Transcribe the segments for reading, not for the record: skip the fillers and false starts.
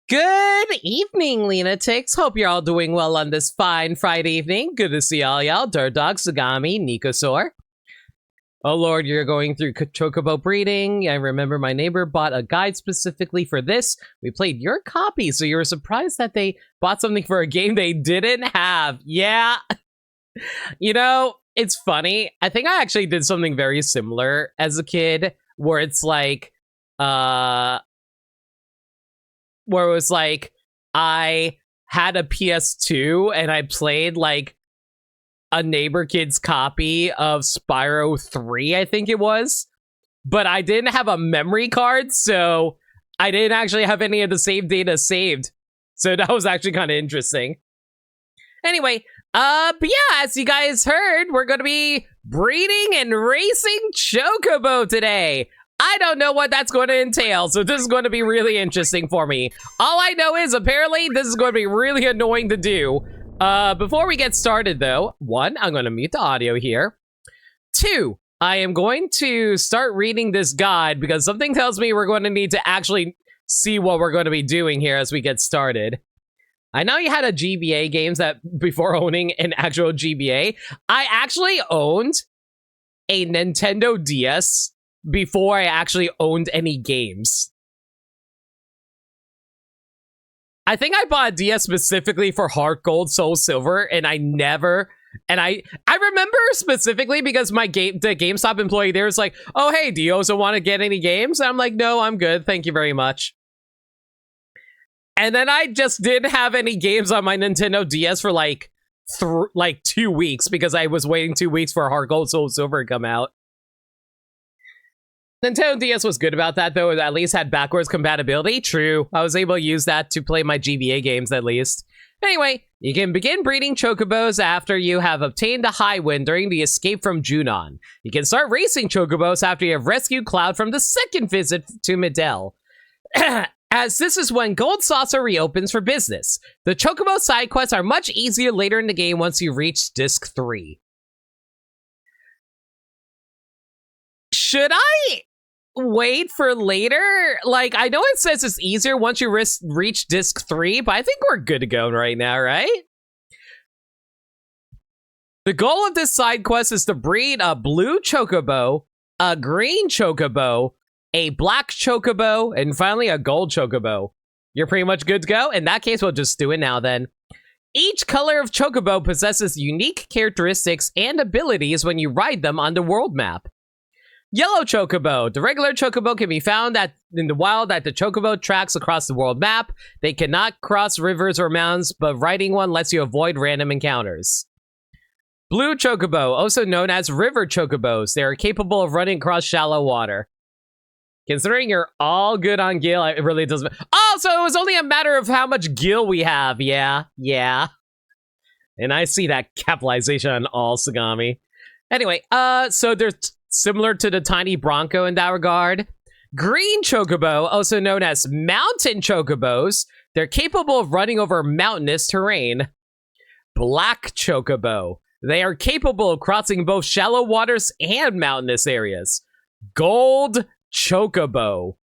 Good evening, Lunatics. Hope you're all doing well on this fine Friday evening. Good to see all y'all. Dirt Dog, Sagami, Nikosaur. Oh lord, you're going through chocobo breeding. I remember my neighbor bought a guide specifically for this. We played your copy, so you were surprised that they bought something for a game they didn't have. Yeah. You know, it's funny. I think I actually did something very similar as a kid, where it's like, where it was like, I had a PS2 and I played like a neighbor kid's copy of Spyro 3, I think it was. But I didn't have a memory card, so I didn't actually have any of the save data saved. So that was actually kind of interesting. Anyway, but yeah, as you guys heard, we're going to be breeding and racing Chocobo today. I don't know what that's going to entail, so this is going to be really interesting for me. All I know is apparently this is going to be really annoying to do. Before we get started though, 1, I'm going to mute the audio here. 2, I am going to start reading this guide because something tells me we're going to need to actually see what we're going to be doing here as we get started. I know you had a GBA games that before owning an actual GBA. I actually owned a Nintendo DS before I actually owned any games. I think I bought a DS specifically for Heart Gold, Soul Silver, and I remember specifically because the GameStop employee there was like, oh, hey, do you also want to get any games? And I'm like, no, I'm good. Thank you very much. And then I just didn't have any games on my Nintendo DS for like 2 weeks because I was waiting 2 weeks for Heart Gold, Soul Silver to come out. Nintendo DS was good about that, though. It at least had backwards compatibility. True. I was able to use that to play my GBA games, at least. Anyway, you can begin breeding Chocobos after you have obtained a high wind during the escape from Junon. You can start racing Chocobos after you have rescued Cloud from the second visit to Midel. As this is when Gold Saucer reopens for business. The Chocobo side quests are much easier later in the game once you reach Disc 3. Should I wait for later? Like, I know it says it's easier once you reach Disc 3, but I think we're good to go right now, right? The goal of this side quest is to breed a blue Chocobo, a green Chocobo, a black Chocobo, and finally a gold Chocobo. You're pretty much good to go. In that case, we'll just do it now then. Each color of Chocobo possesses unique characteristics and abilities when you ride them on the world map. Yellow Chocobo. The regular Chocobo can be found in the wild at the Chocobo tracks across the world map. They cannot cross rivers or mountains, but riding one lets you avoid random encounters. Blue Chocobo, also known as river Chocobos. They are capable of running across shallow water. Considering you're all good on Gil, it really doesn't... Oh, so it was only a matter of how much Gil we have. Yeah. And I see that capitalization on all, Sagami. Anyway, so they're similar to the tiny Bronco in that regard. Green Chocobo, also known as mountain Chocobos. They're capable of running over mountainous terrain. Black Chocobo. They are capable of crossing both shallow waters and mountainous areas. Gold Chocobo.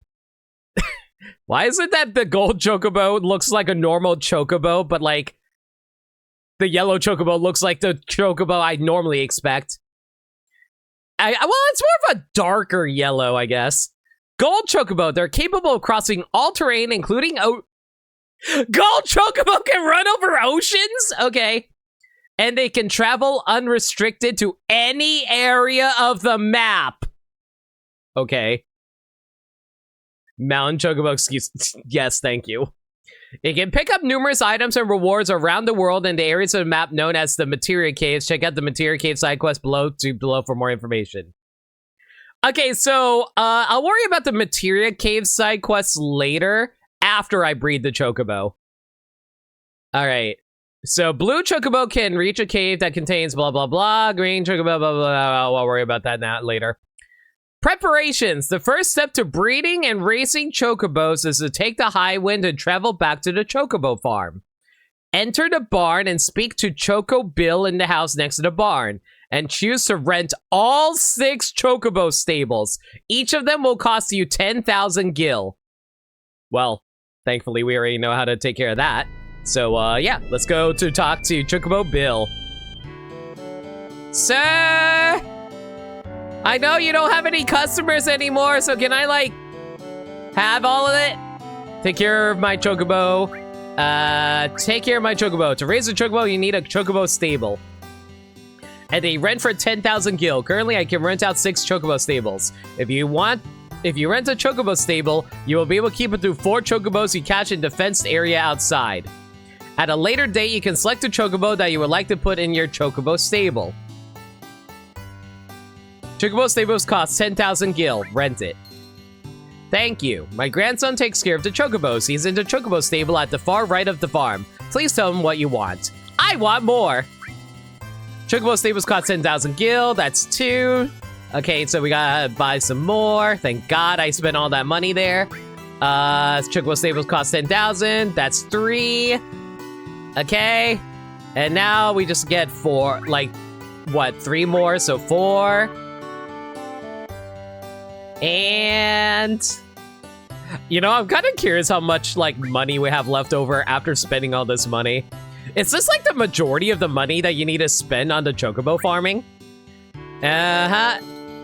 Why is it that the gold Chocobo looks like a normal Chocobo, but like the yellow Chocobo looks like the Chocobo I'd normally expect? Well, it's more of a darker yellow, I guess. Gold Chocobo. They're capable of crossing all terrain, including... Gold Chocobo can run over oceans? Okay. And they can travel unrestricted to any area of the map. Okay. Mountain Chocobo, excuse... Yes, thank you. It can pick up numerous items and rewards around the world in the areas of the map known as the Materia Caves. Check out the Materia Cave side quest below for more information. Okay, so I'll worry about the Materia Cave side quests later after I breed the Chocobo. All right. So blue Chocobo can reach a cave that contains blah, blah, blah. Green Chocobo, blah, blah, blah. I'll worry about that now later. Preparations. The first step to breeding and racing Chocobos is to take the high wind and travel back to the Chocobo farm. Enter the barn and speak to Choco Bill in the house next to the barn, and choose to rent all 6 Chocobo stables. Each of them will cost you 10,000 gil. Well, Thankfully, we already know how to take care of that. So, yeah, let's go to talk to Chocobo Bill. Sir! I know you don't have any customers anymore, so can I, like, have all of it? Take care of my Chocobo. Take care of my Chocobo. To raise a Chocobo, you need a Chocobo stable. And they rent for 10,000 gil. Currently, I can rent out 6 Chocobo stables. If you rent a Chocobo stable, you will be able to keep it through 4 Chocobos you catch in the fenced area outside. At a later date, you can select a Chocobo that you would like to put in your Chocobo stable. Chocobo stables cost 10,000 gil. Rent it. Thank you. My grandson takes care of the Chocobos. He's in the Chocobo stable at the far right of the farm. Please tell him what you want. I want more. Chocobo stables cost 10,000 gil. That's 2. Okay, so we gotta buy some more. Thank God I spent all that money there. Chocobo stables cost 10,000. That's 3. Okay. And now we just get 4. Like, what? 3 more, so 4. And, you know, I'm kind of curious how much, like, money we have left over after spending all this money. Is this, like, the majority of the money that you need to spend on the Chocobo farming? Uh-huh.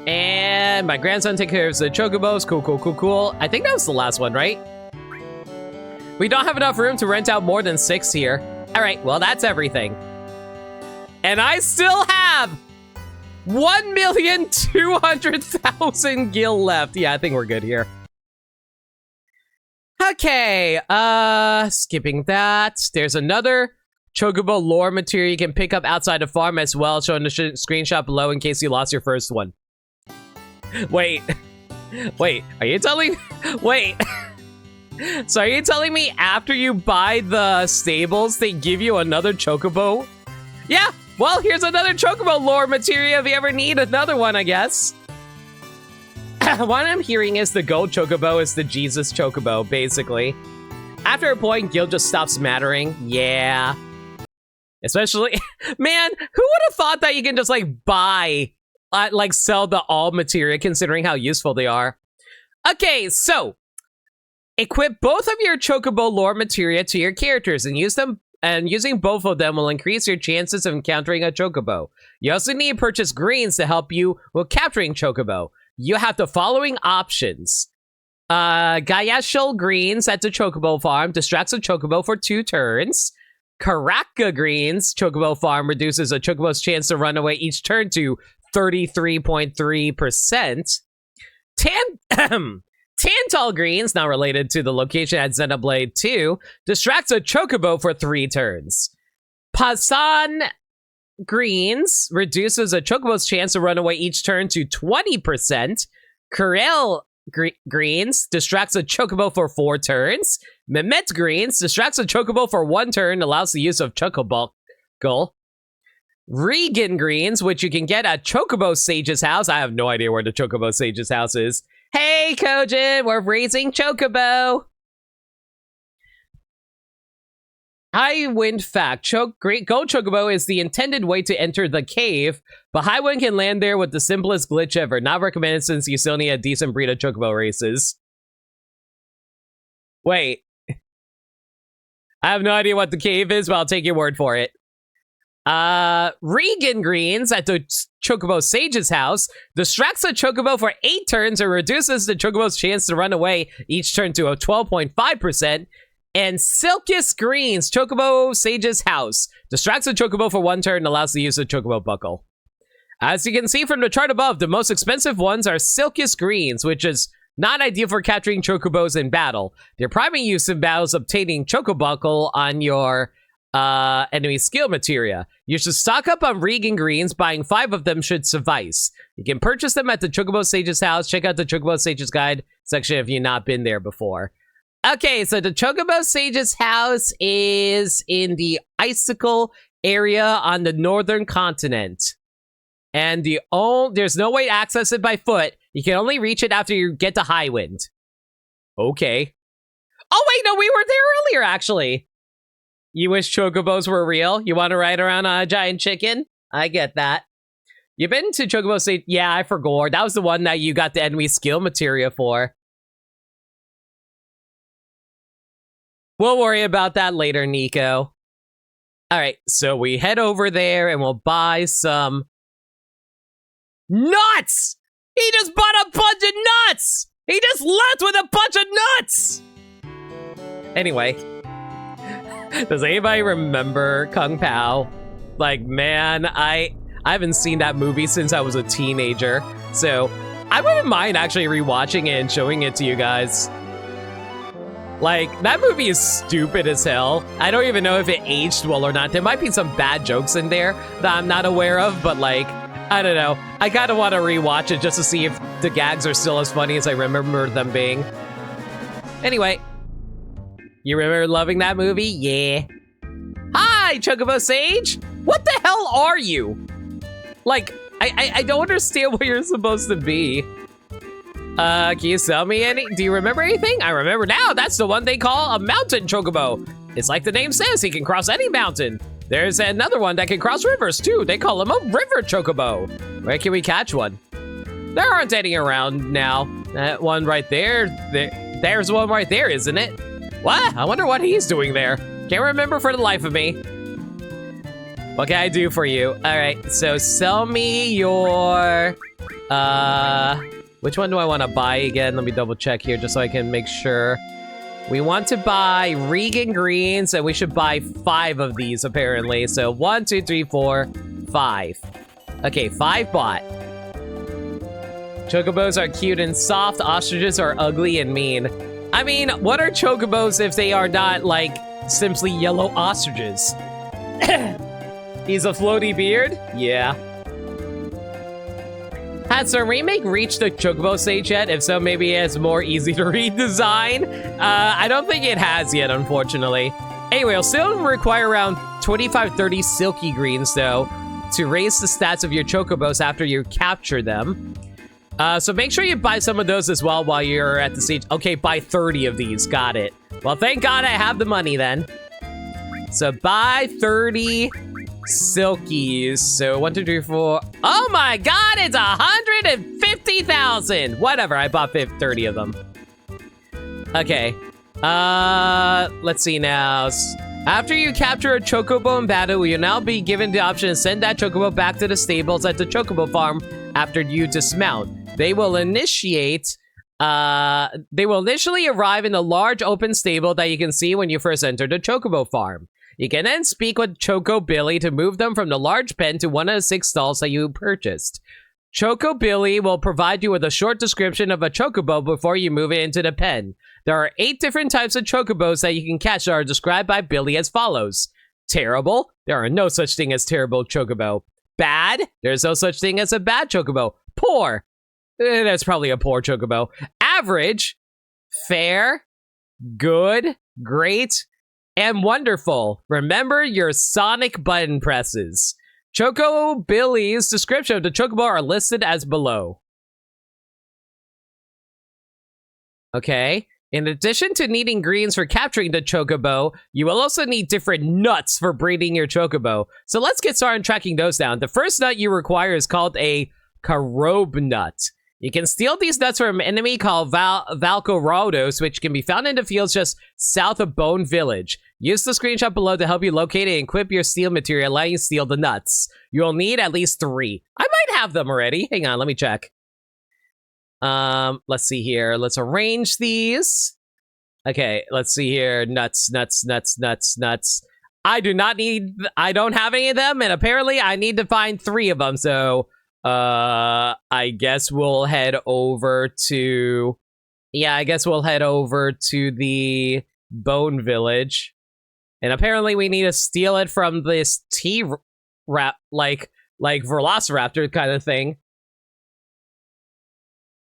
And my grandson takes care of the Chocobos. Cool, cool, cool, cool. I think that was the last one, right? We don't have enough room to rent out more than 6 here. All right, well, that's everything. And I still have 1,200,000 gil left. Yeah, I think we're good here. Okay, skipping that. There's another Chocobo lore material you can pick up outside the farm as well, shown in the screenshot below in case you lost your first one. Wait, are you telling, wait. So are you telling me after you buy the stables, they give you another Chocobo? Yeah. Well, here's another Chocobo lore material if you ever need another one, I guess. What I'm hearing is the gold Chocobo is the Jesus Chocobo, basically. After a point, Gil just stops mattering. Yeah. Especially, man, who would have thought that you can just, like, buy, like, sell the all material, considering how useful they are. Okay, so, equip both of your Chocobo lore materia to your characters and use them. And using both of them will increase your chances of encountering a Chocobo. You also need to purchase greens to help you with capturing Chocobo. You have the following options. Gayashul greens at the Chocobo farm distracts a Chocobo for 2 turns. Karaka greens, Chocobo farm reduces a Chocobo's chance to run away each turn to 33.3%. Tantal greens, not related to the location at Xenoblade 2, distracts a Chocobo for 3 turns. Pasan greens reduces a Chocobo's chance to run away each turn to 20%. Kurel greens distracts a Chocobo for 4 turns. Mehmet greens distracts a Chocobo for 1 turn, allows the use of Chocobo. Regan greens, which you can get at Chocobo Sage's house. I have no idea where the Chocobo Sage's house is. Hey, Kojin, we're raising Chocobo. Highwind fact. Gold Chocobo is the intended way to enter the cave, but Highwind can land there with the simplest glitch ever. Not recommended since you still need a decent breed of Chocobo races. Wait. I have no idea what the cave is, but I'll take your word for it. Regan greens at the Chocobo Sage's house distracts a Chocobo for 8 turns and reduces the Chocobo's chance to run away each turn to a 12.5%. And Silkus greens, Chocobo Sage's house distracts a Chocobo for 1 turn and allows the use of Chocobo buckle. As you can see from the chart above, the most expensive ones are Silkus greens, which is not ideal for capturing Chocobos in battle. Their primary use in battle is obtaining Chocobo buckle on your enemy skill materia. You should stock up on Regan greens. Buying 5 of them should suffice. You can purchase them at the Chocobo Sage's house. Check out the Chocobo Sage's guide section if you've not been there before. Okay, so the Chocobo Sage's house is in the Icicle area on the northern continent. And there's no way to access it by foot. You can only reach it after you get to Highwind. Okay. Oh, wait, no, we were there earlier, actually. You wish Chocobos were real? You want to ride around on a giant chicken? I get that. You've been to Chocobo Sage? Yeah, I forgot. That was the one that you got the enemy skill materia for. We'll worry about that later, Nico. All right, so we head over there and we'll buy some nuts! He just bought a bunch of nuts! He just left with a bunch of nuts! Anyway, does anybody remember Kung Pao? Like, man, I haven't seen that movie since I was a teenager, so I wouldn't mind actually rewatching it and showing it to you guys. Like, that movie is stupid as hell. I don't even know if it aged well or not. There might be some bad jokes in there that I'm not aware of, but like, I don't know. I kind of want to rewatch it just to see if the gags are still as funny as I remember them being. Anyway, you remember loving that movie? Yeah. Hi, Chocobo Sage! What the hell are you? Like, I don't understand what you're supposed to be. Can you sell me any? Do you remember anything? I remember now. That's the one they call a mountain chocobo. It's like the name says, he can cross any mountain. There's another one that can cross rivers too. They call him a river chocobo. Where can we catch one? There aren't any around now. That one right there. There's one right there, isn't it? What? I wonder what he's doing there. Can't remember for the life of me. What can I do for you? All right, so sell me your, which one do I want to buy again? Let me double check here just so I can make sure. We want to buy Regan Greens, and we should buy 5 of these, apparently. So 1, 2, 3, 4, 5. Okay, 5 bought. Chocobos are cute and soft. Ostriches are ugly and mean. I mean, what are chocobos if they are not, like, simply yellow ostriches? He's a floaty beard? Yeah. Has the remake reached the Chocobo Sage yet? If so, maybe it has more easy to read design. I don't think it has yet, unfortunately. Anyway, it'll still require around 25-30 silky greens, though, to raise the stats of your Chocobos after you capture them. So make sure you buy some of those as well while you're at the siege. Okay, buy 30 of these. Got it. Well, thank God I have the money then. So buy 30 silkies. So 1, 2, 3, 4. Oh my God, it's 150,000. Whatever, I bought 30 of them. Okay. Let's see now. After you capture a Chocobo in battle, you'll now be given the option to send that Chocobo back to the stables at the Chocobo farm after you dismount. They will initially arrive in a large open stable that you can see when you first enter the Chocobo farm. You can then speak with Choco Billy to move them from the large pen to one of the 6 stalls that you purchased. Choco Billy will provide you with a short description of a Chocobo before you move it into the pen. There are 8 different types of Chocobos that you can catch that are described by Billy as follows. Terrible. There are no such thing as terrible Chocobo. Bad. There's no such thing as a bad Chocobo. Poor. That's probably a poor Chocobo. Average. Fair. Good. Great. And wonderful. Remember your sonic button presses. Choco Billy's description of the Chocobo are listed as below. Okay. In addition to needing greens for capturing the Chocobo, you will also need different nuts for breeding your Chocobo. So let's get started tracking those down. The first nut you require is called a carob nut. You can steal these nuts from an enemy called Valcorodos, which can be found in the fields just south of Bone Village. Use the screenshot below to help you locate it and equip your steal material, allowing you to steal the nuts. You'll need at least 3. I might have them already. Hang on, let me check. Let's see here. Let's arrange these. Okay, let's see here. Nuts. I don't have any of them, and apparently I need to find 3 of them, so I guess we'll head over to... Yeah, I guess we'll head over to the Bone Village. And apparently we need to steal it from this like Velociraptor kind of thing.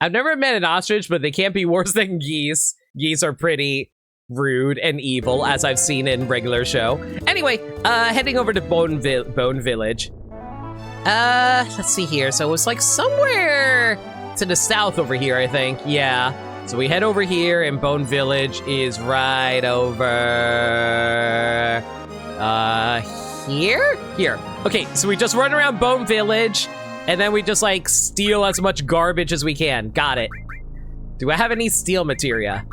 I've never met an ostrich, but they can't be worse than geese. Geese are pretty rude and evil, as I've seen in regular show. Anyway, heading over to Bone Village. Let's see here. So it's like somewhere to the south over here, I think. Yeah. So we head over here, and Bone Village is right over... here? Here. Okay, so we just run around Bone Village, and then we just, like, steal as much garbage as we can. Got it. Do I have any steel materia?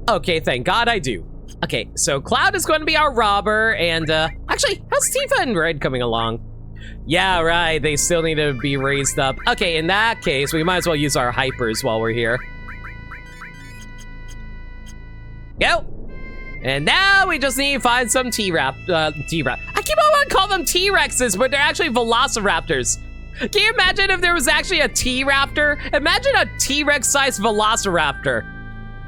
Okay, thank God I do. Okay, so Cloud is going to be our robber, and actually, how's Tifa and Red coming along? Yeah, right, they still need to be raised up. Okay, in that case, we might as well use our hypers while we're here. Go! And now we just need to find some T-Rap. I keep on wanting to call them T-Rexes, but they're actually Velociraptors. Can you imagine if there was actually a T-Raptor? Imagine a T-Rex-sized Velociraptor.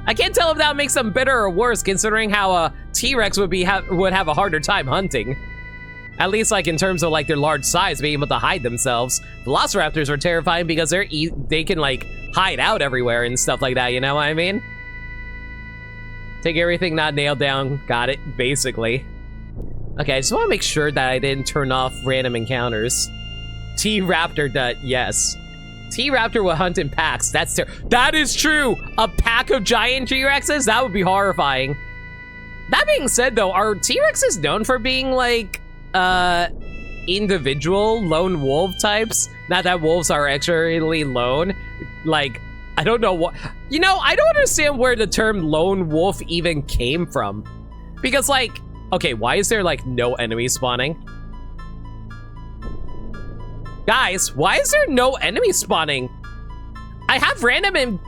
I can't tell if that makes them better or worse, considering how a T-Rex would have a harder time hunting. At least, like, in terms of, like, their large size, being able to hide themselves. Velociraptors are terrifying because they can, like, hide out everywhere and stuff like that, you know what I mean? Take everything not nailed down. Got it, basically. Okay, I just want to make sure that I didn't turn off random encounters. T-Raptor, yes. T-Raptor will hunt in packs. That is true! A pack of giant T-Rexes? That would be horrifying. That being said, though, are T-Rexes known for being, like, individual lone wolf types? Not that wolves are actually lone. Like, I don't know what... You know, I don't understand where the term lone wolf even came from. Because, like... Okay, why is there, like, no enemy spawning? Guys, why is there no enemy spawning? I have random and...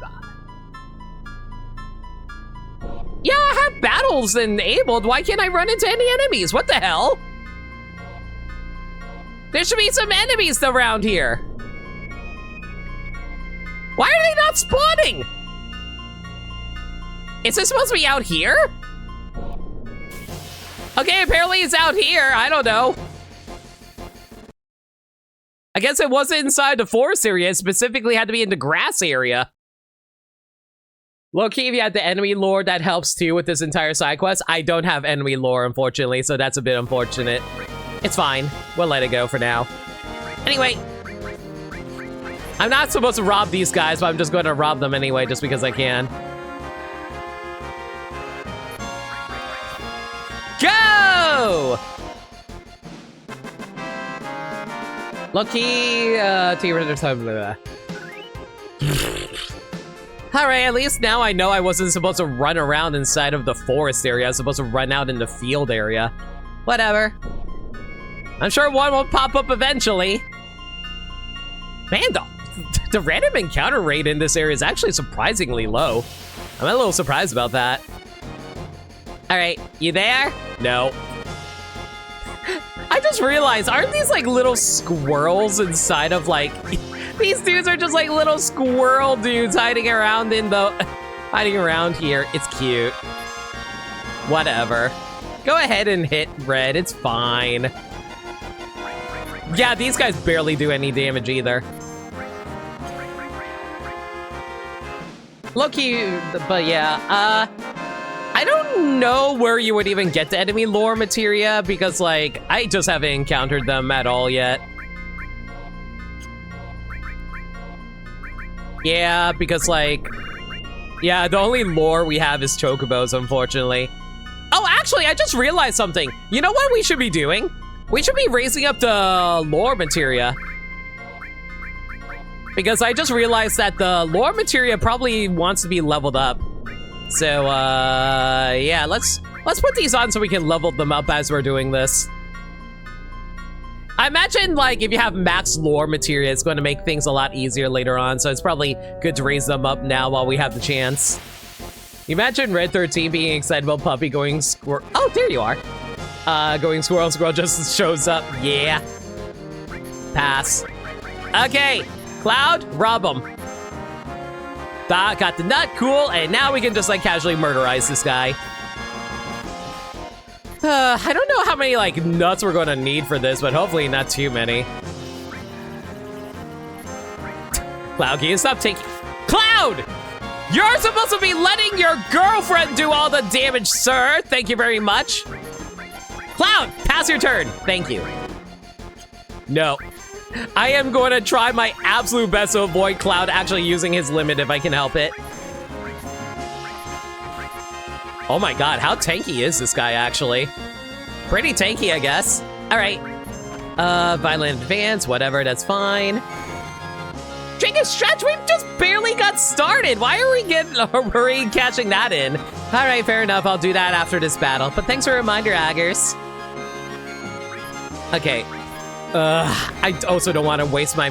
Yeah, I have battles enabled. Why can't I run into any enemies? What the hell? There should be some enemies around here. Why are they not spawning? Is this supposed to be out here? Okay, apparently it's out here. I don't know. I guess it wasn't inside the forest area. It specifically had to be in the grass area. Low-key, if you had the enemy lore, that helps too with this entire side quest. I don't have enemy lore, unfortunately, so that's a bit unfortunate. It's fine. We'll let it go for now. Anyway. I'm not supposed to rob these guys, but I'm just going to rob them anyway, just because I can. Go! Lucky, T-Rex time. Alright, at least now I know I wasn't supposed to run around inside of the forest area. I was supposed to run out in the field area. Whatever. I'm sure one will pop up eventually. Man, the random encounter rate in this area is actually surprisingly low. I'm a little surprised about that. Alright, you there? No. I just realized, aren't these like little squirrels inside of like... These dudes are just like little squirrel dudes hiding around here. It's cute. Whatever. Go ahead and hit red, it's fine. Yeah, these guys barely do any damage either. Low-key, but yeah, I don't know where you would even get the enemy lore materia because, like, I just haven't encountered them at all yet. Yeah, because, like, yeah, the only lore we have is chocobos, unfortunately. Oh, actually, I just realized something. You know what we should be doing? We should be raising up the lore materia. Because I just realized that the lore materia probably wants to be leveled up. So, yeah, let's put these on so we can level them up as we're doing this. I imagine, like, if you have max lore materia, it's going to make things a lot easier later on, so it's probably good to raise them up now while we have the chance. Imagine Red 13 being excitable puppy going squirrel. Oh, there you are. Going squirrel just shows up. Yeah. Pass. Okay. Cloud, rob him. Got the nut, cool, and now we can just, like, casually murderize this guy. I don't know how many, like, nuts we're gonna need for this, but hopefully not too many. Cloud, can you stop taking... Cloud! You're supposed to be letting your girlfriend do all the damage, sir! Thank you very much. Cloud, pass your turn. Thank you. No. I am going to try my absolute best to avoid Cloud actually using his limit if I can help it. Oh my god, how tanky is this guy, actually? Pretty tanky, I guess. Alright. Violent advance, whatever, that's fine. Drink a stretch? We've just barely got started. Why are we catching that in? All right, fair enough. I'll do that after this battle. But thanks for a reminder, Aggers. Okay. I also don't want to waste my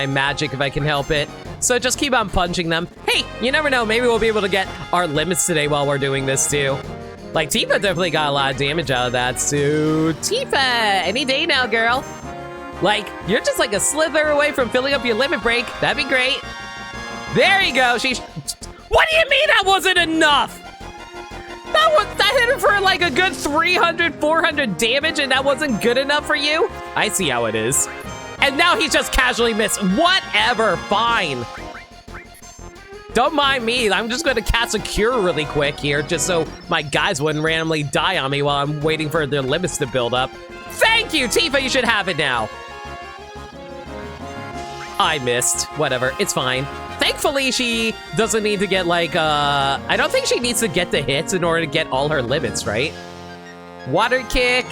magic if I can help it. So just keep on punching them. Hey, you never know. Maybe we'll be able to get our limits today while we're doing this too. Like, Tifa definitely got a lot of damage out of that too. Tifa, any day now, girl. Like, you're just like a slither away from filling up your limit break. That'd be great. There you go. What do you mean that wasn't enough? That hit her for like a good 300, 400 damage, and that wasn't good enough for you? I see how it is. And now he's just casually missed. Whatever, fine. Don't mind me. I'm just going to cast a cure really quick here, just so my guys wouldn't randomly die on me while I'm waiting for their limits to build up. Thank you, Tifa. You should have it now. I missed. Whatever. It's fine. Thankfully, she doesn't need to get, like, I don't think she needs to get the hits in order to get all her limits, right? Water kick.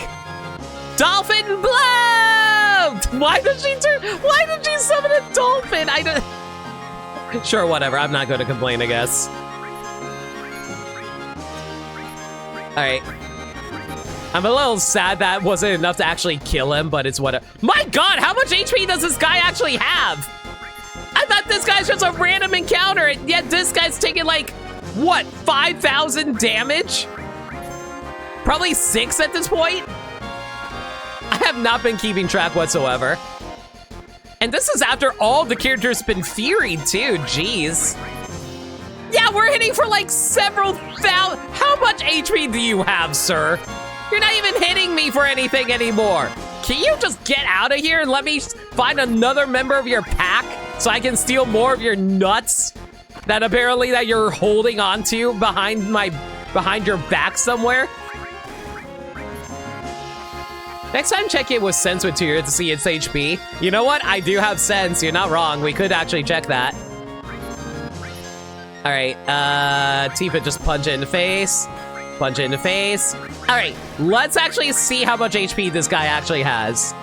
Dolphin blow! Why did she summon a dolphin? I don't... Sure, whatever. I'm not going to complain, I guess. All right. I'm a little sad that wasn't enough to actually kill him, but it's whatever. My God, how much HP does this guy actually have? I thought this guy's just a random encounter, and yet this guy's taking like, what, 5,000 damage? Probably 6 at this point? I have not been keeping track whatsoever. And this is after all the characters been theoried too, jeez. Yeah, we're hitting for like several thousand. How much HP do you have, sir? You're not even hitting me for anything anymore. Can you just get out of here and let me find another member of your pack so I can steal more of your nuts that apparently that you're holding onto behind your back somewhere? Next time, check it with Sense Material to see its HP. You know what? I do have Sense. You're not wrong. We could actually check that. All right, Tifa, just punch it in the face. Punch it in the face. All right, let's actually see how much HP this guy actually has.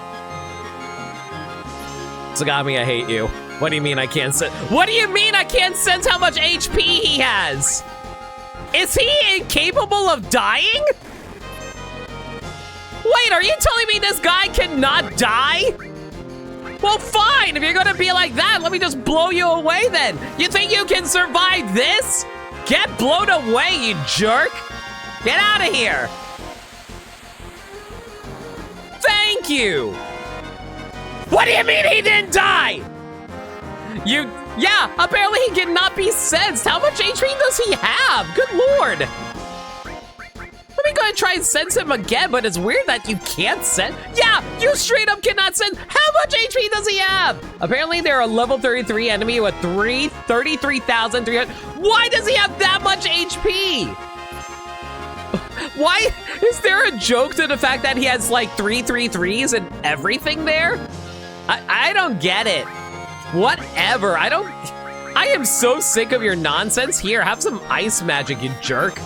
Sagami, I hate you. What do you mean I can't sense? What do you mean I can't sense how much HP he has? Is he incapable of dying? Wait, are you telling me this guy cannot die? Well, fine. If you're gonna be like that, let me just blow you away then. You think you can survive this? Get blown away, you jerk. Get out of here. Thank you. What do you mean he didn't die? Yeah, apparently he cannot be sensed. How much HP does he have? Good Lord. Let me go ahead and try and sense him again, but it's weird that you can't sense. Yeah, you straight up cannot sense. How much HP does he have? Apparently they're a level 33 enemy with 33,300. Why does he have that much HP? Why? Is there a joke to the fact that he has like 333s and everything there? I don't get it. Whatever, I am so sick of your nonsense. Here, have some ice magic, you jerk.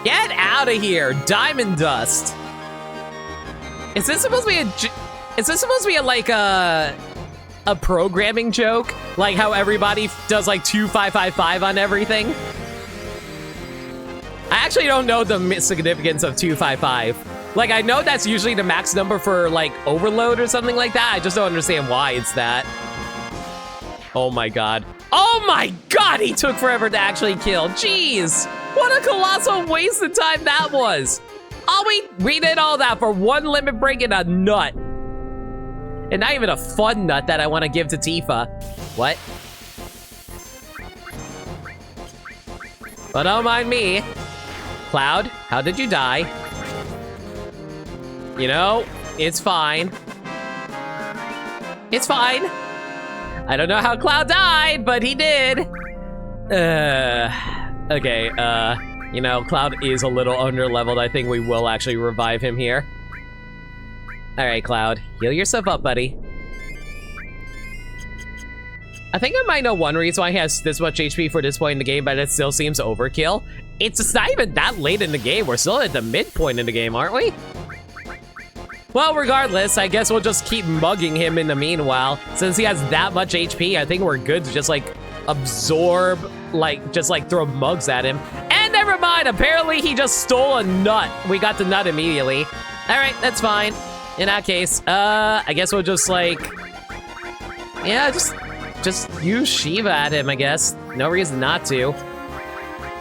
Get out of here, Diamond Dust. Is this supposed to be like a programming joke? Like how everybody does like 2555 on everything? I actually don't know the significance of 255. Like, I know that's usually the max number for like overload or something like that. I just don't understand why it's that. Oh my God. Oh my God, he took forever to actually kill. Jeez. What a colossal waste of time that was. We did all that for one limit break and a nut. And not even a fun nut that I want to give to Tifa. What? But don't mind me. Cloud, how did you die? You know, it's fine. It's fine. I don't know how Cloud died, but he did. Okay, you know, Cloud is a little under-leveled. I think we will actually revive him here. All right, Cloud, heal yourself up, buddy. I think I might know one reason why he has this much HP for this point in the game, but it still seems overkill. It's not even that late in the game. We're still at the midpoint in the game, aren't we? Well, regardless, I guess we'll just keep mugging him in the meanwhile. Since he has that much HP, I think we're good to just, like, absorb, like, just, like, throw mugs at him. And never mind, apparently he just stole a nut. We got the nut immediately. All right, that's fine. In that case, I guess we'll just, like, yeah, just use Shiva at him, I guess. No reason not to.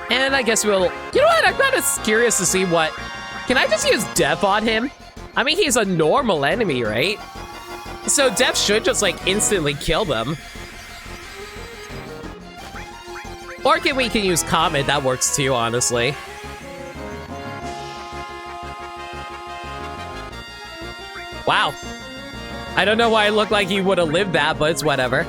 And I guess we'll, you know what? I'm kind of curious to see what, can I just use Death on him? I mean, he's a normal enemy, right? So Death should just, like, instantly kill them. Or we can use Comet, that works too, honestly. Wow. I don't know why it looked like he would have lived that, but it's whatever.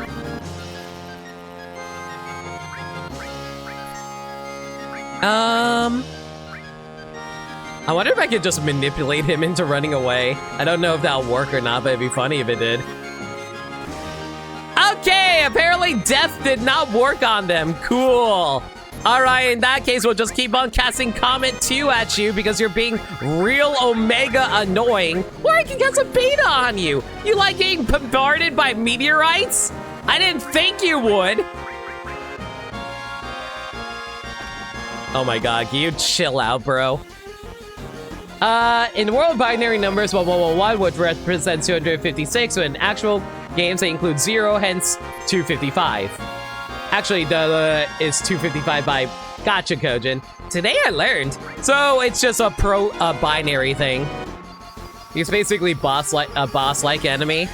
I wonder if I could just manipulate him into running away. I don't know if that'll work or not, but it'd be funny if it did. Okay, apparently Death did not work on them. Cool. All right, in that case, we'll just keep on casting Comet 2 at you because you're being real Omega annoying. Or I can get some Beta on you. You like getting bombarded by meteorites? I didn't think you would. Oh my god, can you chill out, bro? In the world of binary numbers, 1111 would represent 256, so in actual games they include 0, hence 255. Actually, is 255 by Gotcha Kojin. Today I learned. So it's just a binary thing. He's basically a boss-like enemy.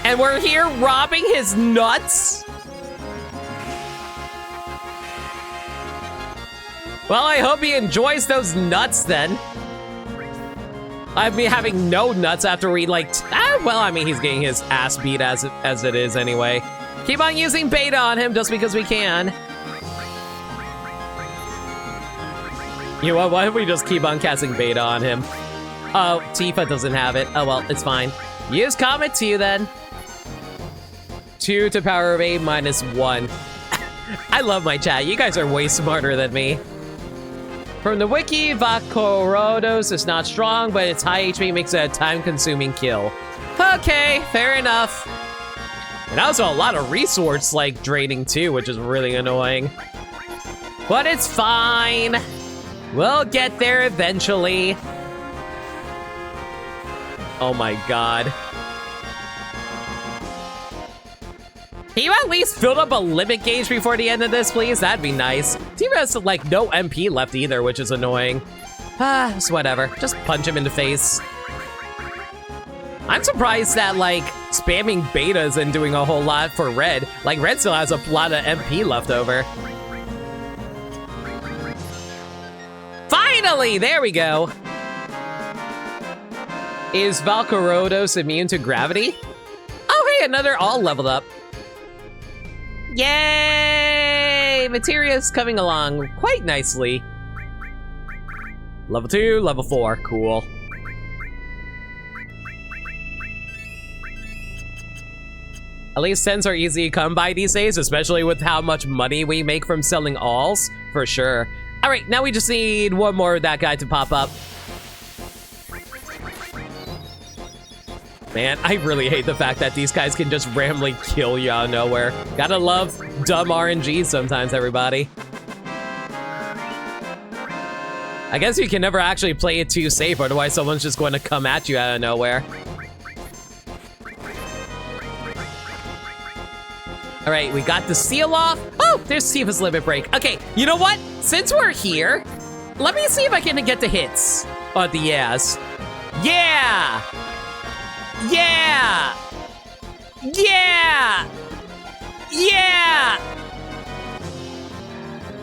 And we're here robbing his nuts? Well, I hope he enjoys those nuts then. I'd be having no nuts after we, like, well, I mean, he's getting his ass beat as it is anyway. Keep on using Beta on him just because we can. You know what, why don't we just keep on casting Beta on him? Oh, Tifa doesn't have it. Oh, well, it's fine. Use Comet 2 then. 2 to power of 8 minus 1. I love my chat. You guys are way smarter than me. From the wiki, Vakorodos is not strong, but its high HP makes it a time-consuming kill. Okay, fair enough. And also a lot of resource, like, draining too, which is really annoying. But it's fine. We'll get there eventually. Oh my god. Can you at least fill up a limit gauge before the end of this, please? That'd be nice. Tifa has, like, no MP left either, which is annoying. It's whatever. Just punch him in the face. I'm surprised that, like, spamming Beta isn't doing a whole lot for Red. Like, Red still has a lot of MP left over. Finally! There we go. Is Valkyrodos immune to gravity? Oh, hey, another all leveled up. Yay! Materia's coming along quite nicely. Level 2, level 4, cool. At least 10s are easy to come by these days, especially with how much money we make from selling alls, for sure. All right, now we just need one more of that guy to pop up. Man, I really hate the fact that these guys can just randomly kill you out of nowhere. Gotta love dumb RNG sometimes, everybody. I guess you can never actually play it too safe, otherwise someone's just going to come at you out of nowhere. All right, we got the seal off. Oh, there's Tifa's limit break. Okay, you know what? Since we're here, let me see if I can get the hits on the yes. Yeah! Yeah! Yeah! Yeah!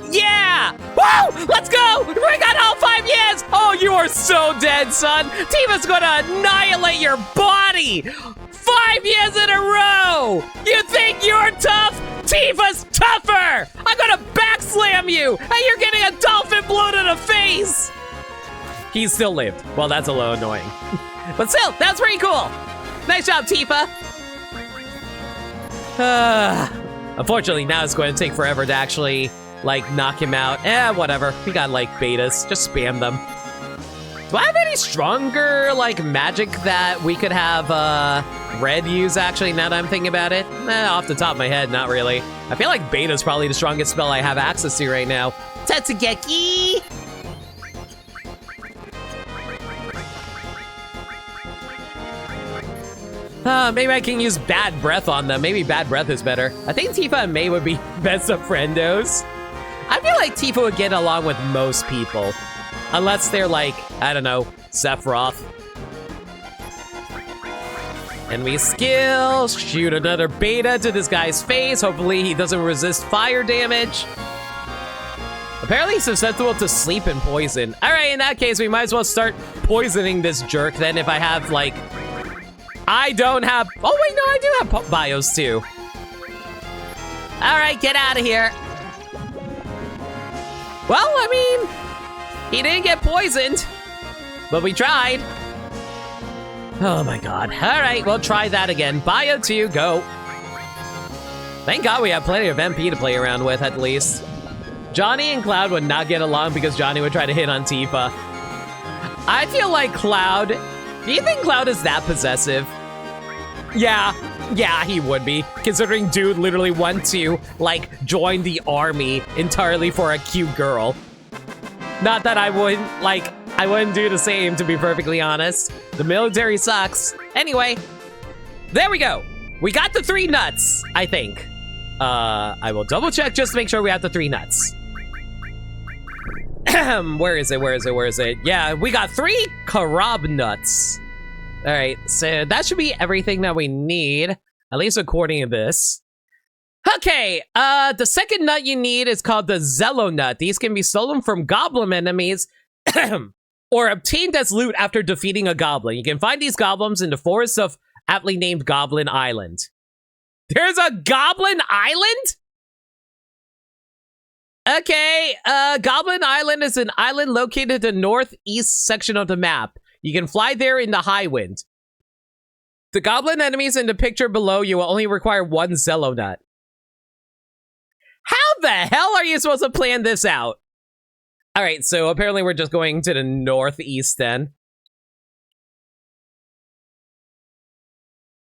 Yeah! Woo! Let's go! We got all 5 years! Oh, you are so dead, son! Tifa's gonna annihilate your body! 5 years in a row! You think you're tough? Tifa's tougher! I'm gonna backslam you! And you're getting a dolphin blow to the face! He still lived. Well, that's a little annoying. But still, that's pretty cool! Nice job, Tifa! Unfortunately, now it's going to take forever to actually, like, knock him out. Whatever. We got, like, betas. Just spam them. Do I have any stronger, like, magic that we could have, Red use, actually, now that I'm thinking about it? Off the top of my head, not really. I feel like Beta's probably the strongest spell I have access to right now. Tatsugeki! Maybe I can use Bad Breath on them. Maybe Bad Breath is better. I think Tifa and May would be best of friendos. I feel like Tifa would get along with most people. Unless they're like, I don't know, Sephiroth. And we skill, shoot another beta to this guy's face. Hopefully he doesn't resist fire damage. Apparently he's susceptible to sleep and poison. All right, in that case, we might as well start poisoning this jerk then if I have, like... I don't have... Oh, wait, no, I do have bios, too. All right, get out of here. Well, I mean... He didn't get poisoned, but we tried. Oh my god. All right, we'll try that again. Bio 2, go. Thank god we have plenty of MP to play around with, at least. Johnny and Cloud would not get along because Johnny would try to hit on Tifa. I feel like Cloud... Do you think Cloud is that possessive? Yeah, he would be. Considering dude literally went to, like, join the army entirely for a cute girl. Not that I wouldn't do the same, to be perfectly honest. The military sucks. Anyway, there we go. We got the 3 nuts, I think. I will double check just to make sure we have the 3 nuts. Where is it? Yeah, we got 3 Karab nuts. All right, so that should be everything that we need, at least according to this. Okay, the second nut you need is called the Zello nut. These can be stolen from goblin enemies or obtained as loot after defeating a goblin. You can find these goblins in the forest of aptly named Goblin Island. There's a Goblin Island? Okay, Goblin Island is an island located in the northeast section of the map. You can fly there in the high wind. The goblin enemies in the picture below you will only require 1 Zello nut. How the hell are you supposed to plan this out? All right, so apparently we're just going to the northeast then.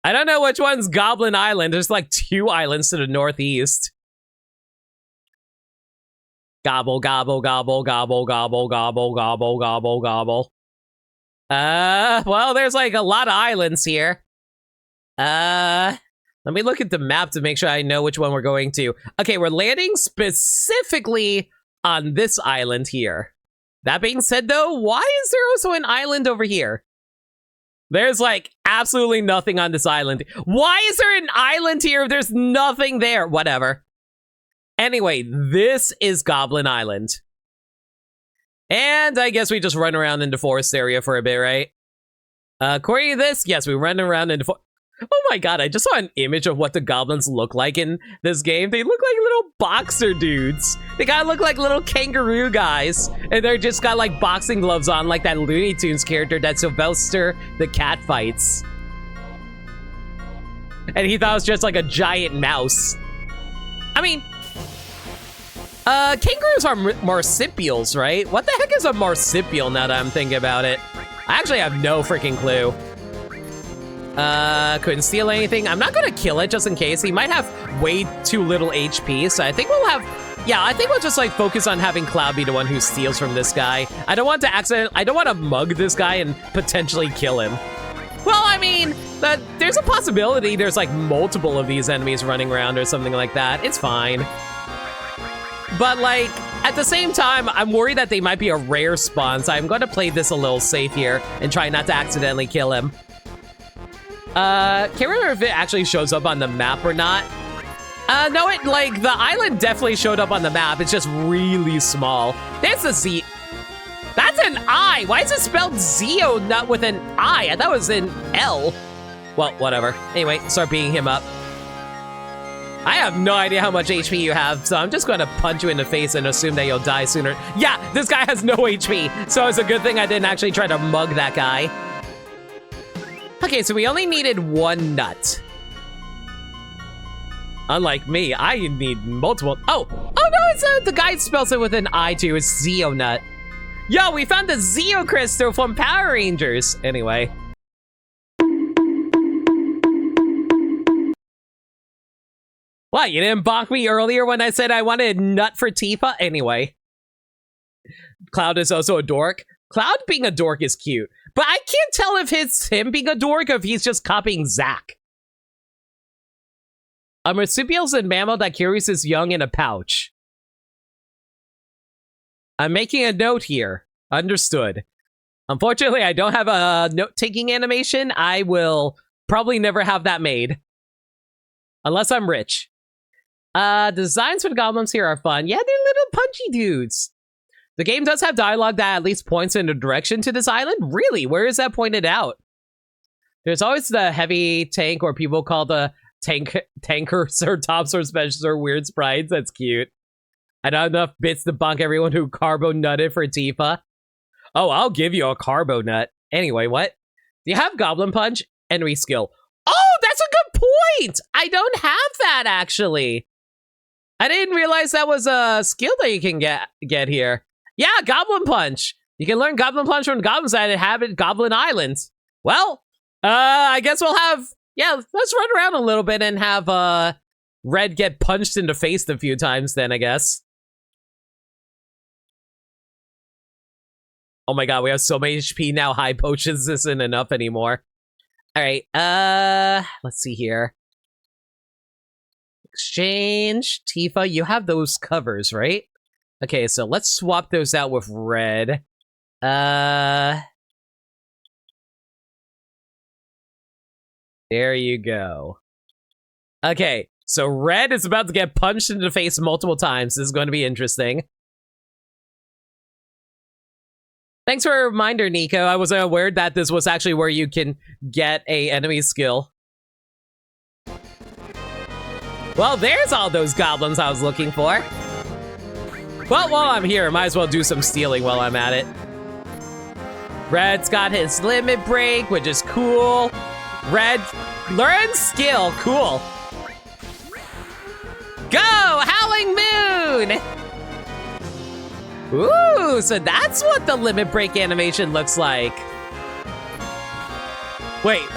I don't know which one's Goblin Island. There's like 2 islands to the northeast. Gobble, gobble, gobble, gobble, gobble, gobble, gobble, gobble, gobble. Well, there's like a lot of islands here. Let me look at the map to make sure I know which one we're going to. Okay, we're landing specifically on this island here. That being said, though, why is there also an island over here? There's, like, absolutely nothing on this island. Why is there an island here if there's nothing there? Whatever. Anyway, this is Goblin Island. And I guess we just run around in the forest area for a bit, right? According to this, yes, we run around in the forest. Oh my god, I just saw an image of what the goblins look like in this game. They look like little boxer dudes. They gotta look like little kangaroo guys. And they're just got like boxing gloves on like that Looney Tunes character that Sylvester the cat fights. And he thought it was just like a giant mouse. I mean, kangaroos are marsupials, right? What the heck is a marsupial now that I'm thinking about it? I actually have no freaking clue. Couldn't steal anything. I'm not gonna kill it just in case. He might have way too little HP, so I think we'll have... Yeah, I think we'll just, like, focus on having Cloud be the one who steals from this guy. I don't want to mug this guy and potentially kill him. Well, I mean, there's a possibility there's, like, multiple of these enemies running around or something like that. It's fine. But, like, at the same time, I'm worried that they might be a rare spawn, so I'm gonna play this a little safe here and try not to accidentally kill him. Can't remember if it actually shows up on the map or not. No, the island definitely showed up on the map. It's just really small. There's a Z. That's an I. Why is it spelled Zeo, not with an I? I thought it was an L. Well, whatever. Anyway, start beating him up. I have no idea how much HP you have, so I'm just going to punch you in the face and assume that you'll die sooner. Yeah, this guy has no HP, so it's a good thing I didn't actually try to mug that guy. Okay, so we only needed 1 nut. Unlike me, I need multiple. Oh no, it's the guy spells it with an I too. It's Zeo nut. Yo, we found the Zeo Crystal from Power Rangers. Anyway. What, you didn't bonk me earlier when I said I wanted a nut for Tifa? Anyway. Cloud is also a dork. Cloud being a dork is cute. But I can't tell if it's him being a dork or if he's just copying Zack. A marsupial's a mammal that carries its young in a pouch. I'm making a note here. Understood. Unfortunately, I don't have a note-taking animation. I will probably never have that made. Unless I'm rich. Designs for the goblins here are fun. Yeah, they're little punchy dudes. The game does have dialogue that at least points in a direction to this island. Really? Where is that pointed out? There's always the heavy tank, or people call the tankers or tops or specials or weird sprites. That's cute. I don't have enough bits to bonk everyone who carbo nutted for Tifa. Oh, I'll give you a carbo nut. Anyway, what? Do you have Goblin Punch? Enemy skill. Oh, that's a good point! I don't have that, actually. I didn't realize that was a skill that you can get here. Yeah, Goblin Punch. You can learn Goblin Punch from goblins that inhabit Goblin Island. Well, I guess we'll have... Yeah, let's run around a little bit and have Red get punched in the face a few times then, I guess. Oh my god, we have so many HP now. High potions isn't enough anymore. Alright, let's see here. Exchange. Tifa, you have those covers, right? Okay, so let's swap those out with Red. There you go. Okay, so Red is about to get punched in the face multiple times. This is going to be interesting. Thanks for a reminder, Nico. I wasn't aware that this was actually where you can get a enemy skill. Well, there's all those goblins I was looking for. Well, while I'm here, might as well do some stealing while I'm at it. Red's got his limit break, which is cool. Red, learn skill, cool. Go, Howling Moon! Ooh, so that's what the limit break animation looks like. Wait,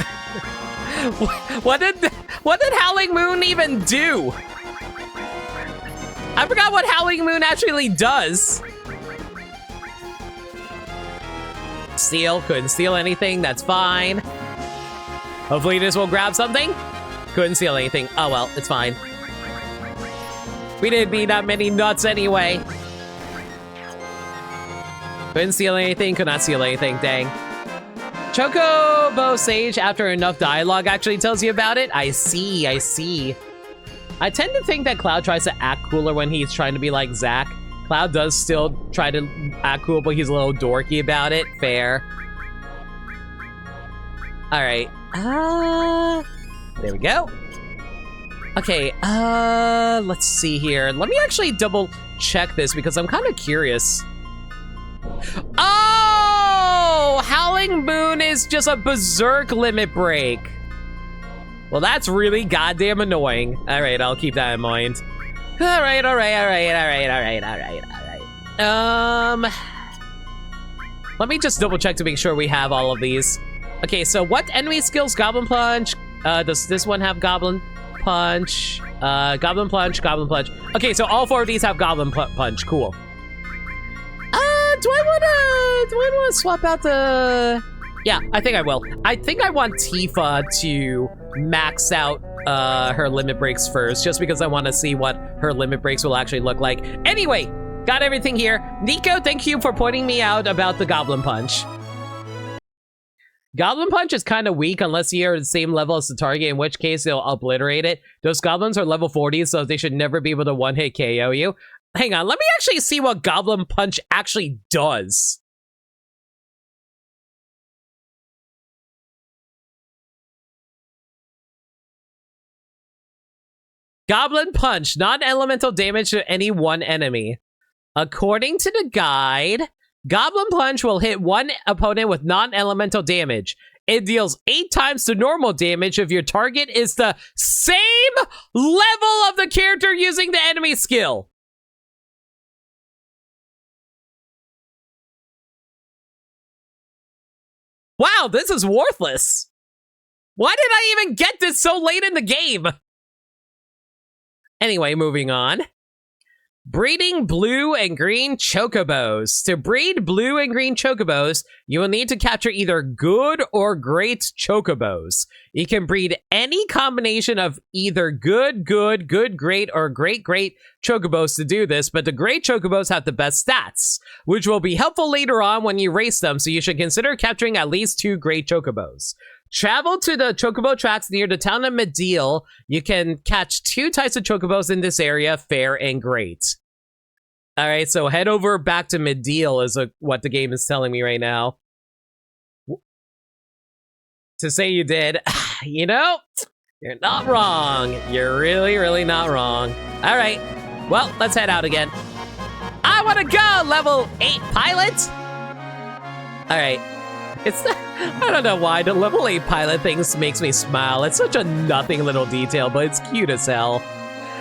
what did Howling Moon even do? I forgot what Howling Moon actually does. Steal, couldn't steal anything, that's fine. Hopefully this will grab something. Couldn't steal anything, oh well, it's fine. We didn't need that many nuts anyway. Couldn't steal anything, could not steal anything, dang. Chocobo Sage, after enough dialogue, actually tells you about it. I see, I see. I tend to think that Cloud tries to act cooler when he's trying to be like Zack. Cloud does still try to act cool, but he's a little dorky about it. Fair. Alright. There we go. Okay, let's see here. Let me actually double check this because I'm kind of curious. Oh! Howling Moon is just a berserk limit break. Well, that's really goddamn annoying. Alright, I'll keep that in mind. Alright. Let me just double check to make sure we have all of these. Okay, so what enemy skills? Goblin Punch. Does this one have Goblin Punch? Goblin Punch, Goblin Punch. Okay, so all four of these have Goblin Punch. Cool. Do I wanna swap out the... Yeah, I think I will. I think I want Tifa to max out her limit breaks first, just because I want to see what her limit breaks will actually look like. Anyway, got everything here. Nico, thank you for pointing me out about the Goblin Punch. Goblin Punch is kind of weak unless you're at the same level as the target, in which case it'll obliterate it. Those goblins are level 40, so they should never be able to one-hit KO you. Hang on, let me actually see what Goblin Punch actually does. Goblin Punch, non-elemental damage to any one enemy. According to the guide, Goblin Punch will hit one opponent with non-elemental damage. It deals 8 times the normal damage if your target is the same level of the character using the enemy skill. Wow, this is worthless. Why did I even get this so late in the game? Anyway, moving on. Breeding blue and green chocobos. To breed blue and green chocobos, you will need to capture either good or great chocobos. You can breed any combination of either good, great, or great chocobos to do this, but the great chocobos have the best stats, which will be helpful later on when you race them, so you should consider capturing at least 2 great chocobos. Travel to the chocobo tracks near the town of Medill. You can catch 2 types of chocobos in this area, fair and great. All right, so head over back to Medill is what the game is telling me right now. To say you did, you know, you're not wrong. You're really not wrong. All right, well, let's head out again. I want to go, level 8 pilot. All right. I don't know why the level 8 pilot thing makes me smile. It's such a nothing little detail, but it's cute as hell.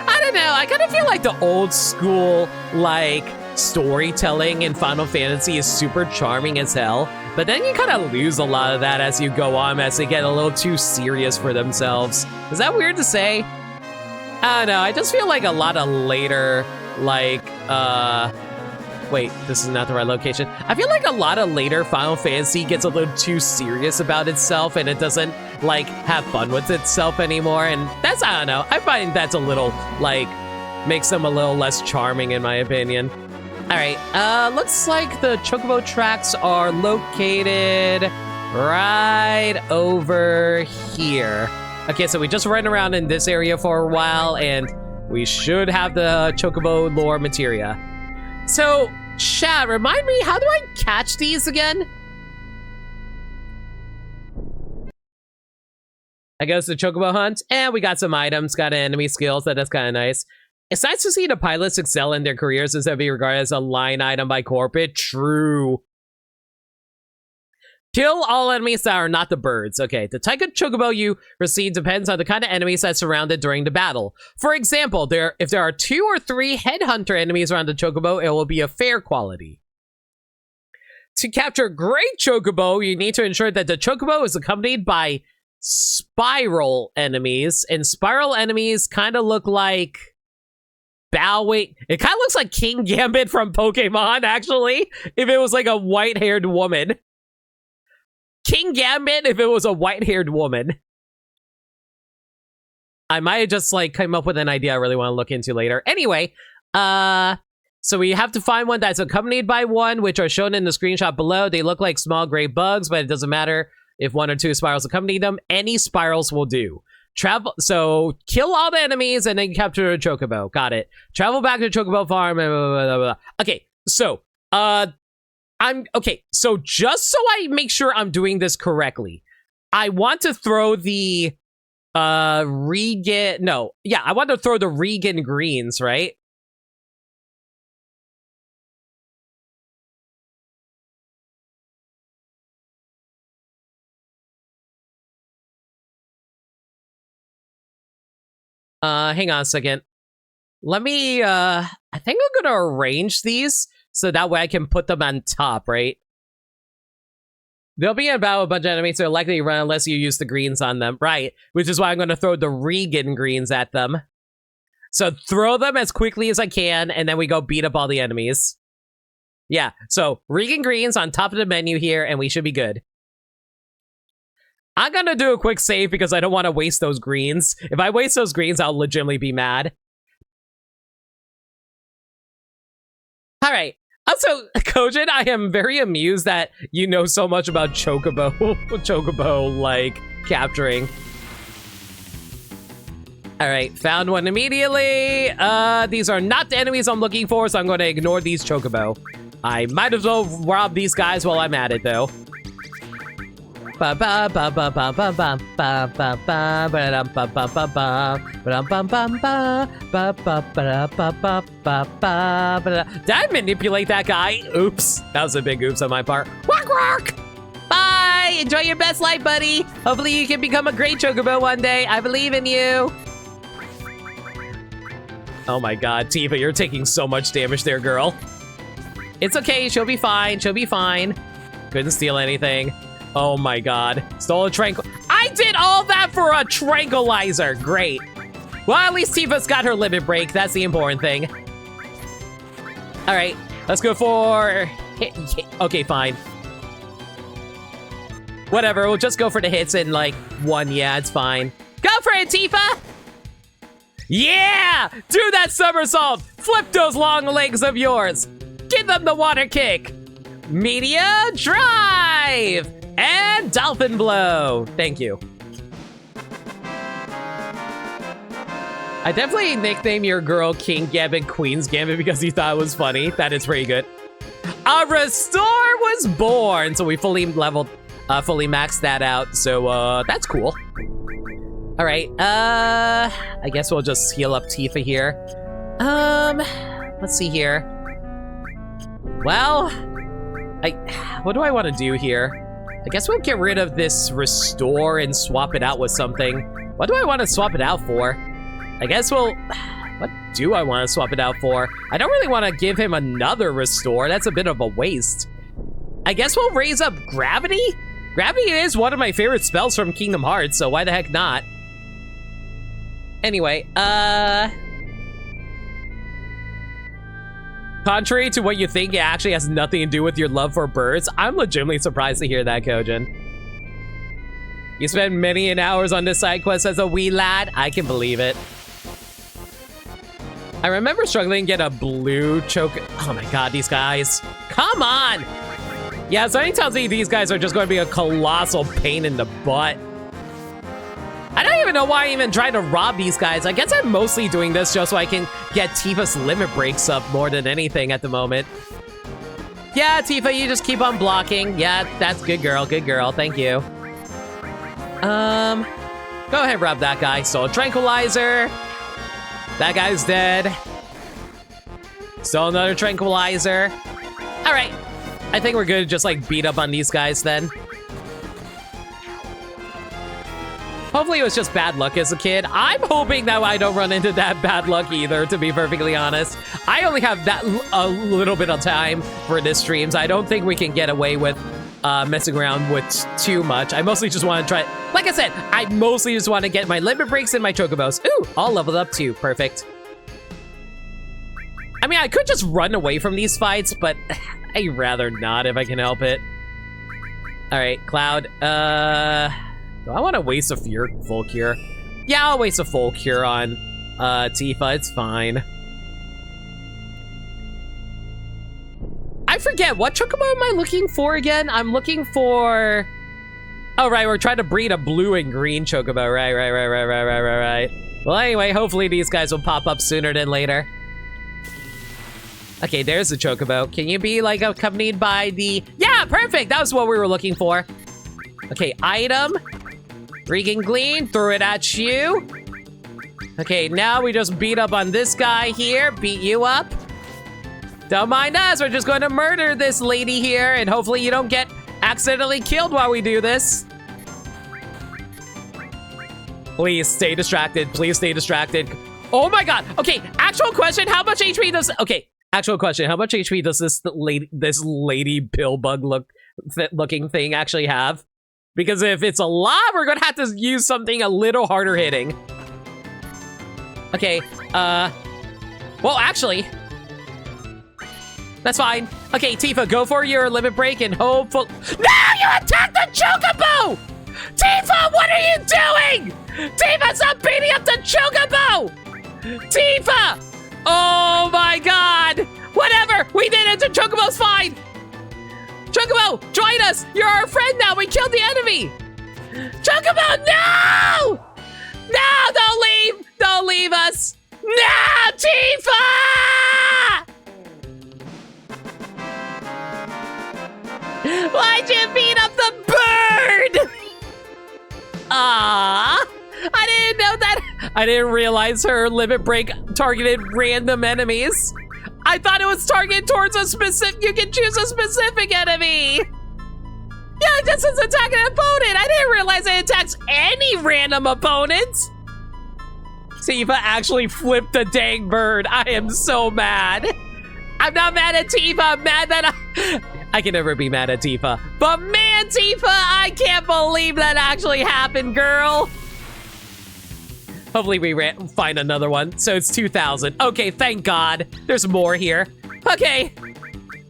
I don't know, I kind of feel like the old school, like, storytelling in Final Fantasy is super charming as hell, but then you kind of lose a lot of that as you go on, as they get a little too serious for themselves. Is that weird to say? I don't know, I just feel like a lot of later, like, wait, this is not the right location. I feel like a lot of later Final Fantasy gets a little too serious about itself and it doesn't, like, have fun with itself anymore. And that's, I don't know, I find that's a little, like, makes them a little less charming in my opinion. All right, looks like the chocobo tracks are located right over here. Okay, so we just ran around in this area for a while and we should have the chocobo lore materia. So, chat, remind me, how do I catch these again? I guess the chocobo hunt, and we got some items, got enemy skills, that's kind of nice. It's nice to see the pilots excel in their careers instead of being regarded as a line item by corporate. True. Kill all enemies that are not the birds. Okay, the type of chocobo you receive depends on the kind of enemies that surround it during the battle. For example, if there are 2 or 3 headhunter enemies around the chocobo, it will be a fair quality. To capture great chocobo, you need to ensure that the chocobo is accompanied by spiral enemies, and spiral enemies kind of look like Bowing. It kind of looks like King Gambit from Pokemon, actually, if it was like a white-haired woman. King Gambit if it was a white-haired woman. I might have just, like, come up with an idea I really want to look into later. Anyway, so we have to find one that's accompanied by one, which are shown in the screenshot below. They look like small gray bugs, but it doesn't matter if 1 or 2 spirals accompany them. Any spirals will do. So kill all the enemies and then capture a chocobo. Got it. Travel back to chocobo farm. Blah, blah, blah, blah. Okay, so, so just so I make sure I'm doing this correctly, I want to throw the I want to throw the Regan greens, right? Hang on a second. Let me, I think I'm gonna arrange these so that way I can put them on top, right? They'll be about a bunch of enemies, so they're likely to run unless you use the greens on them, right? Which is why I'm gonna throw the Regan greens at them. So throw them as quickly as I can, and then we go beat up all the enemies. Yeah, so Regan greens on top of the menu here, and we should be good. I'm gonna do a quick save because I don't want to waste those greens. If I waste those greens, I'll legitimately be mad. All right. Also, Kojin, I am very amused that you know so much about chocobo, like, capturing. All right, found one immediately. These are not the enemies I'm looking for, so I'm going to ignore these chocobo. I might as well rob these guys while I'm at it, though. Did I manipulate that guy? Oops. That was a big oops on my part. Walk, walk! Bye! Enjoy your best life, buddy! Hopefully you can become a great chocobo one day. I believe in you! Oh my god, Tifa, you're taking so much damage there, girl. It's okay, she'll be fine, she'll be fine. Couldn't steal anything. Oh my god. Stole a I did all that for a tranquilizer. Great. Well, at least Tifa's got her limit break. That's the important thing. All right, let's go for... Okay, fine. Whatever, we'll just go for the hits in, like, one. Yeah, it's fine. Go for it, Tifa! Yeah! Do that somersault! Flip those long legs of yours! Give them the water kick! Media drive! And dolphin blow! Thank you. I definitely nicknamed your girl King Gambit Queen's Gambit because you thought it was funny. That is pretty good. A restore was born! So we fully leveled, fully maxed that out. So, that's cool. All right, I guess we'll just heal up Tifa here. Let's see here. Well, what do I want to do here? I guess we'll get rid of this restore and swap it out with something. What do I want to swap it out for? I guess we'll... What do I want to swap it out for? I don't really want to give him another restore. That's a bit of a waste. I guess we'll raise up Gravity? Gravity is one of my favorite spells from Kingdom Hearts, so why the heck not? Anyway, contrary to what you think, it actually has nothing to do with your love for birds. I'm legitimately surprised to hear that, Kojin. You spend many an hours on this side quest as a wee lad? I can believe it. I remember struggling to get a blue choke. Oh my god, these guys. Come on! Yeah, something tells me these guys are just going to be a colossal pain in the butt. I don't even know why I even tried to rob these guys. I guess I'm mostly doing this just so I can get Tifa's limit breaks up more than anything at the moment. Yeah, Tifa, you just keep on blocking. Yeah, that's good girl, thank you. Go ahead, rob that guy. Stole a tranquilizer. That guy's dead. Stole another tranquilizer. All right, I think we're good to just like beat up on these guys then. Hopefully it was just bad luck as a kid. I'm hoping that I don't run into that bad luck either, to be perfectly honest. I only have that a little bit of time for this stream, so I don't think we can get away with messing around with too much. I mostly just want to try... Like I said, I mostly just want to get my limit breaks and my chocobos. Ooh, all leveled up too. Perfect. I mean, I could just run away from these fights, but I'd rather not if I can help it. All right, Cloud. Do I want to waste a full cure? Yeah, I'll waste a full cure on Tifa. It's fine. I forget, what chocobo am I looking for again? I'm looking for... Oh, right, we're trying to breed a blue and green chocobo. Right. Well, anyway, hopefully these guys will pop up sooner than later. Okay, there's the chocobo. Can you be, like, accompanied by the... Yeah, perfect! That was what we were looking for. Okay, item. Regan Glean, throw it at you. Okay, now we just beat up on this guy here. Beat you up. Don't mind us, we're just going to murder this lady here, and hopefully you don't get accidentally killed while we do this. Please stay distracted. Please stay distracted. Oh my god. Okay, actual question, how much HP does... Okay, actual question, how much HP does this lady pill bug looking thing actually have? Because if it's a lot, we're gonna have to use something a little harder hitting. Okay, well, actually... That's fine. Okay, Tifa, go for your limit break and hopefully... No! You attacked the chocobo! Tifa, what are you doing? Tifa, stop beating up the chocobo! Tifa! Oh my god! Whatever! We did it! The chocobo's fine! Chocobo, join us! You're our friend now! We killed the enemy! Chocobo, no! No, don't leave! Don't leave us! No, Tifa! Why'd you beat up the bird? Ah, I didn't know that. I didn't realize her limit break targeted random enemies. I thought it was targeted towards a specific, you can choose a specific enemy. Yeah, this is attacking an opponent. I didn't realize it attacks any random opponents. Tifa actually flipped the dang bird. I am so mad. I'm not mad at Tifa, I'm mad that I can never be mad at Tifa. But man, Tifa, I can't believe that actually happened, girl. Hopefully we find another one. So it's 2,000. Okay, thank God. There's more here. Okay.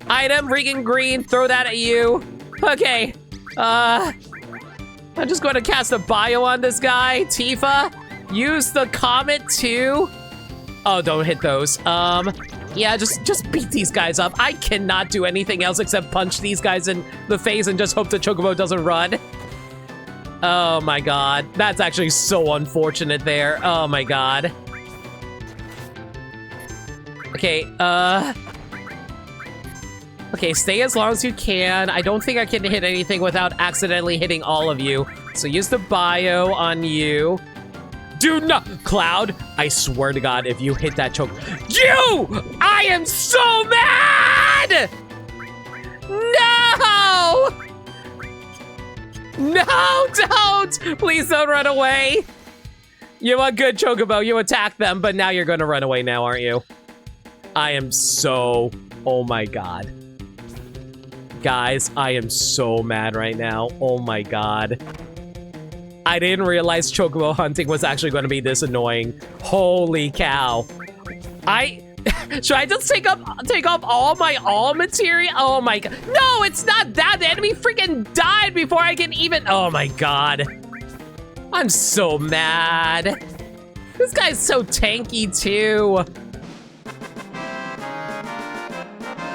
Item, Regan Green, throw that at you. Okay. I'm just going to cast a bio on this guy. Tifa, use the comet too. Oh, don't hit those. Yeah, just beat these guys up. I cannot do anything else except punch these guys in the face and just hope the Chocobo doesn't run. Oh my God, that's actually so unfortunate there. Oh my God. Okay, okay, stay as long as you can. I don't think I can hit anything without accidentally hitting all of you. So use the bio on you. Do not, Cloud, I swear to God, if you hit that choke, I am so mad! No! No, don't! Please don't run away. You a good Chocobo, you attack them, but now you're gonna run away now, aren't you? I am so, oh my God. Guys, I am so mad right now. Oh my God. I didn't realize Chocobo hunting was actually going to be this annoying. Holy cow. Should I just take off all my all material? Oh my God. No, it's not that. The enemy freaking died before I can even, oh my God. I'm so mad. This guy's so tanky too.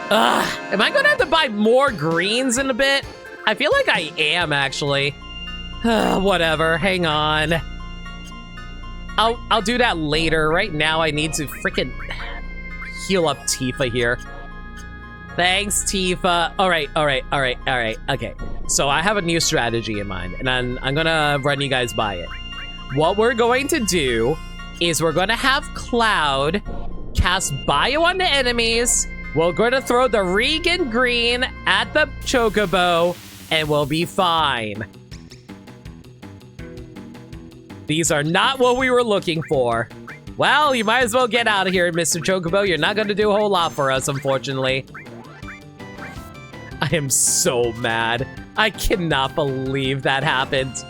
Am I gonna have to buy more greens in a bit? I feel like I am actually. Whatever, hang on. I'll do that later. Right now I need to freaking heal up Tifa here. Thanks, Tifa. All right. Okay, so I have a new strategy in mind, and I'm gonna run you guys by it. What we're going to do is we're gonna have Cloud cast bio on the enemies. We're gonna throw the Regan Green at the Chocobo, and we'll be fine. These are not what we were looking for. Well, you might as well get out of here, Mr. Chocobo. You're not gonna do a whole lot for us, unfortunately. I am so mad. I cannot believe that happened.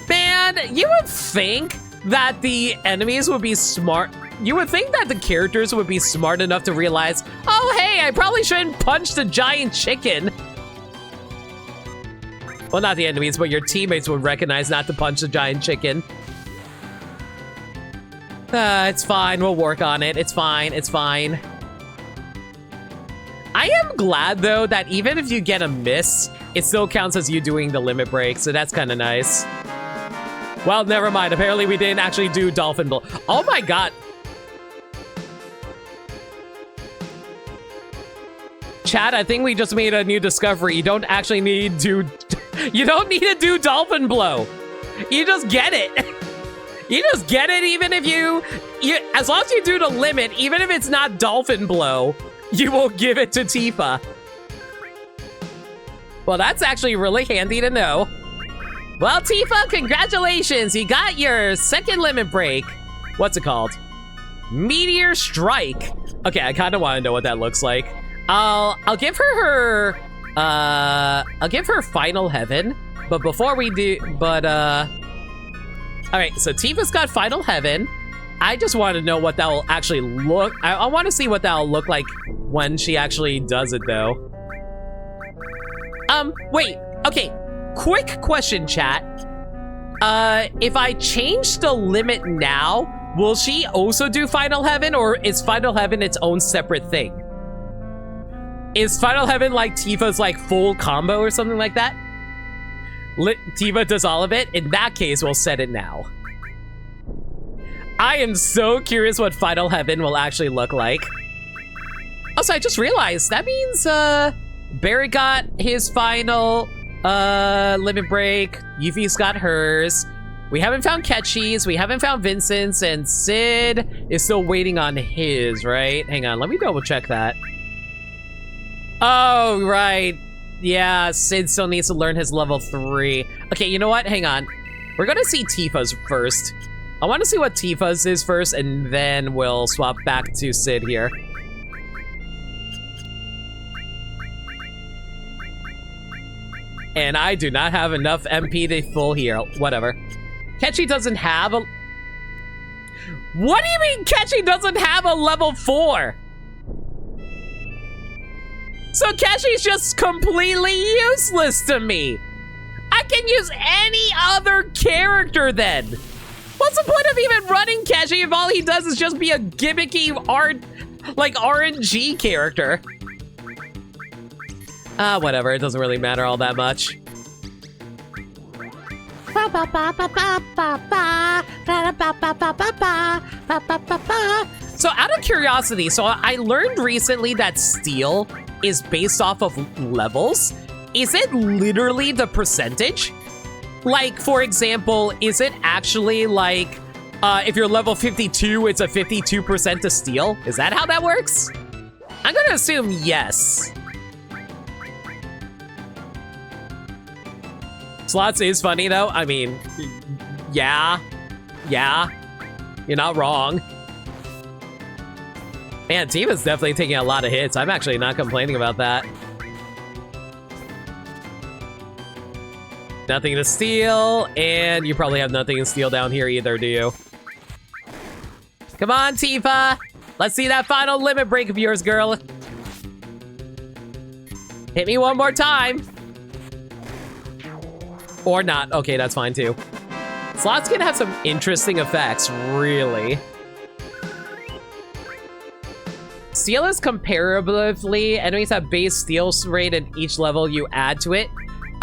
Man, you would think that the enemies would be smart. You would think that the characters would be smart enough to realize, oh, hey, I probably shouldn't punch the giant chicken. Well, not the enemies, but your teammates would recognize not to punch the giant chicken. It's fine. We'll work on it. It's fine. It's fine. I am glad, though, that even if you get a miss, it still counts as you doing the limit break, so that's kind of nice. Well, never mind. Apparently, we didn't actually do Dolphin Blow. Oh my God. Chat, I think we just made a new discovery. You don't actually need to... You don't need to do Dolphin Blow. You just get it. You just get it even if you... As long as you do the limit, even if it's not Dolphin Blow, you will give it to Tifa. Well, that's actually really handy to know. Well, Tifa, congratulations. You got your second limit break. What's it called? Meteor Strike. Okay, I kind of want to know what that looks like. I'll give her I'll give her Final Heaven, but before we do, all right, so Tifa's got Final Heaven. I just want to know what that will actually look, I want to see what that'll look like when she actually does it, though. Wait, okay, quick question, chat. If I change the limit now, will she also do Final Heaven, or is Final Heaven its own separate thing? Is Final Heaven like Tifa's like full combo or something like that? Tifa does all of it? In that case, we'll set it now. I am so curious what Final Heaven will actually look like. Also, I just realized that means Barry got his final limit break. Yuffie's got hers. We haven't found Ketchy's, we haven't found Vincent's, and Sid is still waiting on his, right? Hang on, let me double check that. Oh, right. Yeah, Sid still needs to learn his level 3. Okay, you know what? Hang on. We're gonna see Tifa's first. I want to see what Tifa's is first, and then we'll swap back to Sid here. And I do not have enough MP to full heal. Whatever. Ketchy doesn't have a... What do you mean Ketchy doesn't have a level 4? So Ketchy's just completely useless to me. I can use any other character then. What's the point of even running Ketchy if all he does is just be a gimmicky RNG character? Whatever, it doesn't really matter all that much. So out of curiosity, so I learned recently that steel is based off of levels. Is it literally the percentage? Like, for example, is it actually like, if you're level 52, it's a 52% to steel? Is that how that works? I'm gonna assume yes. Slots is funny though. I mean, yeah, you're not wrong. Man, Tifa's definitely taking a lot of hits. I'm actually not complaining about that. Nothing to steal, and you probably have nothing to steal down here either, do you? Come on, Tifa. Let's see that final limit break of yours, girl. Hit me one more time. Or not. Okay, that's fine too. Slots can have some interesting effects, really. Steel is comparatively, enemies have base steel rate at each level you add to it.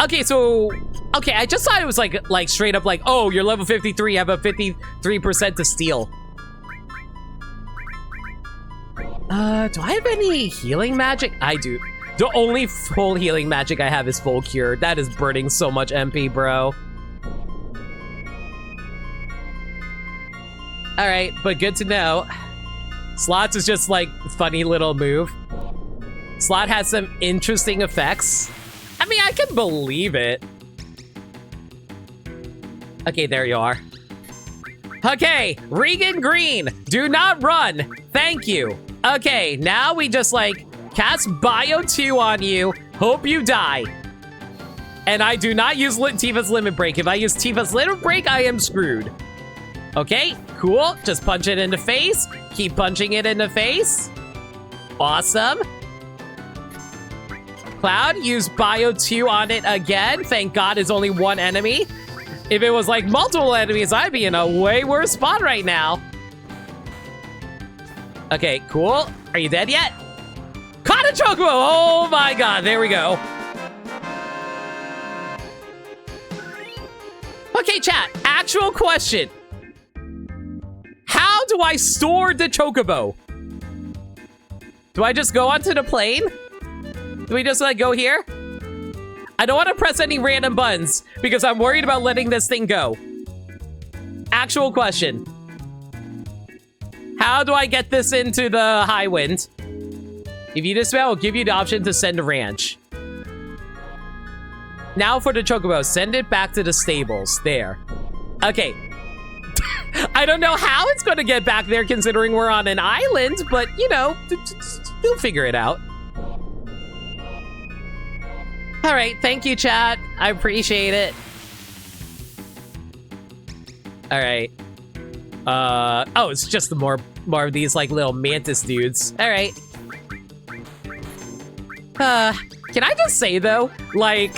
Okay, so, okay, I just thought it was like straight up like, oh, you're level 53, you have a 53% to steel. Do I have any healing magic? I do. The only full healing magic I have is full cure. That is burning so much MP, bro. All right, but good to know. Slots is just like funny little move. Slot has some interesting effects. I mean, I can believe it. Okay, there you are. Okay, Regan Green, do not run. Thank you. Okay, now we just like cast Bio 2 on you. Hope you die. And I do not use Tifa's Limit Break. If I use Tifa's Limit Break, I am screwed. Okay, cool. Just punch it in the face. Keep punching it in the face. Awesome. Cloud, use Bio 2 on it again. Thank God it's only one enemy. If it was like multiple enemies, I'd be in a way worse spot right now. Okay, cool. Are you dead yet? Caught a Chocobo! Oh my God, there we go. Okay, chat, actual question. How do I store the Chocobo? Do I just go onto the plane? Do we just like go here? I don't want to press any random buttons because I'm worried about letting this thing go. Actual question. How do I get this into the high wind? If you dismount, I'll give you the option to send a ranch. Now for the Chocobo, send it back to the stables. There. Okay. I don't know how it's going to get back there considering we're on an island, but, you know, we'll figure it out. All right, thank you, chat. I appreciate it. All right. Oh, it's just the more of these like little mantis dudes. All right. Can I just say though, like,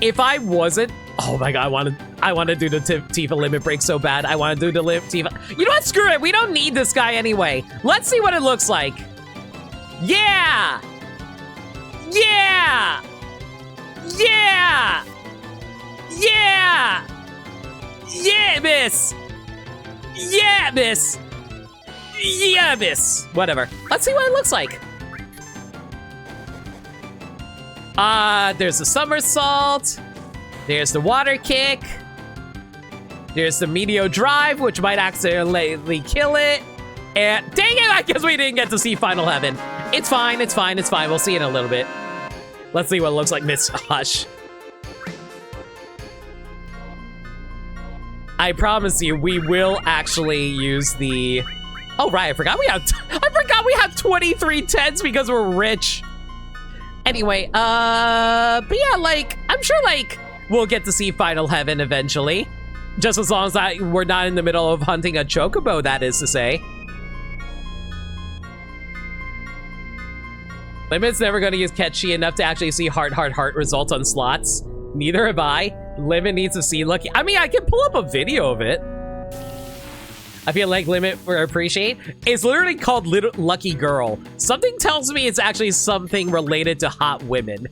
if I wasn't, oh my God, I want to do the Tifa limit break so bad. I want to do the Tifa. You know what? Screw it. We don't need this guy anyway. Let's see what it looks like. Yeah. Yeah. Yeah. Yeah. Yeah, miss. Yeah, miss. Yeah, miss. Whatever. Let's see what it looks like. There's the somersault. There's the water kick. There's the Meteor Drive, which might accidentally kill it. And dang it, I guess we didn't get to see Final Heaven. It's fine, it's fine, it's fine. We'll see in a little bit. Let's see what it looks like, Miss Hush. I promise you, we will actually use the... Oh, right, I forgot we have 23 tens because we're rich. Anyway, but yeah, like, I'm sure, like, we'll get to see Final Heaven eventually. Just as long as we're not in the middle of hunting a chocobo, that is to say. Limit's never going to use catchy enough to actually see heart results on slots. Neither have I. Limit needs to see Lucky. I mean, I can pull up a video of it. I feel like Limit will appreciate. It's literally called Little Lucky Girl. Something tells me it's actually something related to hot women.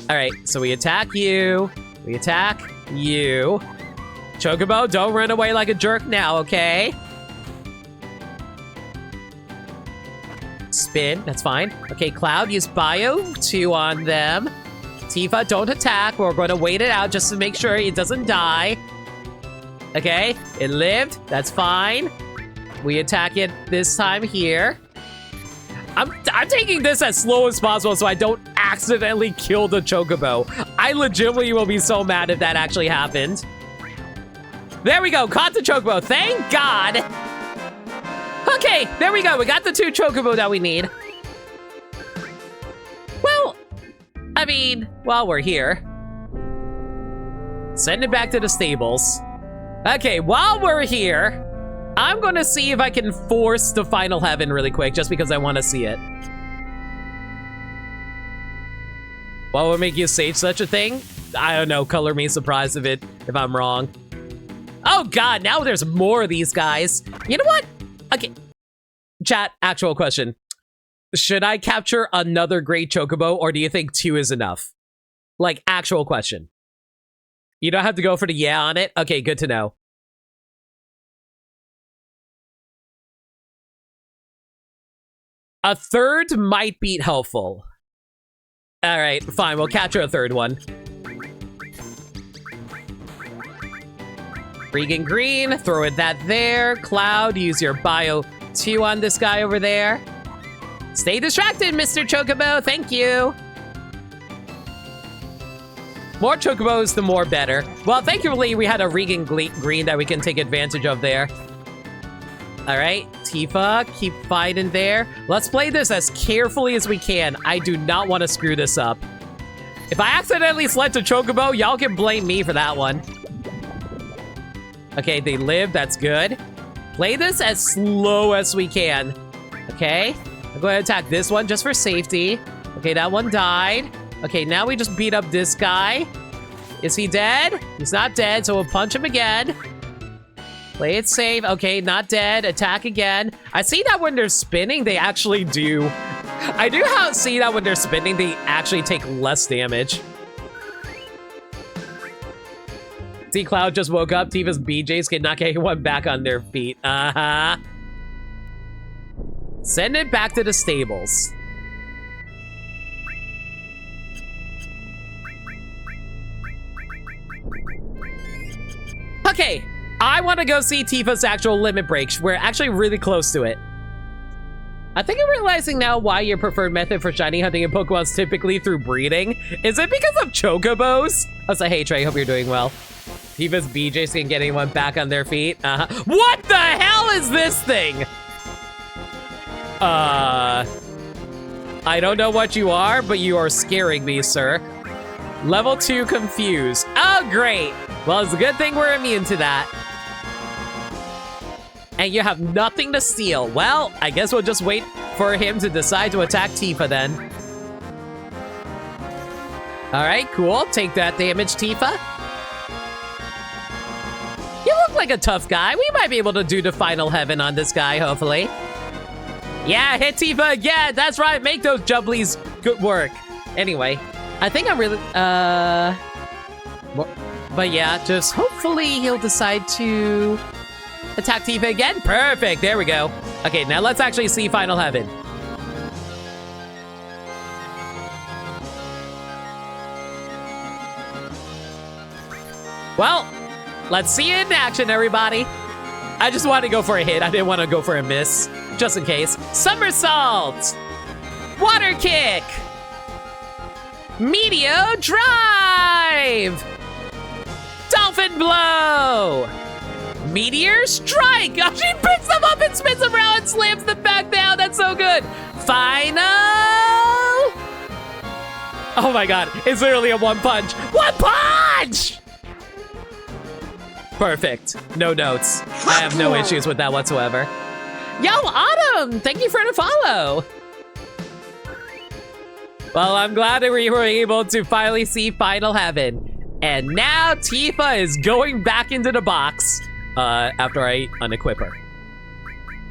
All right, so we attack you. We attack you. Chocobo, don't run away like a jerk now, okay? Spin, that's fine. Okay, Cloud, use Bio 2 on them. Tifa, don't attack. We're going to wait it out just to make sure it doesn't die. Okay, it lived. That's fine. We attack it this time here. I'm taking this as slow as possible so I don't accidentally kill the chocobo. I legitimately will be so mad if that actually happened. There we go. Caught the chocobo. Thank God. Okay, there we go. We got the 2 chocobo that we need. Well, I mean, while we're here, send it back to the stables. Okay, while we're here, I'm going to see if I can force the Final Heaven really quick, just because I want to see it. What would make you say such a thing? I don't know. Color me surprised if I'm wrong. Oh, God. Now there's more of these guys. You know what? Okay. Chat, actual question. Should I capture another great chocobo, or do you think 2 is enough? Like, actual question. You don't have to go for the yeah on it? Okay, good to know. A third might be helpful. All right, fine. We'll capture a third one. Regan Green, throw it that there. Cloud, use your Bio 2 on this guy over there. Stay distracted, Mr. Chocobo. Thank you. More chocobos, the more better. Well, thankfully, we had a Regan Green that we can take advantage of there. All right, Tifa, keep fighting there. Let's play this as carefully as we can. I do not want to screw this up. If I accidentally select a chocobo, y'all can blame me for that one. Okay, they live. That's good. Play this as slow as we can. Okay, I'm going to attack this one just for safety. Okay, that one died. Okay, now we just beat up this guy. Is he dead? He's not dead, so we'll punch him again. Play it safe. Okay, not dead. Attack again. I see that when they're spinning, they actually do. I do see that when they're spinning, they actually take less damage. See, Cloud just woke up. Tifa's BJs can knock anyone back on their feet. Uh-huh. Send it back to the stables. Okay, I want to go see Tifa's actual limit break. We're actually really close to it. I think I'm realizing now why your preferred method for shiny hunting in Pokemon is typically through breeding. Is it because of chocobos? I was like, hey Trey, hope you're doing well. Tifa's BJs can get anyone back on their feet. What the hell is this thing? I don't know what you are, but you are scaring me, sir. Level 2 confused. Oh, great. Well, it's a good thing we're immune to that. And you have nothing to steal. Well, I guess we'll just wait for him to decide to attack Tifa then. All right, cool. Take that damage, Tifa. You look like a tough guy. We might be able to do the Final Heaven on this guy, hopefully. Yeah, hit Tifa again. That's right. Make those jubblies good work. Anyway, I think I'm really... But yeah, just hopefully he'll decide to attack Tifa again. Perfect. There we go. Okay, now let's actually see Final Heaven. Well, let's see it in action, everybody. I just wanted to go for a hit. I didn't want to go for a miss, just in case. Somersault! Water kick! Meteor drive! Dolphin blow! Meteor strike! Oh, she picks them up and spins them around and slams them back down. That's so good. Final! Oh my god, it's literally a one punch. One punch! Perfect. No notes. I have no issues with that whatsoever. Yo, Autumn! Thank you for the follow. Well, I'm glad that we were able to finally see Final Heaven. And now Tifa is going back into the box after I unequip her.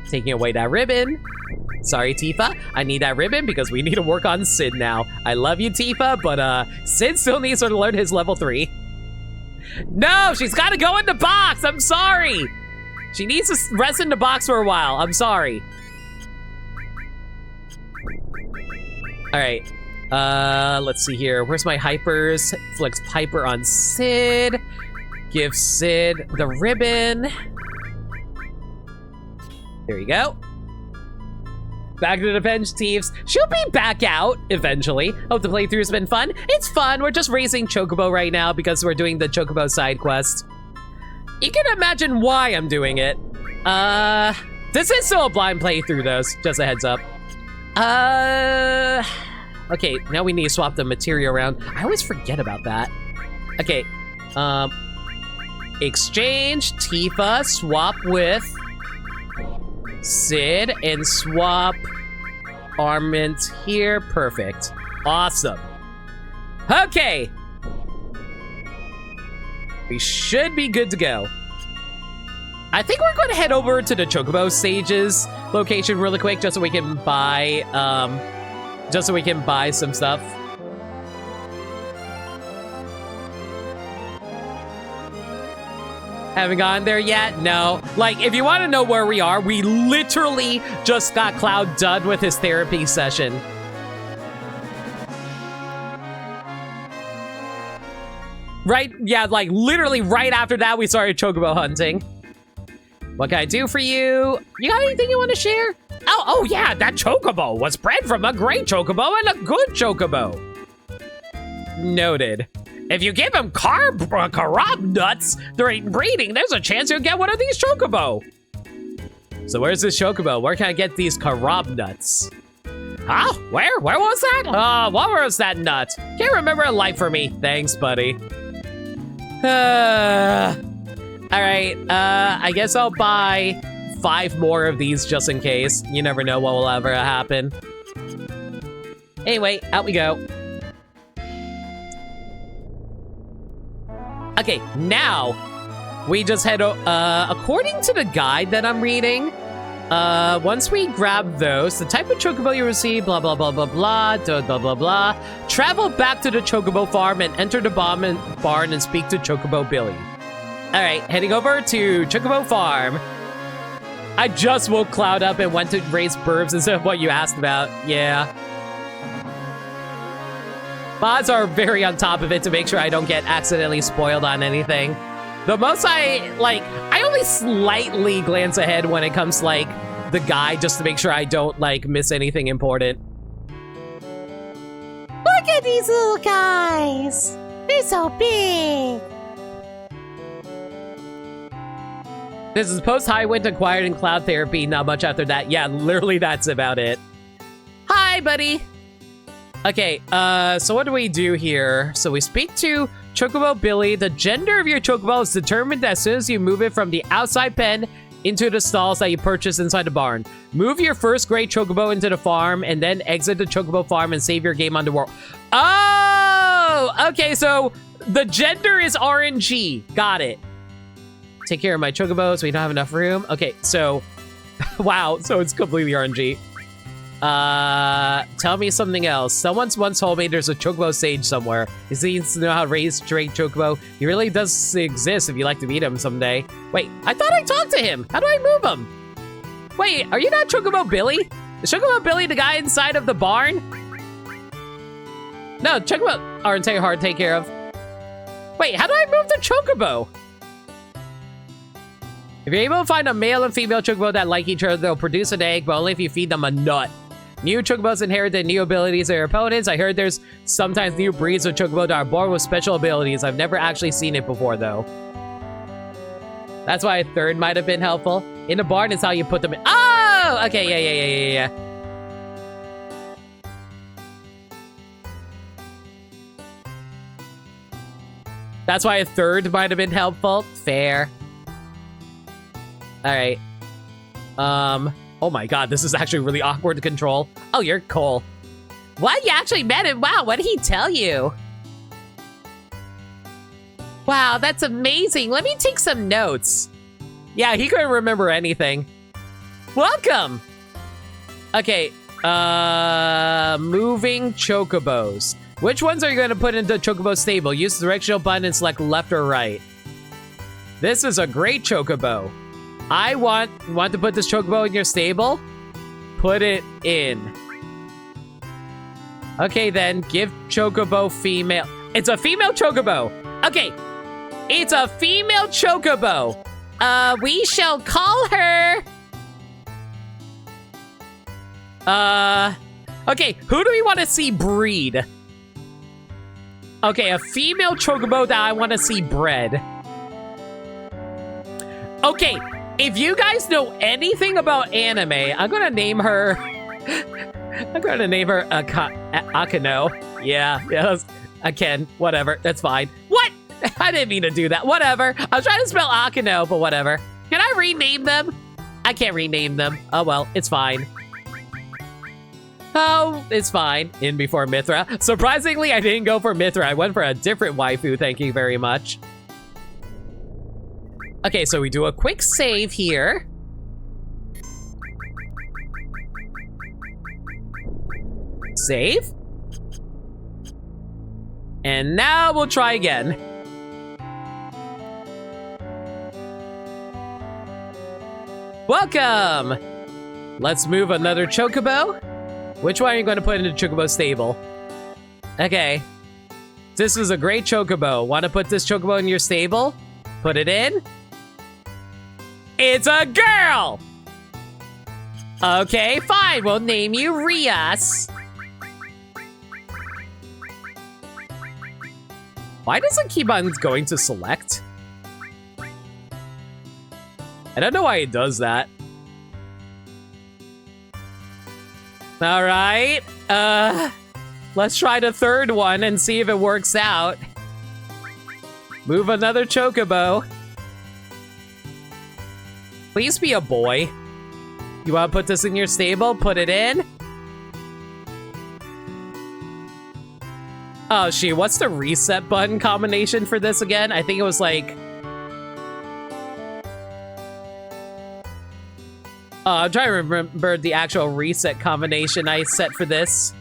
Taking away that ribbon. Sorry, Tifa. I need that ribbon because we need to work on Sid now. I love you, Tifa, but Sid still needs to learn his level 3. No, she's got to go in the box. I'm sorry. She needs to rest in the box for a while. I'm sorry. All right. Let's see here. Where's my hypers? Flex Piper on Sid. Give Sid the ribbon. There you go. Back to the bench, Thieves. She'll be back out eventually. Hope the playthrough's been fun. It's fun. We're just raising Chocobo right now because we're doing the Chocobo side quest. You can imagine why I'm doing it. This is still a blind playthrough though, just a heads up. Okay, now we need to swap the material around. I always forget about that. Okay, exchange Tifa, swap with Sid, and swap armament here. Perfect. Awesome. Okay. We should be good to go. I think we're going to head over to the Chocobo Sages location really quick just so we can buy, some stuff. Haven't gone there yet? No. Like, if you want to know where we are, we literally just got Cloud done with his therapy session. Right? Yeah, like, literally right after that, we started Chocobo hunting. What can I do for you? You got anything you want to share? Oh, yeah, that Chocobo was bred from a great Chocobo and a good Chocobo. Noted. If you give him Karob nuts during breeding, there's a chance you'll get one of these Chocobo. So where's this Chocobo? Where can I get these Karob nuts? Huh? Where? Where was that? What was that nut? Can't remember a life for me. Thanks, buddy. All right, I guess I'll buy 5 more of these just in case. You never know what will ever happen. Anyway, out we go. Okay, now we just head according to the guide that I'm reading, once we grab those, the type of Chocobo you receive, blah, blah, blah, blah, blah, blah, blah, blah, blah. Travel back to the Chocobo farm and enter the barn and speak to Chocobo Billy. All right, heading over to Chocobo farm. I just woke Cloud up and went to raise burbs instead of what you asked about. Yeah. Mods are very on top of it to make sure I don't get accidentally spoiled on anything. The most I only slightly glance ahead when it comes to, like, the guide just to make sure I don't, like, miss anything important. Look at these little guys. They're so big. This is post-high wind acquired in Cloud Therapy. Not much after that. Yeah, literally that's about it. Hi, buddy. Okay, so what do we do here? So we speak to Chocobo Billy. The gender of your Chocobo is determined as soon as you move it from the outside pen into the stalls that you purchased inside the barn. Move your first great Chocobo into the farm and then exit the Chocobo farm and save your game on the world. Oh, okay, so the gender is RNG. Got it. Take care of my Chocobos. We don't have enough room. Okay, so, wow, so it's completely RNG. Tell me something else. Someone's once told me there's a Chocobo Sage somewhere. He needs to know how to raise great Chocobo. He really does exist if you'd like to meet him someday. Wait, I thought I talked to him. How do I move him? Wait, are you not Chocobo Billy? Is Chocobo Billy the guy inside of the barn? No, Chocobo aren't hard to take care of. Wait, how do I move the Chocobo? If you're able to find a male and female Chocobo that like each other, they'll produce an egg, but only if you feed them a nut. New Chocobos inherit the new abilities of their opponents. I heard there's sometimes new breeds of Chocobo that are born with special abilities. I've never actually seen it before, though. That's why a third might have been helpful. In the barn is how you put them in. Oh! Okay, yeah. That's why a third might have been helpful. Fair. All right. Oh my god, this is actually really awkward to control. Oh, you're Cole. What? You actually met him? Wow, what did he tell you? Wow, that's amazing. Let me take some notes. Yeah, he couldn't remember anything. Welcome. Okay, moving chocobos. Which ones are you going to put into chocobo stable? Use the directional button and select left or right. This is a great chocobo. I want to put this chocobo in your stable? Put it in. Okay, then give chocobo female. It's a female chocobo. Okay, it's a female chocobo. We shall call her. Okay, who do we want to see breed? Okay, a female chocobo that I want to see bred. Okay, if you guys know anything about anime, I'm gonna name her. I'm gonna name her Akano. Yeah, Aken. Whatever, that's fine. What? I didn't mean to do that. Whatever. I was trying to spell Akano, but whatever. Can I rename them? I can't rename them. Oh well, it's fine. Oh, it's fine. In before Mithra. Surprisingly, I didn't go for Mithra. I went for a different waifu, thank you very much. Okay, so we do a quick save here. Save. And now we'll try again. Welcome! Let's move another chocobo. Which one are you going to put into chocobo stable? Okay. This is a great chocobo. Want to put this chocobo in your stable? Put it in. It's a girl! Okay, fine. We'll name you Rias. Why does it keep on going to select? I don't know why it does that. All right, let's try the third one and see if it works out. Move another chocobo. Please be a boy. You want to put this in your stable? Put it in. Oh, shoot, what's the reset button combination for this again? I think it was like... Oh, I'm trying to remember the actual reset combination I set for this.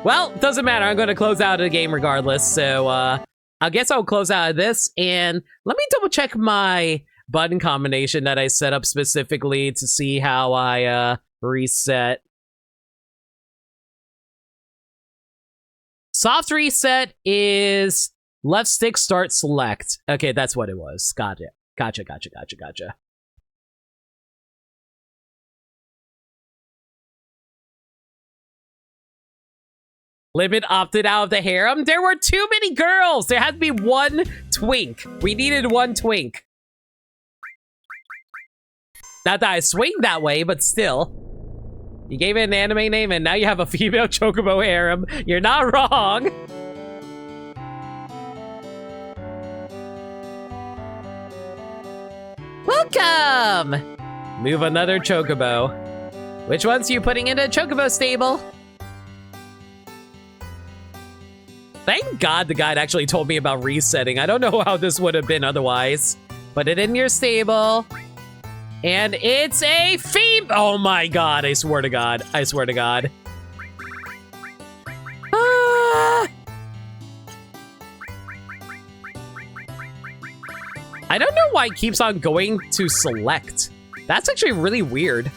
Well, doesn't matter. I'm going to close out of the game regardless. So, I guess I'll close out of this. And let me double check my button combination that I set up specifically to see how I, reset. Soft reset is left stick start select. Okay, that's what it was. Gotcha. Gotcha. Limit opted out of the harem? There were too many girls! There had to be one twink. We needed one twink. Not that I swing that way, but still. You gave it an anime name and now you have a female chocobo harem. You're not wrong. Welcome! Move another chocobo. Which ones are you putting into a chocobo stable? Thank God the guide actually told me about resetting. I don't know how this would have been otherwise. Put it in your stable. And it's a oh my god, I swear to god. I swear to god. Ah! I don't know why it keeps on going to select. That's actually really weird.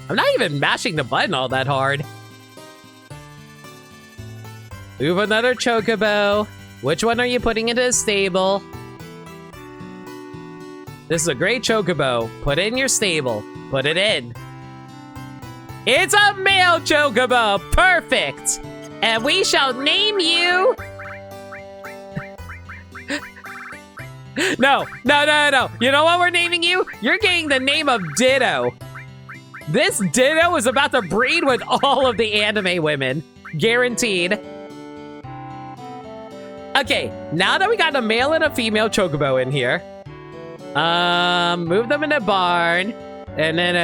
I'm not even mashing the button all that hard. Move another chocobo. Which one are you putting into the stable? This is a great chocobo. Put it in your stable. Put it in. It's a male chocobo. Perfect. And we shall name you... No. You know what we're naming you? You're getting the name of Ditto. This Ditto is about to breed with all of the anime women. Guaranteed. Okay, now that we got a male and a female chocobo in here, move them in a barn, and then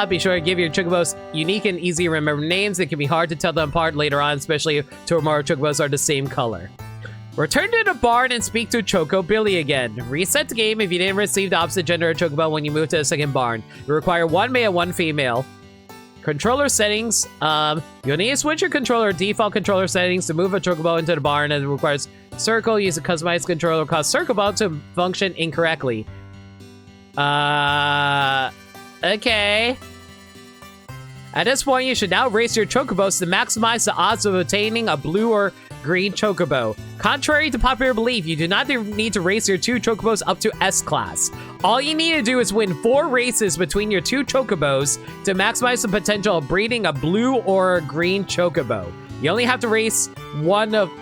be sure to give your chocobos unique and easy to remember names. It can be hard to tell them apart later on, especially if two or more chocobos are the same color. Return to the barn and speak to Choco Billy again. Reset the game if you didn't receive the opposite gender of chocobo when you move to the second barn. You require one male, one female. Controller settings. You'll need to switch your controller default controller settings to move a chocobo into the barn, and it requires circle. Use a customized controller called circle ball to function incorrectly. Okay. At this point, you should now race your chocobos to maximize the odds of obtaining a blue or green chocobo. Contrary to popular belief, you do not need to race your two chocobos up to S class. All you need to do is win 4 races between your two chocobos to maximize the potential of breeding a blue or a green chocobo. You only have to race one of them,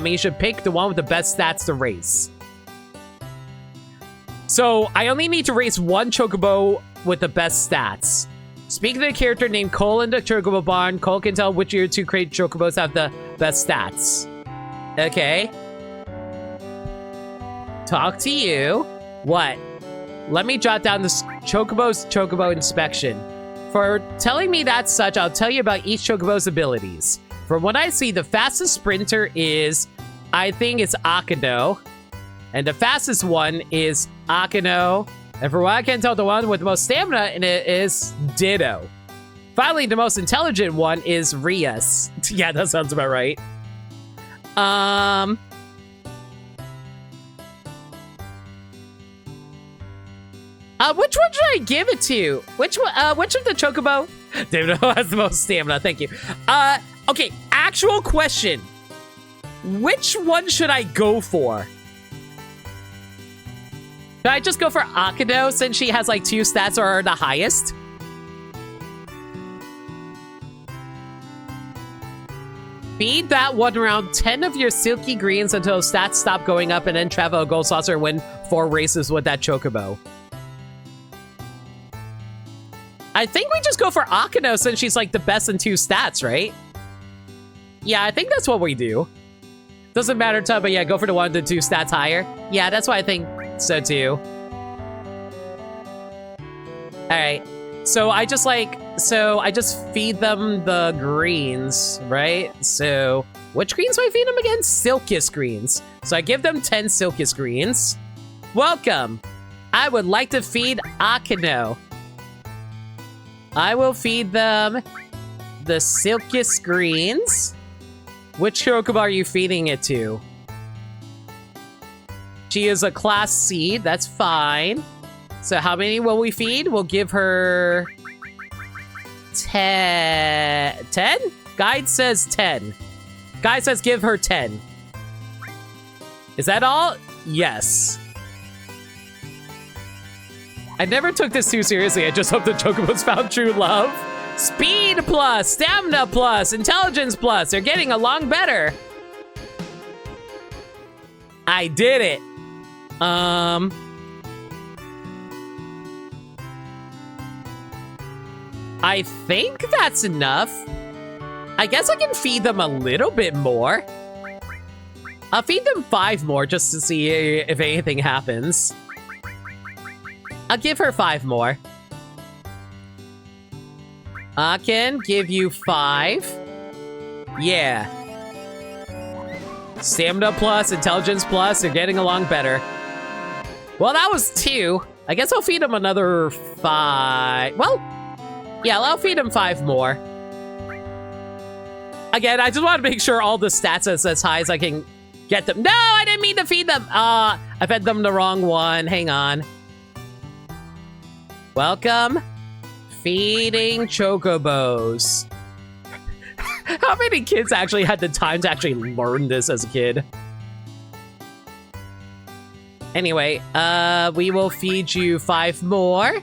and you should pick the one with the best stats to race. So I only need to race one chocobo with the best stats. Speak to the character named Cole in the chocobo barn. Cole can tell which of your two crate chocobos have the best stats. Okay. Talk to you. What? Let me jot down this chocobo's chocobo inspection. For telling me that such, I'll tell you about each chocobo's abilities. From what I see, the fastest sprinter is, I think it's Akano. And the fastest one is Akano. And for what I can tell, the one with the most stamina in it is Ditto. Finally, the most intelligent one is Rias. Yeah, that sounds about right. Which one should I give it to? Which one? Which of the chocobo? David has the most stamina. Thank you. Okay. Actual question. Which one should I go for? Should I just go for Akano since she has like 2 stats or are the highest? Feed that one around 10 of your silky greens until stats stop going up, and then travel a gold saucer and win 4 races with that chocobo. I think we just go for Akano since she's like the best in 2 stats, right? Yeah, I think that's what we do. Doesn't matter, but yeah, go for the one to 2 stats higher. Yeah, that's what I think. So too. Alright. So I just feed them the greens, right? So which greens do I feed them again? Silkiest greens. So I give them 10 silkiest greens. Welcome. I would like to feed Akano. I will feed them the silkiest greens. Which chocobo are you feeding it to? She is a class C. That's fine. So how many will we feed? We'll give her 10. 10? Guide says 10. Guide says give her 10. Is that all? Yes. I never took this too seriously. I just hope the chocobos found true love. Speed plus, stamina plus, intelligence plus. They're getting along better. I did it. I think that's enough. I guess I can feed them a little bit more. I'll feed them 5 more just to see if anything happens. I'll give her 5 more. I can give you 5. Yeah. Stamina plus, intelligence plus, they're getting along better. Well, that was 2. I guess I'll feed him another 5. Well, yeah, I'll feed him 5 more. Again, I just want to make sure all the stats are as high as I can get them. No, I didn't mean to feed them. I fed them the wrong one. Hang on. Welcome. Feeding chocobos. How many kids actually had the time to actually learn this as a kid? Anyway, we will feed you 5 more.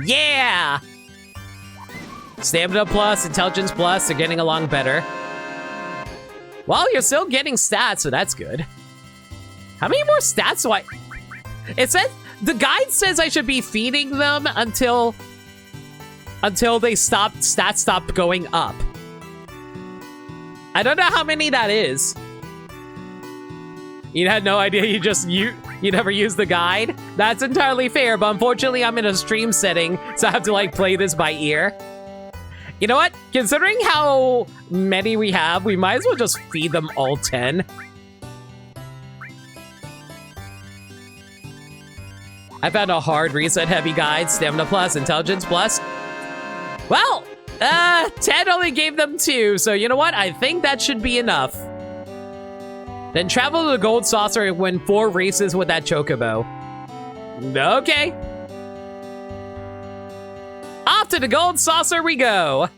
Yeah! Stamina plus, intelligence plus, they're getting along better. Well, you're still getting stats, so that's good. How many more stats do I... It says... The guide says I should be feeding them until they stats stop going up. I don't know how many that is. You had no idea, you never used the guide? That's entirely fair, but unfortunately I'm in a stream setting, so I have to like play this by ear. You know what? Considering how many we have, we might as well just feed them all 10. I found a hard reset heavy guide, stamina plus, intelligence plus. Well, 10 only gave them 2, so you know what? I think that should be enough. Then travel to the gold saucer and win 4 races with that chocobo. Okay. Off to the gold saucer we go.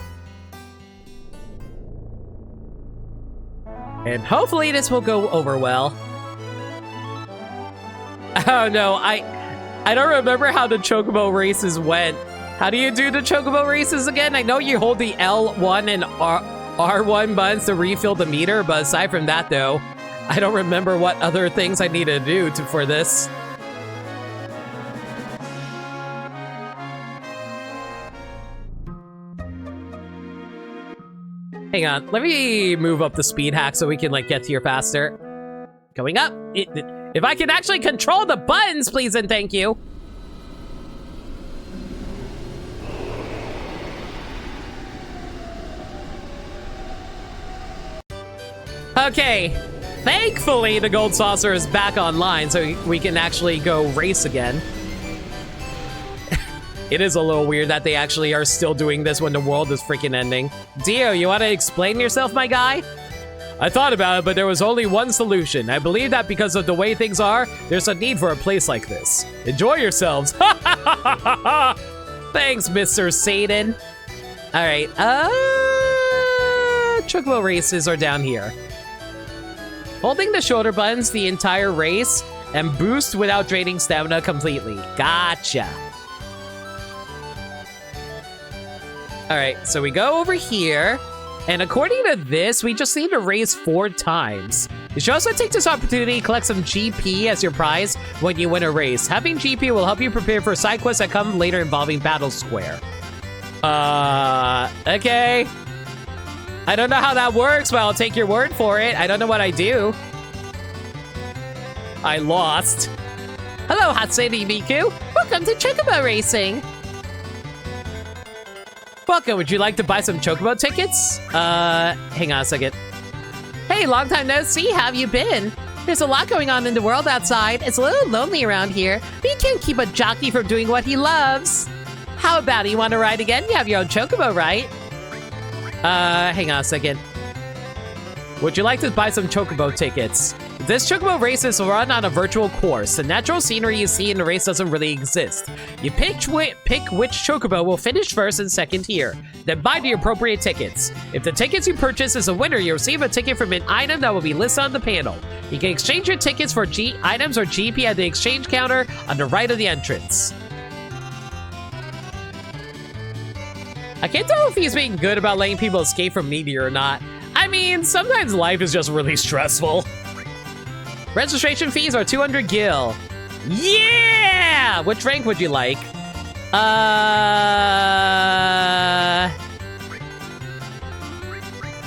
And hopefully this will go over well. Oh no, I don't remember how the chocobo races went. How do you do the chocobo races again? I know you hold the L1 and R1 buttons to refill the meter, but aside from that though, I don't remember what other things I need to do for this. Hang on, let me move up the speed hack so we can like get here faster. Going up. If I can actually control the buttons, please and thank you. Okay, thankfully the gold saucer is back online so we can actually go race again. It is a little weird that they actually are still doing this when the world is freaking ending. Dio, you want to explain yourself, my guy? I thought about it, but there was only one solution. I believe that because of the way things are, there's a need for a place like this. Enjoy yourselves. Thanks, Mr. Satan. All right, chocobo races are down here. Holding the shoulder buttons the entire race and boost without draining stamina completely. Gotcha. All right, so we go over here. And according to this, we just need to race 4 times. You should also take this opportunity to collect some GP as your prize when you win a race. Having GP will help you prepare for side quests that come later involving Battle Square. Okay. I don't know how that works, but I'll take your word for it. I don't know what I do. I lost. Hello, Hatsune Miku. Welcome to Chocobo Racing. Welcome, would you like to buy some chocobo tickets? Hang on a second. Hey, long time no see, how have you been? There's a lot going on in the world outside. It's a little lonely around here, but you can't keep a jockey from doing what he loves. How about it? You want to ride again? You have your own chocobo, right? Hang on a second. Would you like to buy some chocobo tickets? This chocobo race is run on a virtual course. The natural scenery you see in the race doesn't really exist. You pick which chocobo will finish first and second here. Then buy the appropriate tickets. If the tickets you purchase is a winner, you receive a ticket from an item that will be listed on the panel. You can exchange your tickets for items or GP at the exchange counter on the right of the entrance. I can't tell if he's being good about letting people escape from media or not. I mean, sometimes life is just really stressful. Registration fees are 200 gil. Yeah! Which rank would you like?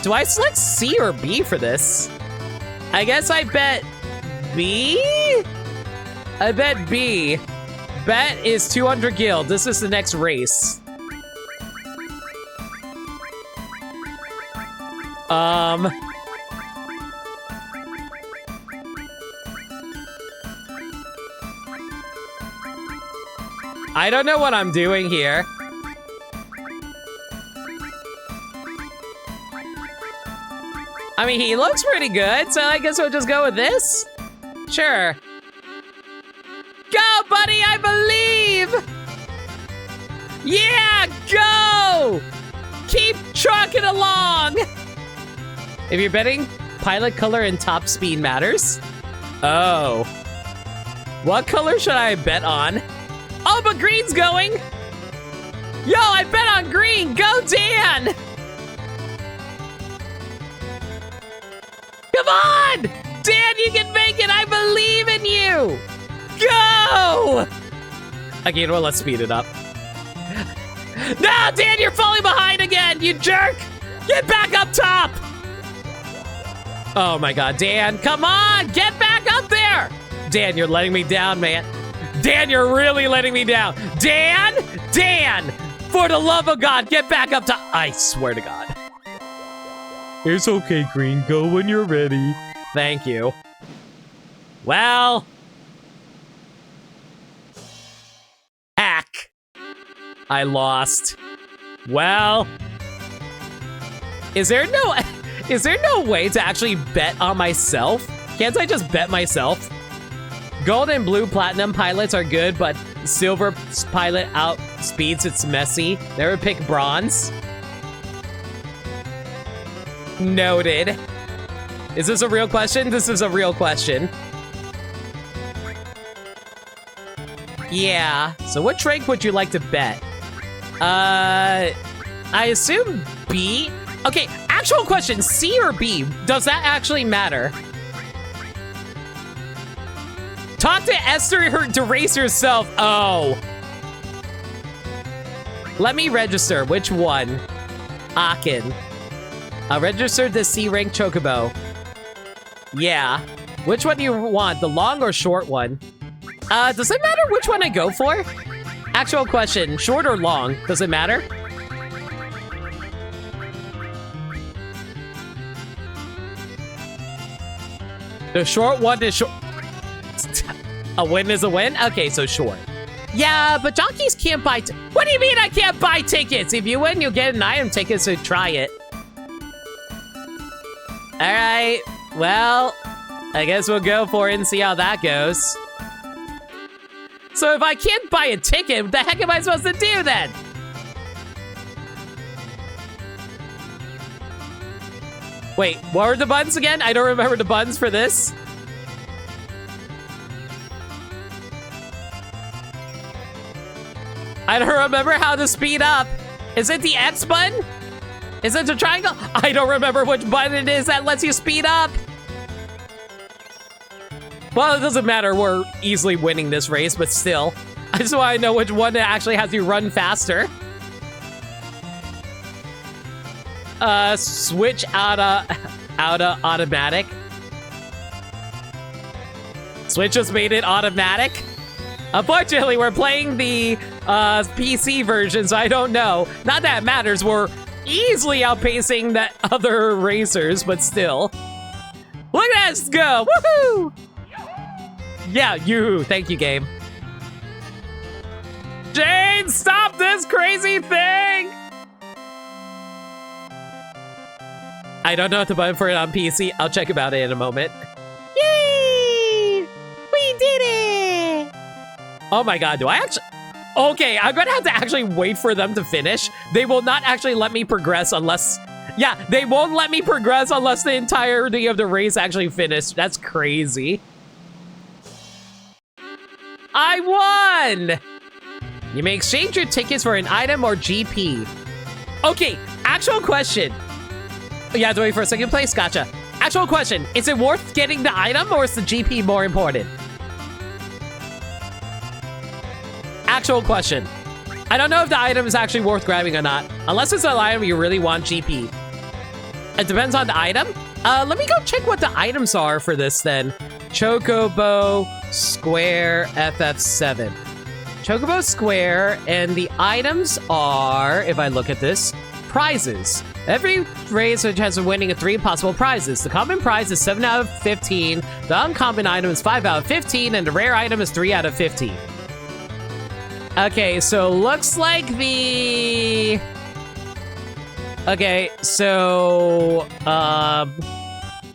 Do I select C or B for this? I guess I bet B? I bet B. Bet is 200 gil. This is the next race. I don't know what I'm doing here. I mean, he looks pretty good, so I guess we'll just go with this. Sure. Go, buddy, I believe! Yeah, go! Keep trucking along! If you're betting, pilot color and top speed matters. Oh. What color should I bet on? Oh, but green's going! Yo, I bet on green! Go, Dan! Come on! Dan, you can make it! I believe in you! Go! Okay, you know what? Let's speed it up. No, Dan, you're falling behind again, you jerk! Get back up top! Oh my god, Dan, come on! Get back up there! Dan, you're letting me down, man. Dan, you're really letting me down. Dan! Dan! For the love of God, get back up top! I swear to God. It's okay, Green. Go when you're ready. Thank you. Well... Hack. I lost. Well... Is there no way to actually bet on myself? Can't I just bet myself? Gold and blue platinum pilots are good, but silver pilot outspeeds its messy. Never pick bronze. Noted. Is this a real question? This is a real question. Yeah. So what rank would you like to bet? I assume B? Okay, actual question, C or B? Does that actually matter? Talk to Esther to race yourself. Oh. Let me register. Which one? Akin. Register the C rank chocobo. Yeah. Which one do you want? The long or short one? Does it matter which one I go for? Actual question, short or long? Does it matter? The short one is short. A win is a win? Okay, so short. Yeah, but jockeys can't buy what do you mean I can't buy tickets? If you win, you'll get an item ticket, so try it. Alright, well, I guess we'll go for it and see how that goes. So if I can't buy a ticket, what the heck am I supposed to do then? Wait, what were the buttons again? I don't remember the buttons for this. I don't remember how to speed up. Is it the X button? Is it the triangle? I don't remember which button it is that lets you speed up. Well, it doesn't matter. We're easily winning this race, but still. I just want to know which one actually has you run faster. Switch out of automatic. Switch just made it automatic. Unfortunately, we're playing the PC version, so I don't know. Not that it matters. We're easily outpacing the other racers, but still. Look at us go! Woohoo! Yeah, you. Thank you, game. Jane, stop this crazy thing! I don't know what the button for it on PC. I'll check about it in a moment. Yay! We did it! Oh my god, do I actually... Okay, I'm gonna have to actually wait for them to finish. They will not actually let me progress unless... Yeah, they won't let me progress unless the entirety of the race actually finished. That's crazy. I won! You may exchange your tickets for an item or GP. Okay, actual question. You have to wait for a second place? Gotcha. Actual question, is it worth getting the item or is the GP more important? Actual question. I don't know if the item is actually worth grabbing or not. Unless it's an item you really want GP. It depends on the item. Let me go check what the items are for this then. Chocobo Square FF7. Chocobo Square, and the items are, if I look at this, prizes. Every race has of winning 3 possible prizes. The common prize is 7 out of 15, the uncommon item is 5 out of 15, and the rare item is 3 out of 15. Okay, so looks like the... Okay, so...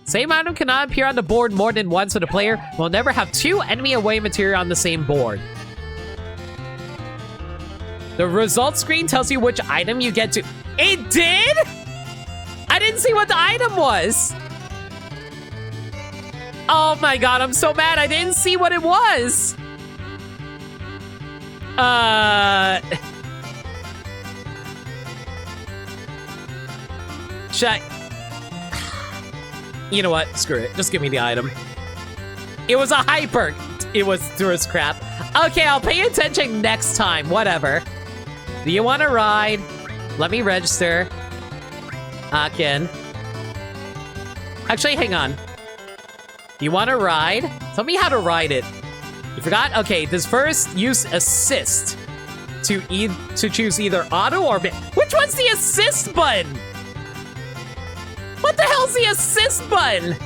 Same item cannot appear on the board more than once, so the player will never have 2 enemy away material on the same board. The results screen tells you which item you get to... It did?! I didn't see what the item was! Oh my god, I'm so mad I didn't see what it was! Should I... You know what? Screw it. Just give me the item. It was a hyper. It was tourist crap. Okay, I'll pay attention next time. Whatever. Do you want to ride? Let me register. Akin. Actually, hang on. Do you want to ride? Tell me how to ride it. You forgot? Okay, this first use assist to choose either auto or... Which one's the assist button? What the hell's the assist button?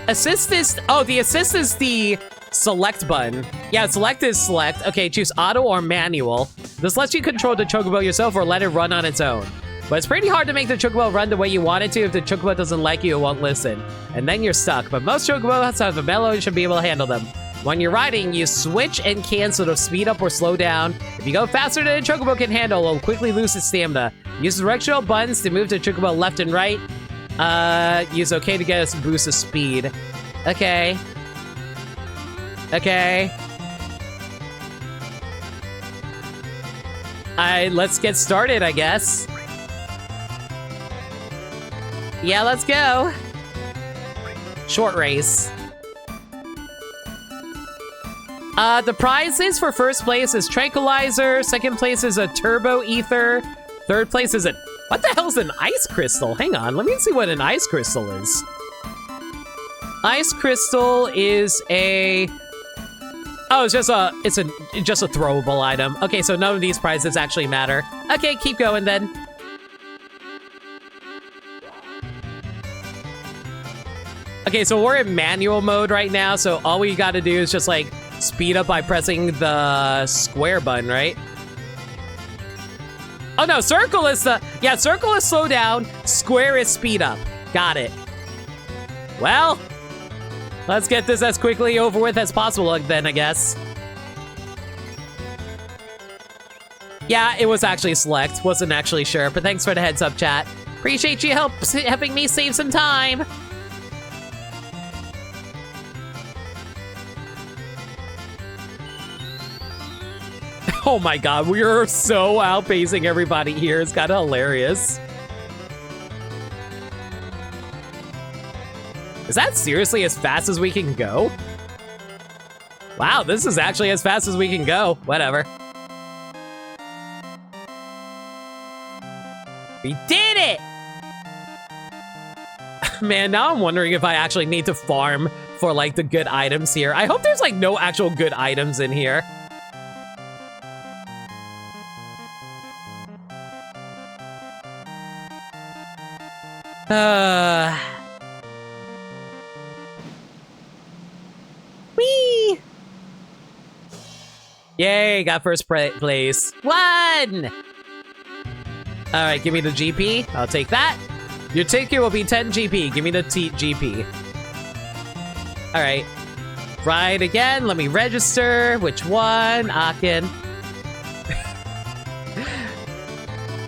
Assist is... Oh, the assist is the select button. Yeah, select is select. Okay, choose auto or manual. This lets you control the chocobo yourself or let it run on its own. But it's pretty hard to make the chocobo run the way you want it to. If the chocobo doesn't like you, it won't listen. And then you're stuck. But most chocobos have a mellow and should be able to handle them. When you're riding, you switch and cancel to speed up or slow down. If you go faster than a chocobo can handle, it'll quickly lose its stamina. Use directional buttons to move the chocobo left and right. Use OK to get a boost of speed. Okay. Okay. Let's get started, I guess. Yeah, let's go. Short race. The prizes for first place is Tranquilizer, second place is a Turbo Ether, third place is a... What the hell's an Ice Crystal? Hang on, let me see what an Ice Crystal is. Ice Crystal is a... Oh, it's just a throwable item. Okay, so none of these prizes actually matter. Okay, keep going then. Okay, so we're in manual mode right now, so all we gotta do is just like speed up by pressing the square button, right? Oh no, circle is the... Yeah, circle is slow down, square is speed up. Got it. Well, let's get this as quickly over with as possible then, I guess. Yeah, it was actually select. Wasn't actually sure, but thanks for the heads up, chat. Appreciate you helping me save some time. Oh my god, we are so outpacing everybody here. It's kind of hilarious. Is that seriously as fast as we can go? Wow, this is actually as fast as we can go. Whatever. We did it! Man, now I'm wondering if I actually need to farm for like the good items here. I hope there's like no actual good items in here. Whee! Yay, got first place. One! Alright, give me the GP. I'll take that. Your ticket will be 10 GP. Give me the GP. Alright. Ride again. Let me register. Which one? Akin.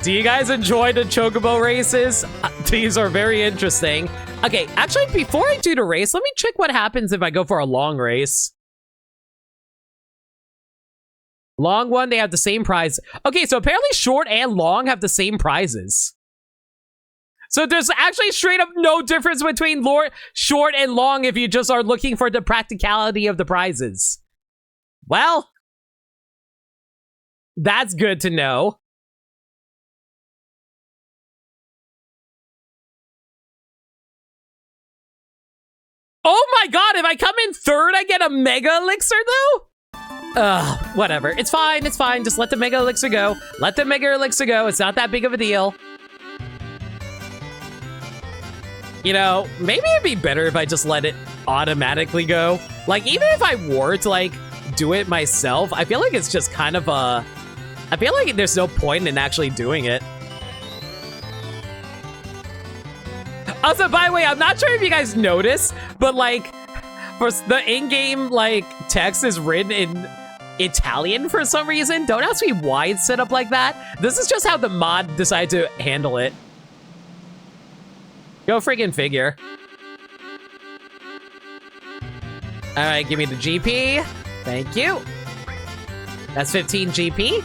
Do you guys enjoy the chocobo races? These are very interesting. Okay, actually, before I do the race, let me check what happens if I go for a long race. Long one, they have the same prize. Okay, so apparently short and long have the same prizes. So there's actually straight up no difference between short and long if you just are looking for the practicality of the prizes. Well, that's good to know. Oh my god, if I come in third, I get a Mega Elixir, though? Whatever. It's fine, it's fine. Just let the Mega Elixir go. Let the Mega Elixir go. It's not that big of a deal. You know, maybe it'd be better if I just let it automatically go. Like, even if I were to, like, do it myself, I feel like it's just kind of a... I feel like there's no point in actually doing it. Also, by the way, I'm not sure if you guys noticed, but like, for the in-game like text is written in Italian for some reason. Don't ask me why it's set up like that. This is just how the mod decided to handle it. Go friggin' figure. All right, give me the GP. Thank you. That's 15 GP.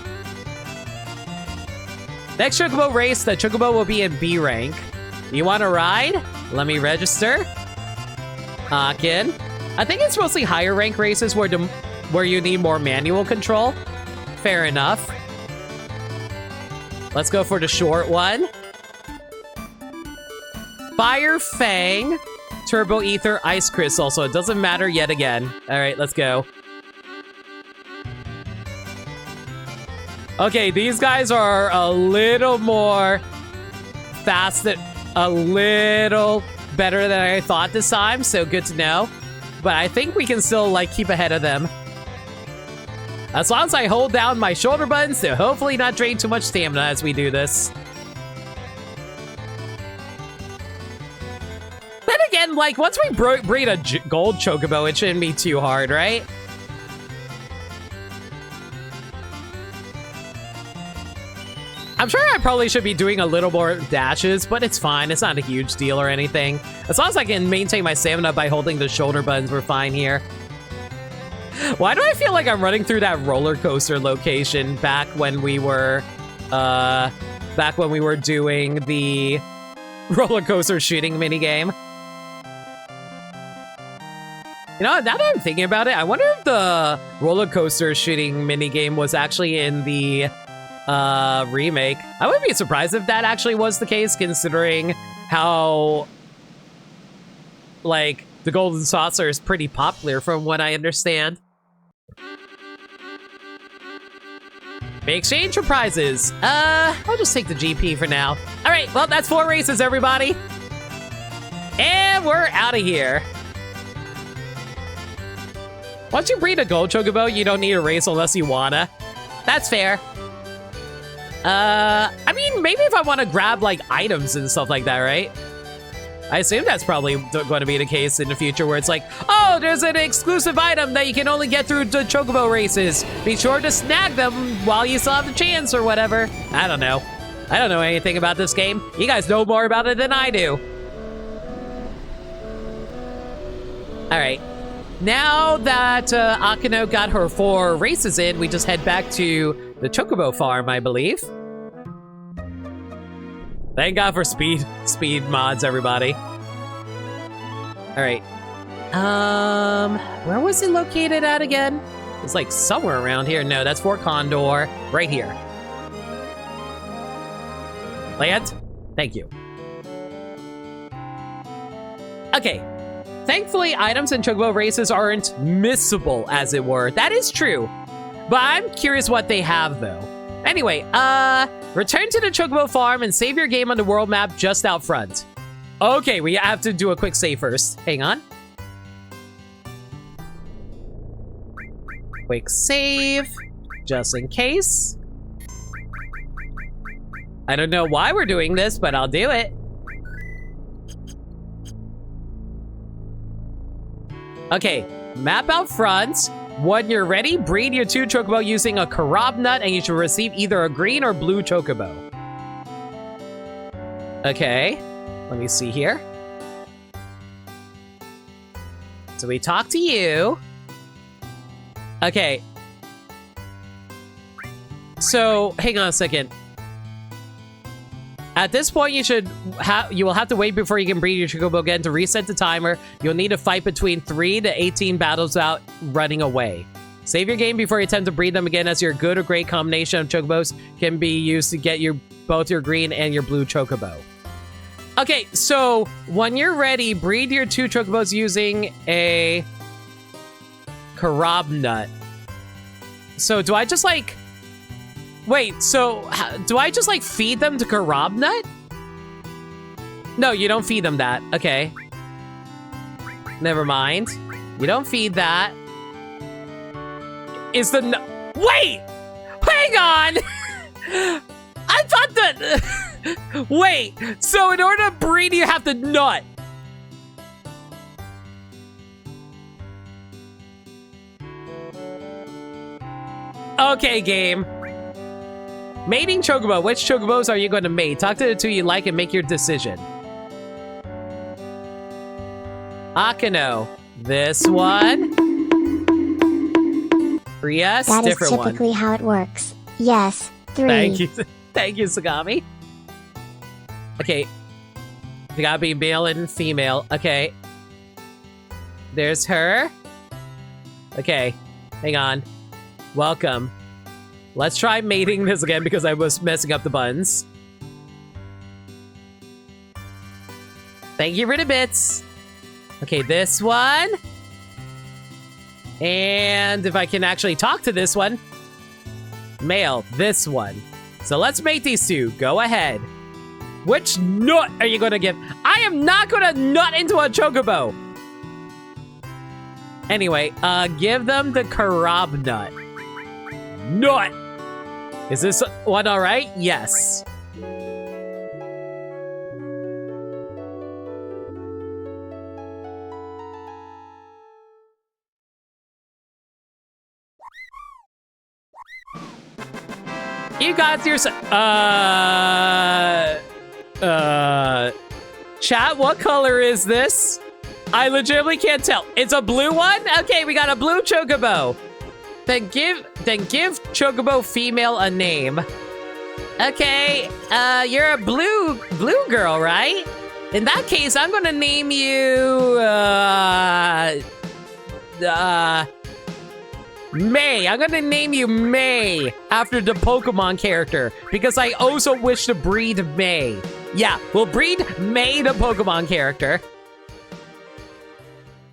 Next Chocobo race, the Chocobo will be in B rank. You want to ride? Let me register. Akin. I think it's mostly higher rank races where you need more manual control. Fair enough. Let's go for the short one. Fire Fang, Turbo Ether, Ice Crystal, so it doesn't matter yet again. All right, let's go. Okay, these guys are a little more fast, a little better than I thought this time, so good to know. But I think we can still, like, keep ahead of them. As long as I hold down my shoulder buttons to hopefully not drain too much stamina as we do this. Then again, like, once we breed a gold Chocobo, it shouldn't be too hard, right? I'm sure I probably should be doing a little more dashes, but it's fine. It's not a huge deal or anything. As long as I can maintain my stamina by holding the shoulder buttons, we're fine here. Why do I feel like I'm running through that roller coaster location back when we were doing the roller coaster shooting minigame? You know, now that I'm thinking about it, I wonder if the roller coaster shooting minigame was actually in the remake. I wouldn't be surprised if that actually was the case, considering how, like, the Golden Saucer is pretty popular from what I understand. May exchange for prizes. I'll just take the GP for now. All right, well, that's 4 races, everybody. And we're out of here. Once you breed a gold Chocobo, you don't need a race unless you wanna. That's fair. I mean, maybe if I want to grab, like, items and stuff like that, right? I assume that's probably going to be the case in the future where it's like, oh, there's an exclusive item that you can only get through the Chocobo races. Be sure to snag them while you still have the chance or whatever. I don't know. I don't know anything about this game. You guys know more about it than I do. All right. Now that Akino got her 4 races in, we just head back to the Chocobo farm, I believe. Thank God for speed mods, everybody. All right. Where was it located at again? It's like somewhere around here. No, that's Fort Condor, right here. Land? Thank you. Okay. Thankfully, items in Chocobo races aren't missable, as it were. That is true. But I'm curious what they have, though. Anyway, return to the Chocobo farm and save your game on the world map just out front. Okay, we have to do a quick save first. Hang on. Quick save, just in case. I don't know why we're doing this, but I'll do it. Okay, map out front. When you're ready, breed your 2 Chocobo using a Karob nut, and you should receive either a green or blue Chocobo. Okay, let me see here. So we talk to you. Okay. So, hang on a second. At this point, you will have to wait before you can breed your Chocobo again. To reset the timer, you'll need to fight between 3 to 18 battles without running away. Save your game before you attempt to breed them again, as your good or great combination of Chocobos can be used to get both your green and your blue Chocobo. Okay, so when you're ready, breed your 2 Chocobos using a Karob nut. So do I just, like... Wait, so do I just, like, feed them to Karob nut? No, you don't feed them that. Okay. Never mind. You don't feed that. Is the wait! Hang on! I thought that... Wait, so in order to breed, you have to nut. Okay, game. Mating Chocobo. Which Chocobos are you going to mate? Talk to the 2 you like and make your decision. Akino. This one. Yes, That is different one. typically how it works. Yes, 3. Thank you. Thank you, Sagami. Okay. You gotta be male and female. Okay. There's her. Okay. Hang on. Welcome. Let's try mating this again because I was messing up the buttons. Thank you for the bits. Okay, this one. And if I can actually talk to this one. Male, this one. So let's mate these two. Go ahead. Which nut are you gonna give? I am not gonna nut into a chocobo. Anyway, give them the Karab nut. Nut! Is this one alright? Yes. You got yourself. Chat, what color is this? I legitimately can't tell. It's a blue one? Okay, we got a blue chocobo. Then give chocobo female a name. Okay, you're a blue girl, right? In that case, I'm gonna name you May. I'm gonna name you May after the Pokemon character because I also wish to breed May. Yeah, we'll breed May, the Pokemon character.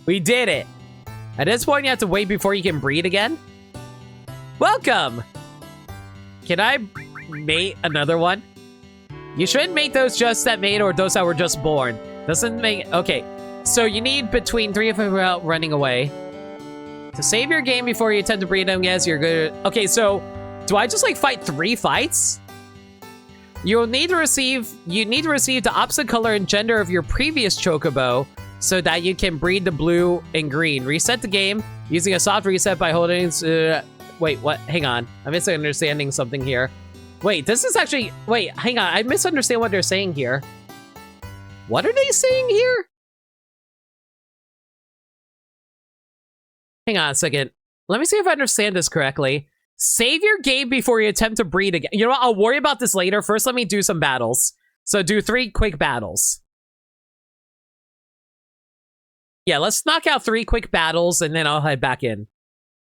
We did it. At this point, you have to wait before you can breed again. Welcome. Can I mate another one? You shouldn't mate those just that mate or those that were just born. Doesn't make... Okay, so you need between 3 of them without running away. To save your game before you attempt to breed them, yes, you're good. Okay, so do I just like fight 3 fights? You need to receive the opposite color and gender of your previous chocobo so that you can breed the blue and green. Reset the game using a soft reset by holding... wait, what? Hang on. I'm misunderstanding something here. Wait, this is actually... Wait, hang on. I misunderstand what they're saying here. What are they saying here? Hang on a second. Let me see if I understand this correctly. Save your game before you attempt to breed again. You know what? I'll worry about this later. First, let me do some battles. So do 3 quick battles. Yeah, let's knock out 3 quick battles, and then I'll head back in.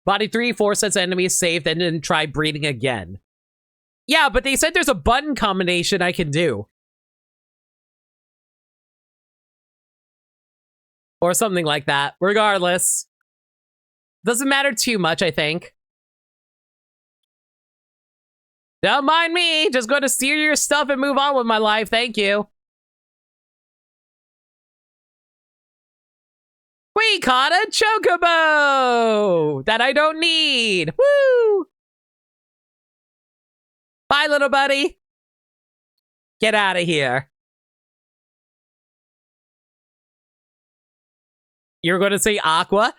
Body 3, 4 sets of enemies saved, and then try breeding again. Yeah, but they said there's a button combination I can do. Or something like that. Regardless. Doesn't matter too much, I think. Don't mind me. Just going to steer your stuff and move on with my life. Thank you. We caught a chocobo that I don't need. Woo! Bye, little buddy. Get out of here. You're going to say Aqua?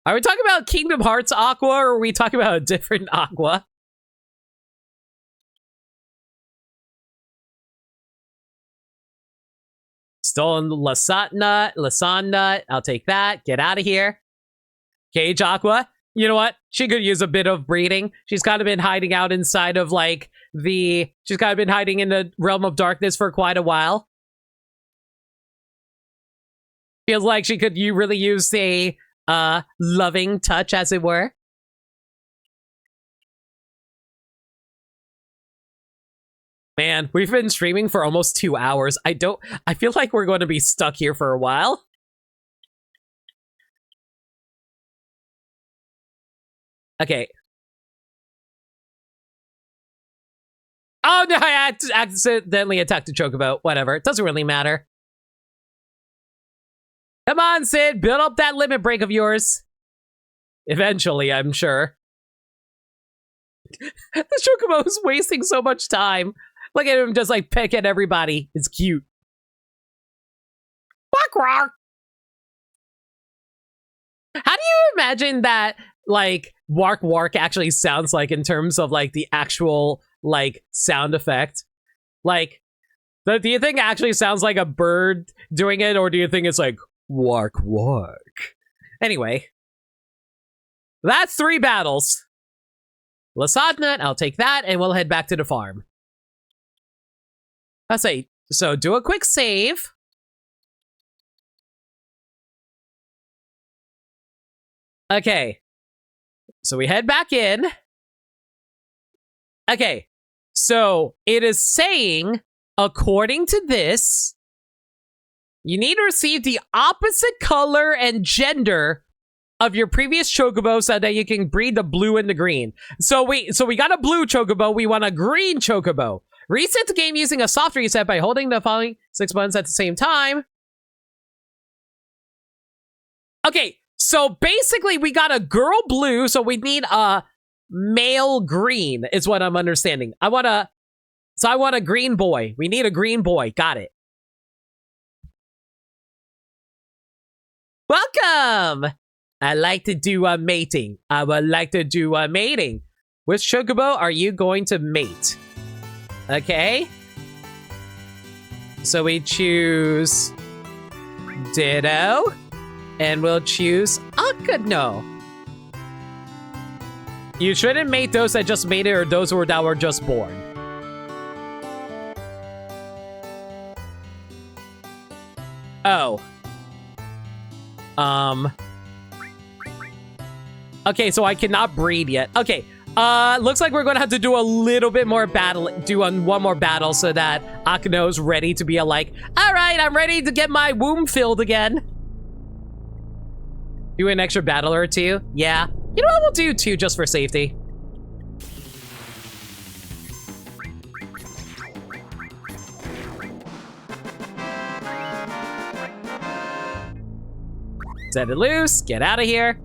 Are we talking about Kingdom Hearts Aqua, or are we talking about a different Aqua? Stolen Lasan nut. I'll take that. Get out of here. Cage Aqua. You know what? She could use a bit of breeding. She's kind of been hiding out inside of, like, she's kind of been hiding in the realm of darkness for quite a while. Feels like she could really use a loving touch, as it were. Man, we've been streaming for almost 2 hours. I feel like we're going to be stuck here for a while. Okay. Oh no, I accidentally attacked a chocobo. Whatever, it doesn't really matter. Come on, Sid, build up that limit break of yours. Eventually, I'm sure. The chocobo is wasting so much time. Look at him just like peck at everybody. It's cute. Quack. How do you imagine that, like, Wark actually sounds like in terms of, like, the actual, like, sound effect? Like, do you think it actually sounds like a bird doing it, or do you think it's like, Wark? Anyway. That's 3 battles. Lasadna, I'll take that, and we'll head back to the farm. I'll say, so do a quick save. Okay. So we head back in. Okay. So it is saying, according to this, you need to receive the opposite color and gender of your previous chocobo so that you can breed the blue and the green. So we got a blue chocobo. We want a green chocobo. Reset the game using a soft reset by holding the following 6 buttons at the same time. Okay, so basically we got a girl blue, so we need a male green is what I'm understanding. I want a green boy. We need a green boy. Got it. Welcome! I like to do a mating. I would like to do a mating. Which chocobo are you going to mate? Okay. So we choose Ditto. And we'll choose Akano. You shouldn't mate those that just made it or those that were just born. Oh. Okay, so I cannot breed yet. Okay, looks like we're gonna have to do a little bit more battle, one more battle so that Akano's ready to be like, all right, I'm ready to get my womb filled again. Do an extra battle or 2? Yeah. You know what, we'll do 2 just for safety. Set it loose, get out of here.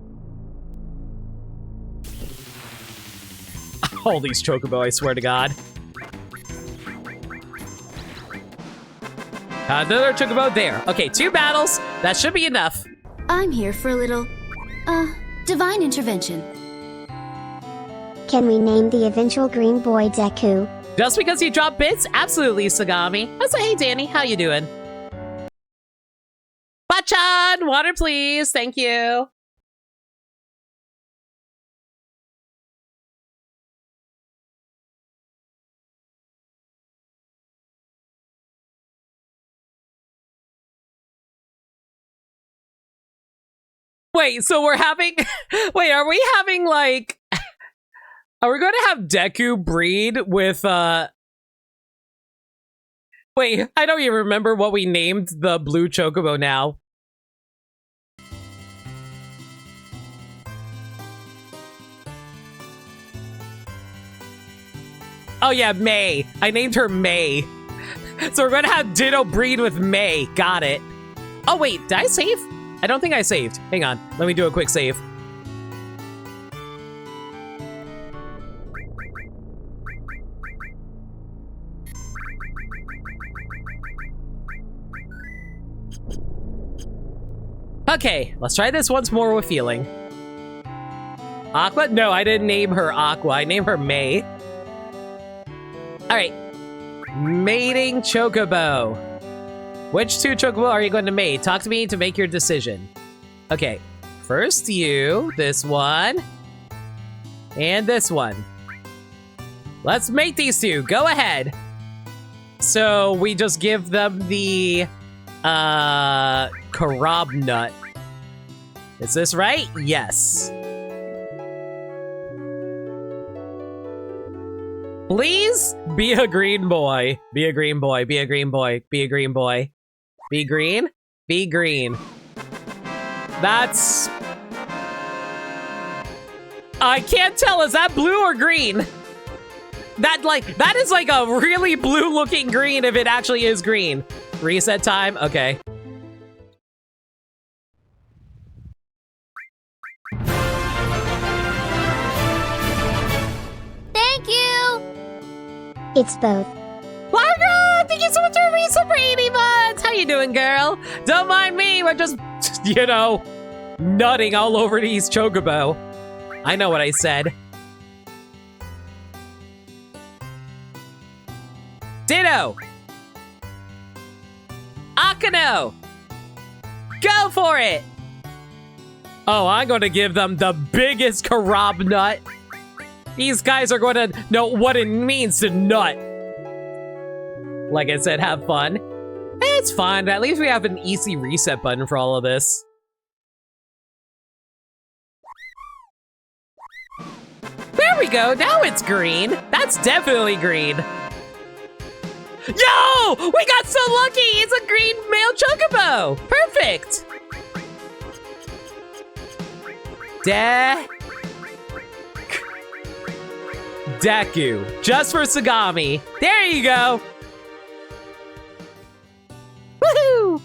All these chocobo, I swear to God. Another chocobo there. Okay, 2 battles. That should be enough. I'm here for a little, divine intervention. Can we name the eventual green boy Deku? Just because you drop bits? Absolutely, Sagami. Also, hey, Danny, how you doing? Bachan, water, please. Thank you. Wait, so we're having... Wait, are we having, like... Are we going to have Deku breed with, Wait, I don't even remember what we named the blue chocobo now. Oh yeah, May. I named her May. So we're going to have Ditto breed with May. Got it. Oh wait, did I save? I don't think I saved. Hang on. Let me do a quick save. Okay, let's try this once more with feeling. Aqua? No, I didn't name her Aqua. I named her May. Alright. Mating chocobo. Which 2 chocobo are you going to mate? Talk to me to make your decision. Okay. First you, this one, and this one. Let's mate these 2. Go ahead. So we just give them the Karob nut. Is this right? Yes. Please be a green boy. Be a green boy. Be a green boy. Be a green boy. Be green. Be green. That's... I can't tell. Is that blue or green? That is like a really blue looking green if it actually is green. Reset time? Okay. Thank you! It's both. Margaret, thank you so much for reset for 80 months. How you doing, girl? Don't mind me. We're just, you know, nutting all over these chocobo. I know what I said. Ditto. Akano. Go for it. Oh, I'm going to give them the biggest Karob nut. These guys are going to know what it means to nut. Like I said, have fun. It's fine. At least we have an easy reset button for all of this. There we go. Now it's green. That's definitely green. Yo! We got so lucky! It's a green male chocobo! Perfect! Deku. Just for Sagami. There you go! Woohoo!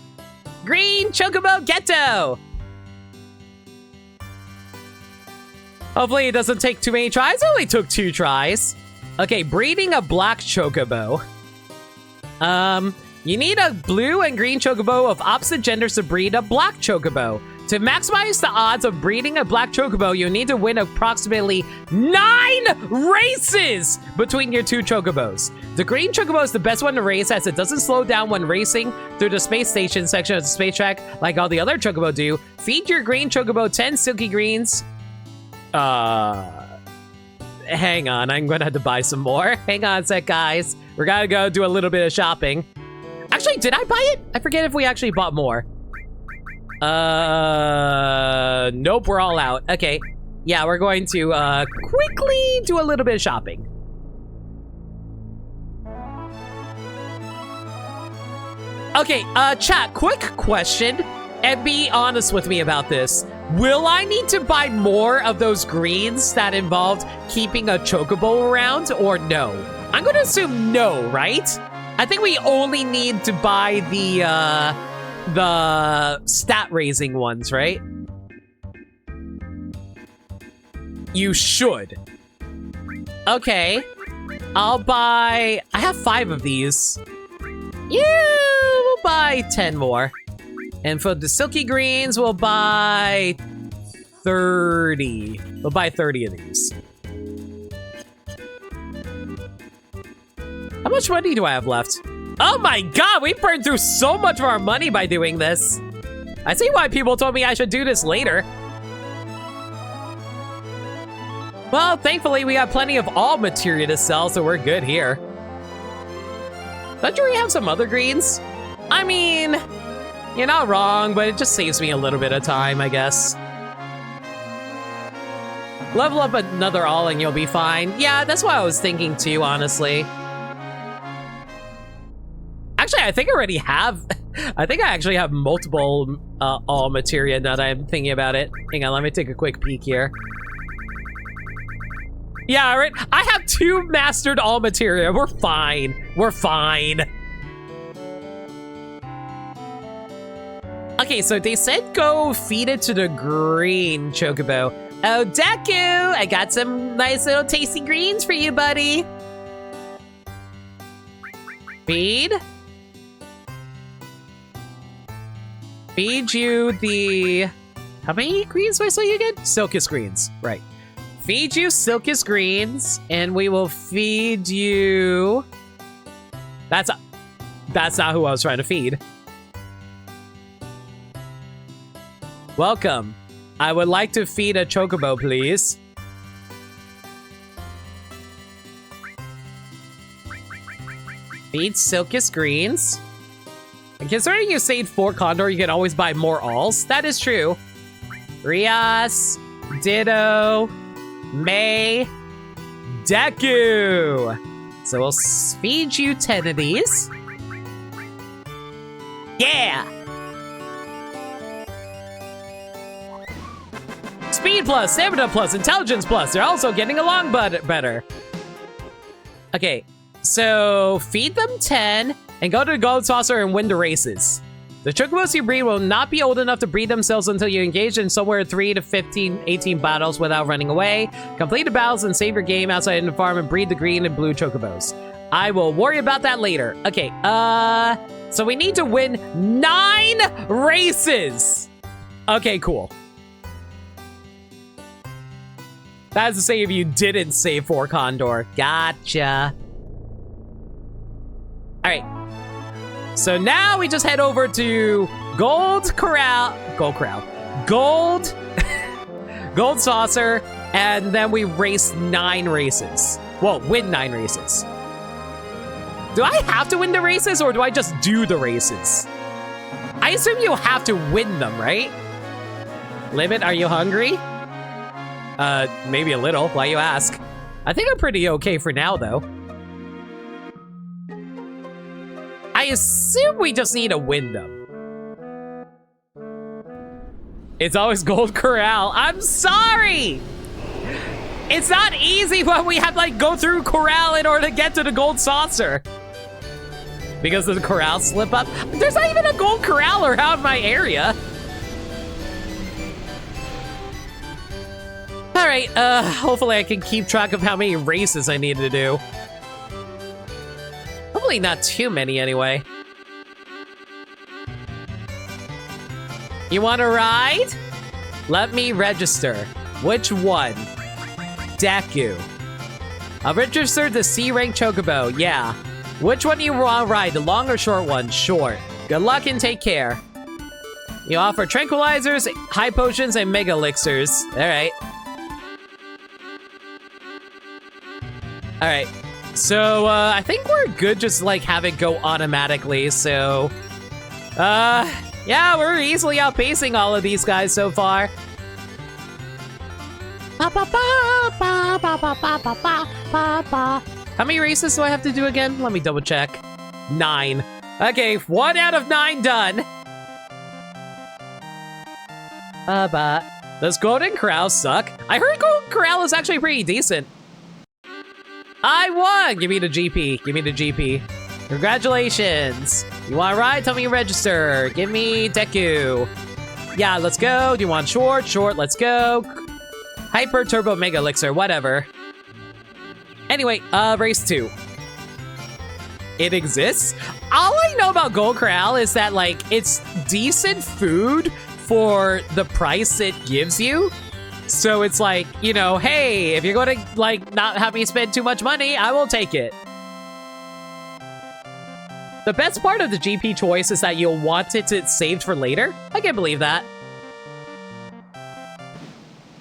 Green chocobo Ghetto! Hopefully it doesn't take too many tries. It only took 2 tries. Okay, breeding a black chocobo. You need a blue and green chocobo of opposite genders to breed a black chocobo. To maximize the odds of breeding a black chocobo, you need to win approximately 9 races between your 2 chocobos. The green chocobo is the best one to race as it doesn't slow down when racing through the space station section of the space track like all the other chocobo do. Feed your green chocobo 10 silky greens. Hang on, I'm gonna have to buy some more. Hang on a sec, guys. We're gonna go do a little bit of shopping. Actually, did I buy it? I forget if we actually bought more. Nope, we're all out. Okay, yeah, we're going to, quickly do a little bit of shopping. Okay, chat, quick question, and be honest with me about this. Will I need to buy more of those greens that involved keeping a chocobo around, or no? I'm gonna assume no, right? I think we only need to buy the stat-raising ones, right? You should. Okay. I'll buy... I have 5 of these. Yeah, we'll buy 10 more. And for the silky greens, we'll buy 30. We'll buy 30 of these. How much money do I have left? Oh my god, we burned through so much of our money by doing this. I see why people told me I should do this later. Well, thankfully we got plenty of all materia to sell, so we're good here. Don't you already have some other greens? I mean, you're not wrong, but it just saves me a little bit of time, I guess. Level up another all and you'll be fine. Yeah, that's what I was thinking too, honestly. Actually, I think I already have... I think I actually have multiple all materia now that I'm thinking about it. Hang on, let me take a quick peek here. Yeah, all right. I have 2 mastered all materia. We're fine. We're fine. Okay, so they said go feed it to the green chocobo. Oh, Deku! I got some nice little tasty greens for you, buddy. Feed. Feed you the... How many greens do I say again? Silkus greens, right. Feed you Silkus greens, and we will feed you... That's not who I was trying to feed. Welcome. I would like to feed a chocobo, please. Feed Silkus greens. And considering you saved 4 Condor, you can always buy more alls. That is true. Rias, Ditto, May, Deku. So we'll feed you 10 of these. Yeah! Speed plus, stamina plus, intelligence plus. They're also getting along better. Okay, so feed them 10 and go to the gold saucer and win the races. The chocobos you breed will not be old enough to breed themselves until you engage in somewhere 3 to 15, 18 battles without running away. Complete the battles and save your game outside in the farm and breed the green and blue chocobos. I will worry about that later. Okay, so we need to win 9 races. Okay, cool. That's to say if you didn't save 4 Condor. Gotcha. All right. So now we just head over to Gold gold saucer, and then we race 9 races. Well, win 9 races. Do I have to win the races, or do I just do the races? I assume you have to win them, right? Limit, are you hungry? Maybe a little. Why you ask? I think I'm pretty okay for now, though. I assume we just need to win them. It's always Gold Corral. I'm sorry! It's not easy when we have, like, go through Corral in order to get to the Gold Saucer. Because of the Corral slip up. There's not even a Gold Corral around my area. Alright, hopefully I can keep track of how many races I need to do. Hopefully not too many anyway. You want to ride? Let me register. Which one? Deku. I'll register the C-rank Chocobo, yeah. Which one do you want to ride, the long or short one? Short. Good luck and take care. You offer tranquilizers, high potions, and mega elixirs. Alright. Alright. So, I think we're good just, like, have it go automatically, so... yeah, we're easily outpacing all of these guys so far. How many races do I have to do again? Let me double check. 9. Okay, 1 out of 9 done. Does Golden Corral suck? I heard Golden Corral is actually pretty decent. I won! Give me the GP. Give me the GP. Congratulations. You want to ride? Tell me you register. Give me Deku. Yeah, let's go. Do you want short? Short, let's go. Hyper Turbo Mega Elixir, whatever. Anyway, race 2. It exists? All I know about Gold Corral is that, like, it's decent food for the price it gives you. So it's like, you know, hey, if you're going to, like, not have me spend too much money, I will take it. The best part of the GP choice is that you'll want it saved for later. I can't believe that.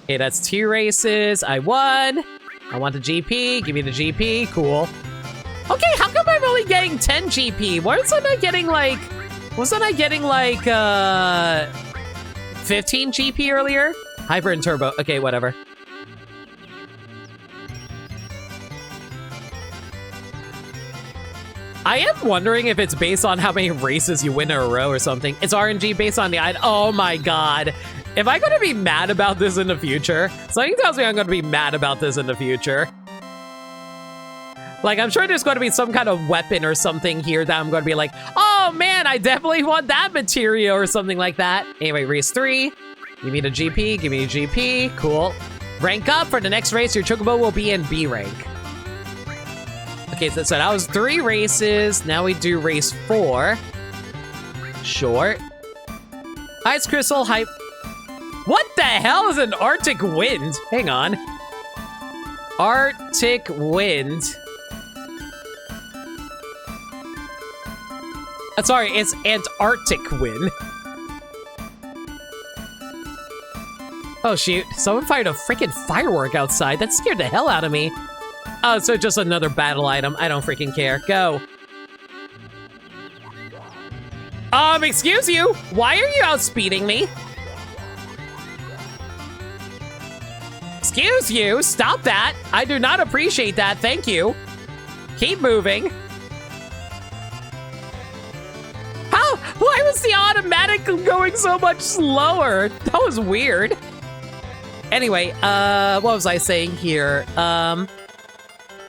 Okay, that's 2 races. I won. I want the GP. Give me the GP. Cool. Okay, how come I'm only getting 10 GP? Wasn't I getting like 15 GP earlier? Hyper and Turbo. Okay, whatever. I am wondering if it's based on how many races you win in a row or something. It's RNG based on the item. Oh my god. Am I going to be mad about this in the future? Something tells me I'm going to be mad about this in the future. Like, I'm sure there's going to be some kind of weapon or something here that I'm going to be like, oh man, I definitely want that material or something like that. Anyway, race 3. Give me the GP. Give me the GP. Cool. Rank up. For the next race, your Chocobo will be in B rank. Okay, so that was 3 races. Now we do race 4. Short. Ice Crystal Hype. What the hell is an Arctic Wind? Hang on. Arctic Wind. Sorry, it's Antarctic Wind. Oh shoot, someone fired a freaking firework outside. That scared the hell out of me. Oh, so just another battle item. I don't freaking care. Go. Excuse you? Why are you outspeeding me? Excuse you? Stop that. I do not appreciate that. Thank you. Keep moving. How? Why was the automatic going so much slower? That was weird. Anyway, what was I saying here?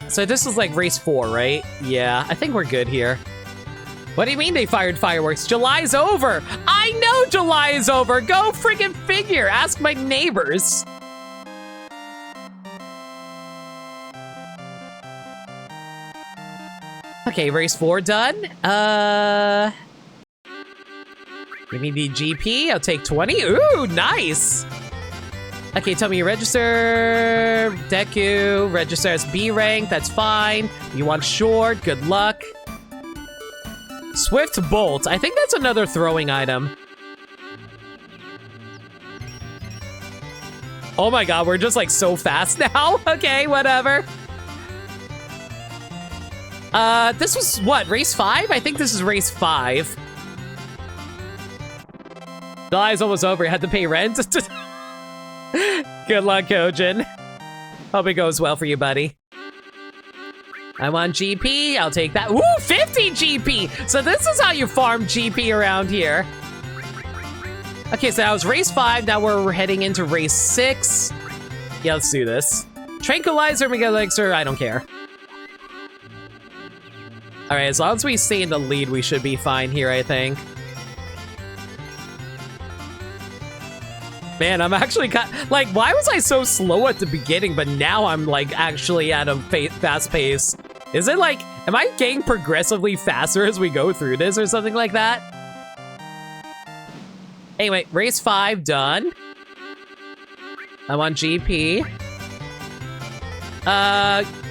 So this is like race 4, right? Yeah, I think we're good here. What do you mean they fired fireworks? July's over! I know July is over! Go friggin' figure! Ask my neighbors! Okay, race 4 done. Give me the GP. I'll take 20. Ooh, nice! Okay, tell me you register. Deku, register as B rank, that's fine. You want short, good luck. Swift Bolt, I think that's another throwing item. Oh my god, we're just like so fast now. Okay, whatever. This was what, race 5? I think this is race 5. July's almost over. You had to pay rent. Good luck, Kojin. Hope it goes well for you, buddy. I want GP. I'll take that. Ooh, 50 GP. So this is how you farm GP around here. Okay, so that was race 5. Now we're heading into race 6. Yeah, let's do this. Tranquilizer, Mega Elixir, I don't care. All right, as long as we stay in the lead, we should be fine here, I think. Man, I'm actually like, why was I so slow at the beginning, but now I'm like actually at a fast pace? Is it like, am I getting progressively faster as we go through this or something like that? Anyway, race 5 done. I want GP.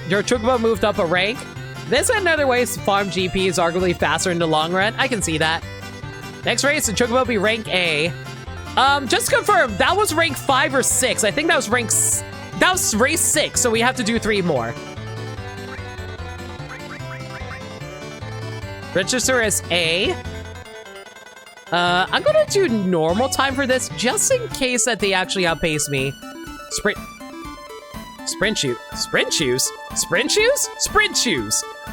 Your Chocobo moved up a rank. This and other ways to farm GP is arguably faster in the long run. I can see that. Next race, the Chocobo will be rank A. Just confirm, that was rank 5 or 6. I think that was that was race 6, so we have to do 3 more. Register as A. I'm gonna do normal time for this, just in case that they actually outpace me. Sprint shoes? Sprint shoes?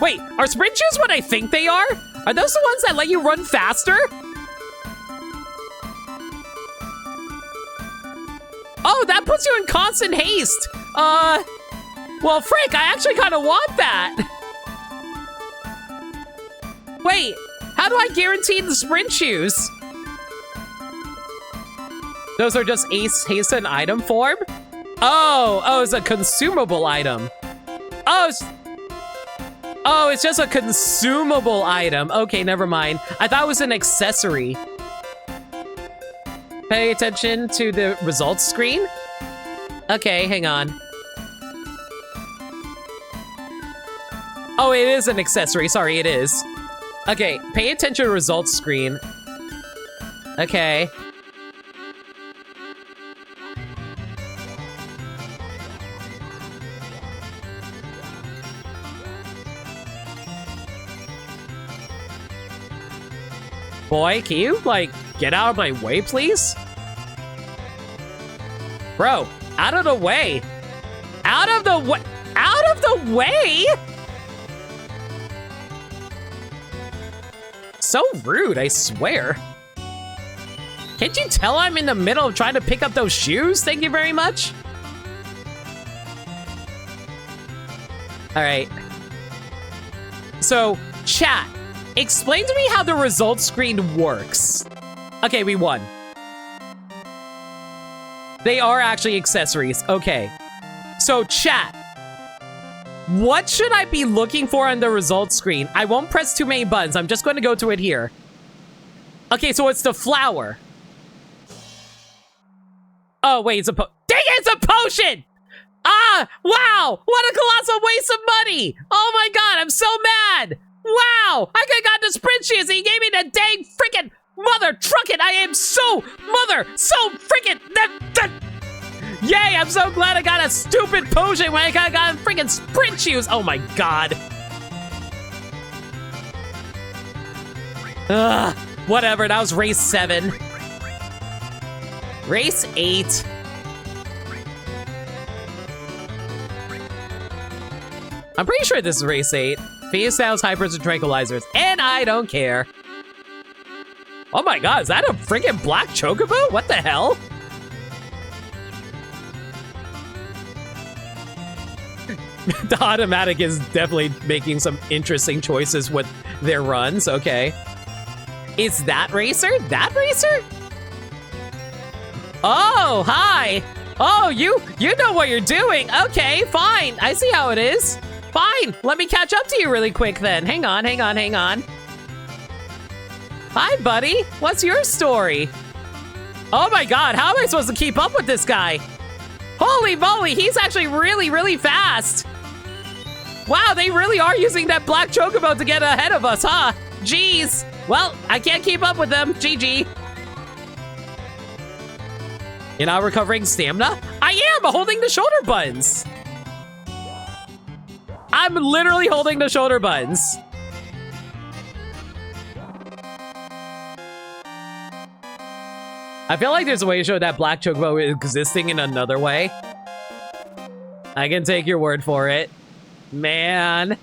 Wait, are sprint shoes what I think they are? Are those the ones that let you run faster? Oh, that puts you in constant haste. Well, frick, I actually kind of want that. Wait, how do I guarantee the sprint shoes? Those are just haste in item form? Oh, it's a consumable item. Oh, it's just a consumable item. Okay, never mind. I thought it was an accessory. Pay attention to the results screen. Okay, hang on. Oh, it is an accessory. Sorry, it is. Okay, pay attention to results screen. Okay. Boy, can you, like, get out of my way, please? Bro, out of the way. Out of the way. Out of the way? So rude, I swear. Can't you tell I'm in the middle of trying to pick up those shoes? Thank you very much. All right. So, chat, explain to me how the results screen works. Okay, we won. They are actually accessories. Okay. So, chat, what should I be looking for on the results screen? I won't press too many buttons. I'm just going to go to it here. Okay, so it's the flower. Oh, wait, it's a dang it, it's a potion! Ah, wow! What a colossal waste of money! Oh my god, I'm so mad! Wow! I could've gotten the sprint shoes and he gave me the dang freaking mother trucket! I am so freaking yay! I'm so glad I got a stupid potion when I could've gotten freaking sprint shoes! Oh my god. Ugh, whatever, that was race 7. Race 8. I'm pretty sure this is race 8. Phoenix Sounds, Hypers, and Tranquilizers. And I don't care. Oh my god, is that a freaking black chocobo? What the hell? The automatic is definitely making some interesting choices with their runs. Okay. Is that racer? That racer? Oh, hi. Oh, you know what you're doing. Okay, fine. I see how it is. Fine. Let me catch up to you really quick then. Hang on. Hi, buddy. What's your story? Oh my god, how am I supposed to keep up with this guy? Holy moly, he's actually really, really fast. Wow, they really are using that black chocobo to get ahead of us, huh? Jeez. Well, I can't keep up with them. GG. You're not recovering stamina? I am holding the shoulder buttons. I'm literally holding the shoulder buttons. I feel like there's a way to show that Black Chocobo is existing in another way. I can take your word for it. Man.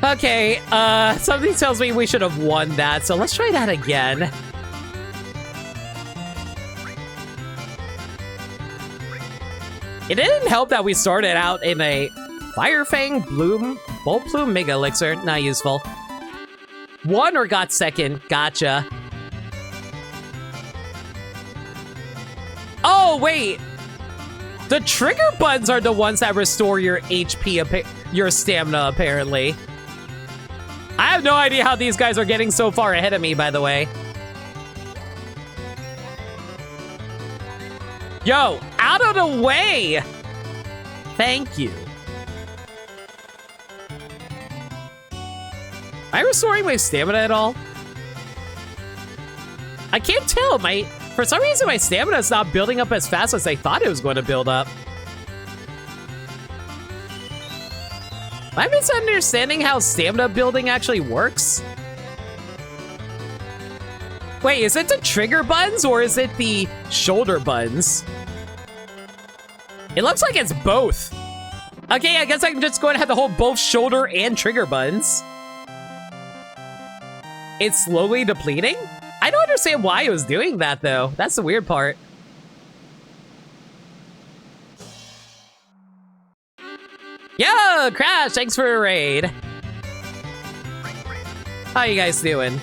Okay, something tells me we should have won that, so let's try that again. It didn't help that we started out in a Fire Fang Bloom Bolt Plume Mega Elixir. Not useful. Won or got second. Gotcha. Oh, wait. The trigger buttons are the ones that restore your HP, your stamina, apparently. I have no idea how these guys are getting so far ahead of me, by the way. Yo, out of the way! Thank you. Am I restoring my stamina at all? I can't tell. For some reason, my stamina is not building up as fast as I thought it was going to build up. Am I misunderstanding how stamina building actually works? Wait, is it the trigger buttons or is it the shoulder buttons? It looks like it's both. Okay, I guess I can just go ahead and have to hold both shoulder and trigger buttons. It's slowly depleting? I don't understand why it was doing that, though. That's the weird part. Yo, Crash, thanks for a raid. How you guys doing?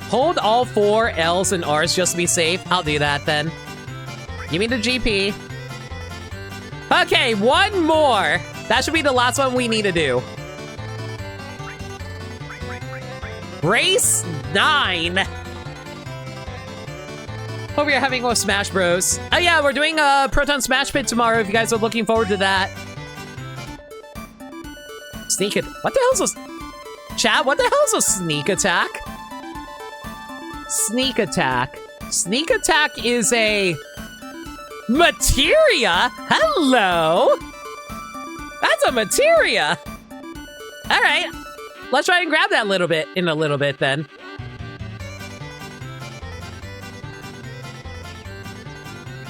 Hold all 4 L's and R's just to be safe. I'll do that then. Give me the GP. Okay, one more. That should be the last one we need to do. Race 9. Hope you're having a Smash Bros. Oh yeah, we're doing a Proton Smash Pit tomorrow if you guys are looking forward to that. Sneak it. What the hell's a... Chat, what the hell's a sneak attack? Sneak attack. Sneak attack is a... Materia? Hello? That's a materia. All right. Let's try and grab that in a little bit then.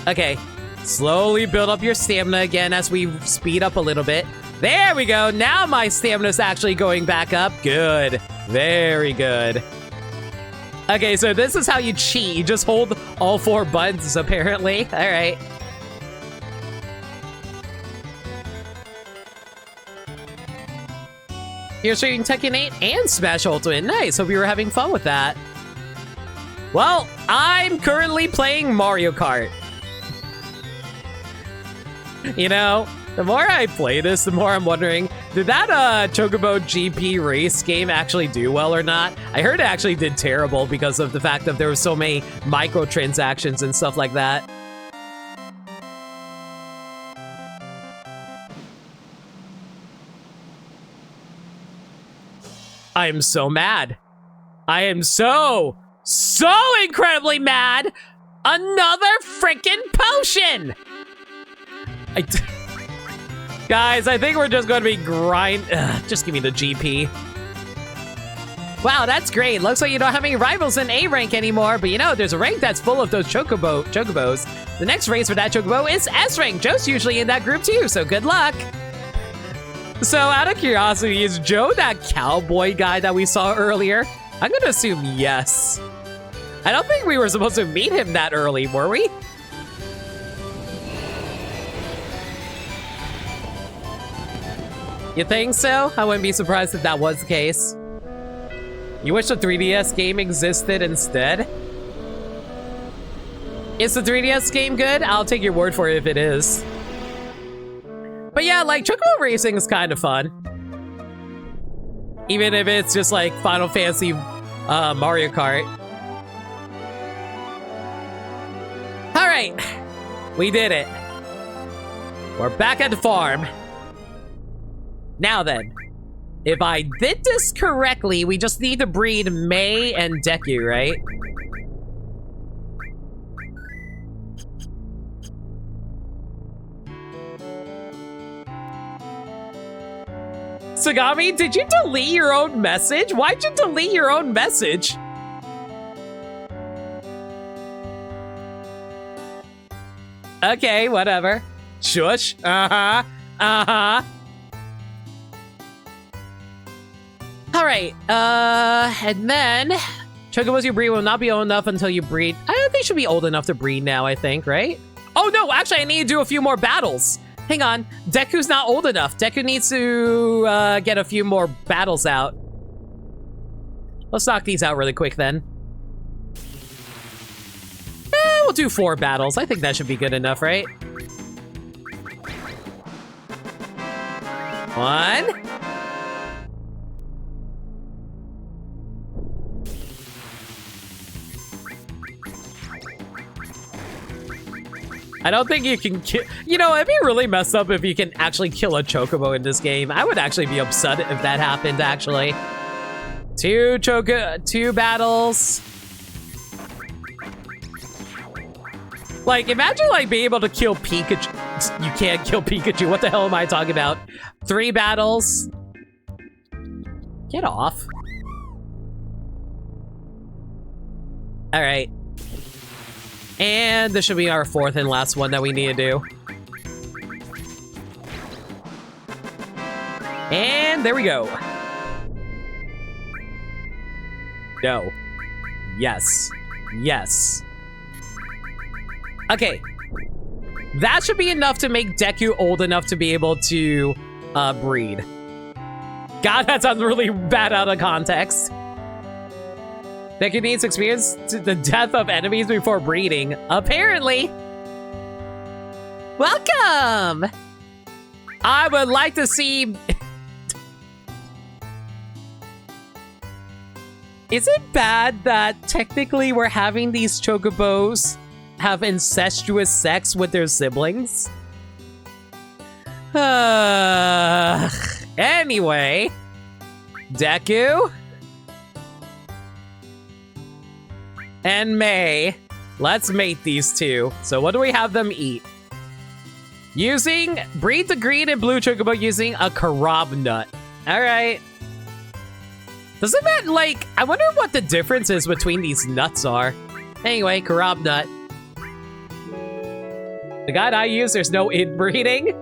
Okay. Slowly build up your stamina again as we speed up a little bit. There we go. Now my stamina's actually going back up. Good. Very good. Okay, so this is how you cheat. You just hold all 4 buttons, apparently. All right. You're shooting Tekken 8 and Smash Ultimate. Nice. Hope you were having fun with that. Well, I'm currently playing Mario Kart. You know, the more I play this, the more I'm wondering, did that Chocobo GP race game actually do well or not? I heard it actually did terrible because of the fact that there were so many microtransactions and stuff like that. I am so mad. I am so incredibly mad. Another freaking potion. Guys, I think we're just going to be just give me the GP. Wow, that's great. Looks like you don't have any rivals in A rank anymore, but you know, there's a rank that's full of those chocobos. The next race for that chocobo is S rank. Joe's usually in that group too, so good luck. So out of curiosity, is Joe that cowboy guy that we saw earlier? I'm gonna assume yes. I don't think we were supposed to meet him that early, were we? You think so? I wouldn't be surprised if that was the case. You wish the 3DS game existed instead? Is the 3DS game good? I'll take your word for it if it is. But yeah, like, Chocobo Racing is kind of fun. Even if it's just like Final Fantasy Mario Kart. Alright, we did it. We're back at the farm. Now then, If I did this correctly, we just need to breed May and Deku, right? Sagami, did you delete your own message? Why'd you delete your own message? Okay, whatever. Shush. Uh-huh. Uh-huh. Alright, and then... Chocobos you breed will not be old enough until you breed... they should be old enough to breed now, I think, right? Oh, no, actually, I need to do a few more battles. Hang on, Deku's not old enough. Deku needs to get a few more battles out. Let's knock these out really quick then. We'll do 4 battles. I think that should be good enough, right? 1. I don't think you can kill... You know, it'd be really messed up if you can actually kill a Chocobo in this game. I would actually be upset if that happened, actually. 2 battles. Like, imagine, like, being able to kill Pikachu. You can't kill Pikachu. What the hell am I talking about? 3 battles. Get off. All right. And this should be our 4th and last one that we need to do. And there we go. No. Yes. Yes. Okay. That should be enough to make Deku old enough to be able to breed. God, that sounds really bad out of context. Deku needs experience to the death of enemies before breeding. Apparently. Welcome! I would like to see... Is it bad that technically we're having these Chocobos have incestuous sex with their siblings? Anyway. Deku? And May. Let's mate these 2. So what do we have them eat? Breed the green and blue Chocobo using a carob nut. Alright. Doesn't that, like... I wonder what the difference is between these nuts are. Anyway, carob nut. The guide I use, there's no inbreeding.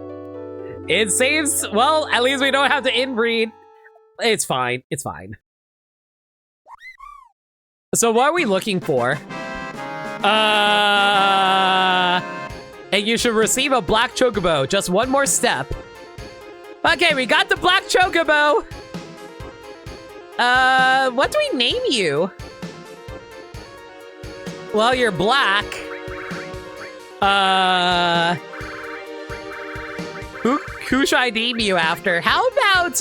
It saves... Well, at least we don't have to inbreed. It's fine. It's fine. So what are we looking for? And you should receive a black Chocobo. Just one more step. Okay, we got the black Chocobo. What do we name you? Well, you're black. Who should I name you after? How about,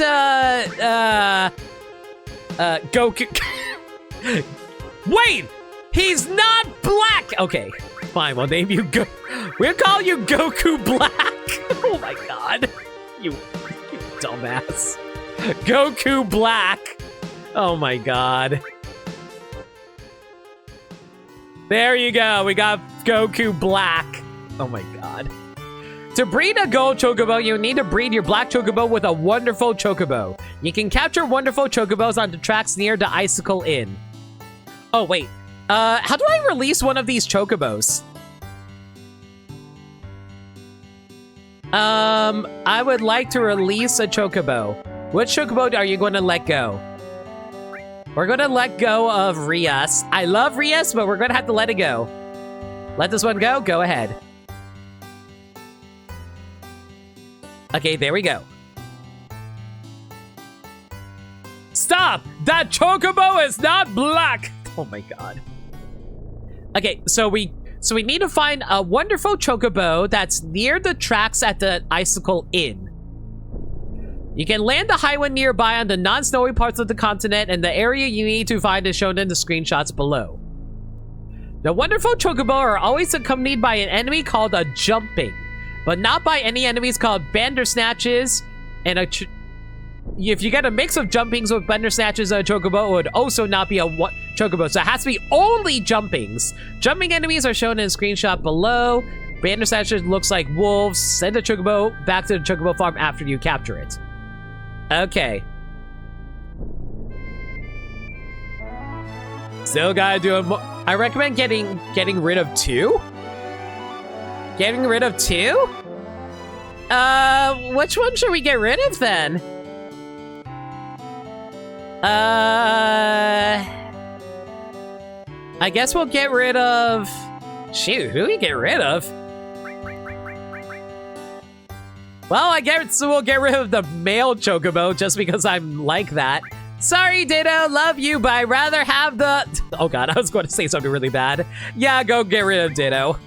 Goku? Wait! He's not black! Okay, fine, we'll name you we'll call you Goku Black! Oh my god. You dumbass. Goku Black! Oh my god. There you go, we got Goku Black. Oh my god. To breed a gold Chocobo, you need to breed your black Chocobo with a wonderful Chocobo. You can capture wonderful Chocobos on the tracks near the Icicle Inn. Oh, wait. How do I release one of these Chocobos? I would like to release a Chocobo. Which Chocobo are you going to let go? We're going to let go of Rias. I love Rias, but we're going to have to let it go. Let this one go? Go ahead. Okay, there we go. Stop! That Chocobo is not black! Oh my god. Okay, so we need to find a wonderful Chocobo that's near the tracks at the Icicle Inn. You can land the highway nearby on the non-snowy parts of the continent, and the area you need to find is shown in the screenshots below. The wonderful Chocobo are always accompanied by an enemy called a Jumping, but not by any enemies called Bandersnatches and a if you get a mix of jumpings with Bandersnatches and a Chocobo, it would also not be a Chocobo. So it has to be only jumpings. Jumping enemies are shown in a screenshot below. Bandersnatches looks like wolves. Send a Chocobo back to the Chocobo farm after you capture it. Okay. Still gotta do it. I recommend getting rid of 2. Getting rid of 2? Which one should we get rid of then? I guess we'll get rid of... Shoot, who do we get rid of? Well, I guess we'll get rid of the male Chocobo just because I'm like that. Sorry, Ditto, love you, but I'd rather have the... Oh god, I was going to say something really bad. Yeah, go get rid of Ditto.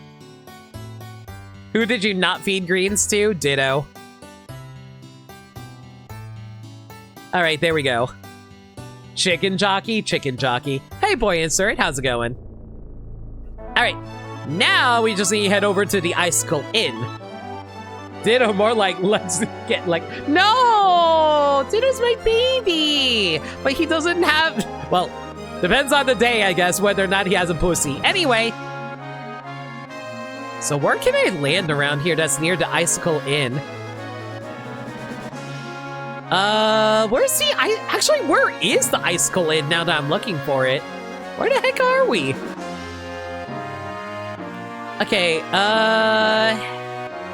Who did you not feed greens to? Ditto. Alright, there we go. Chicken Jockey, Chicken Jockey. Hey, boy insert, how's it going? Alright, now we just need to head over to the Icicle Inn. Ditto more like, let's get like, no! Ditto's my baby! But he doesn't have, well, depends on the day, I guess, whether or not he has a pussy. Anyway. So where can I land around here that's near the Icicle Inn? Where's the, actually, where is the Icicle Inn now that I'm looking for it? Where the heck are we? Okay,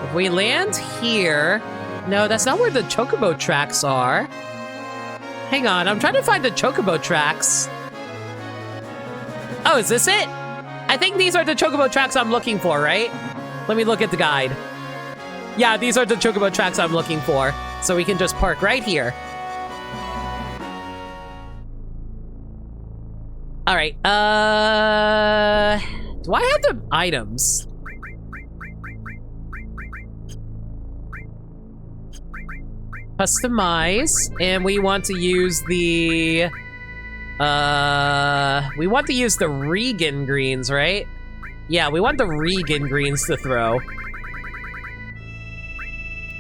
if we land here... No, that's not where the Chocobo tracks are. Hang on, I'm trying to find the Chocobo tracks. Oh, is this it? I think these are the Chocobo tracks I'm looking for, right? Let me look at the guide. Yeah, these are the Chocobo tracks I'm looking for. So we can just park right here. Alright, do I have the items? Customize, and we want to use the... we want to use the Regan greens, right? Yeah, we want the Regan greens to throw.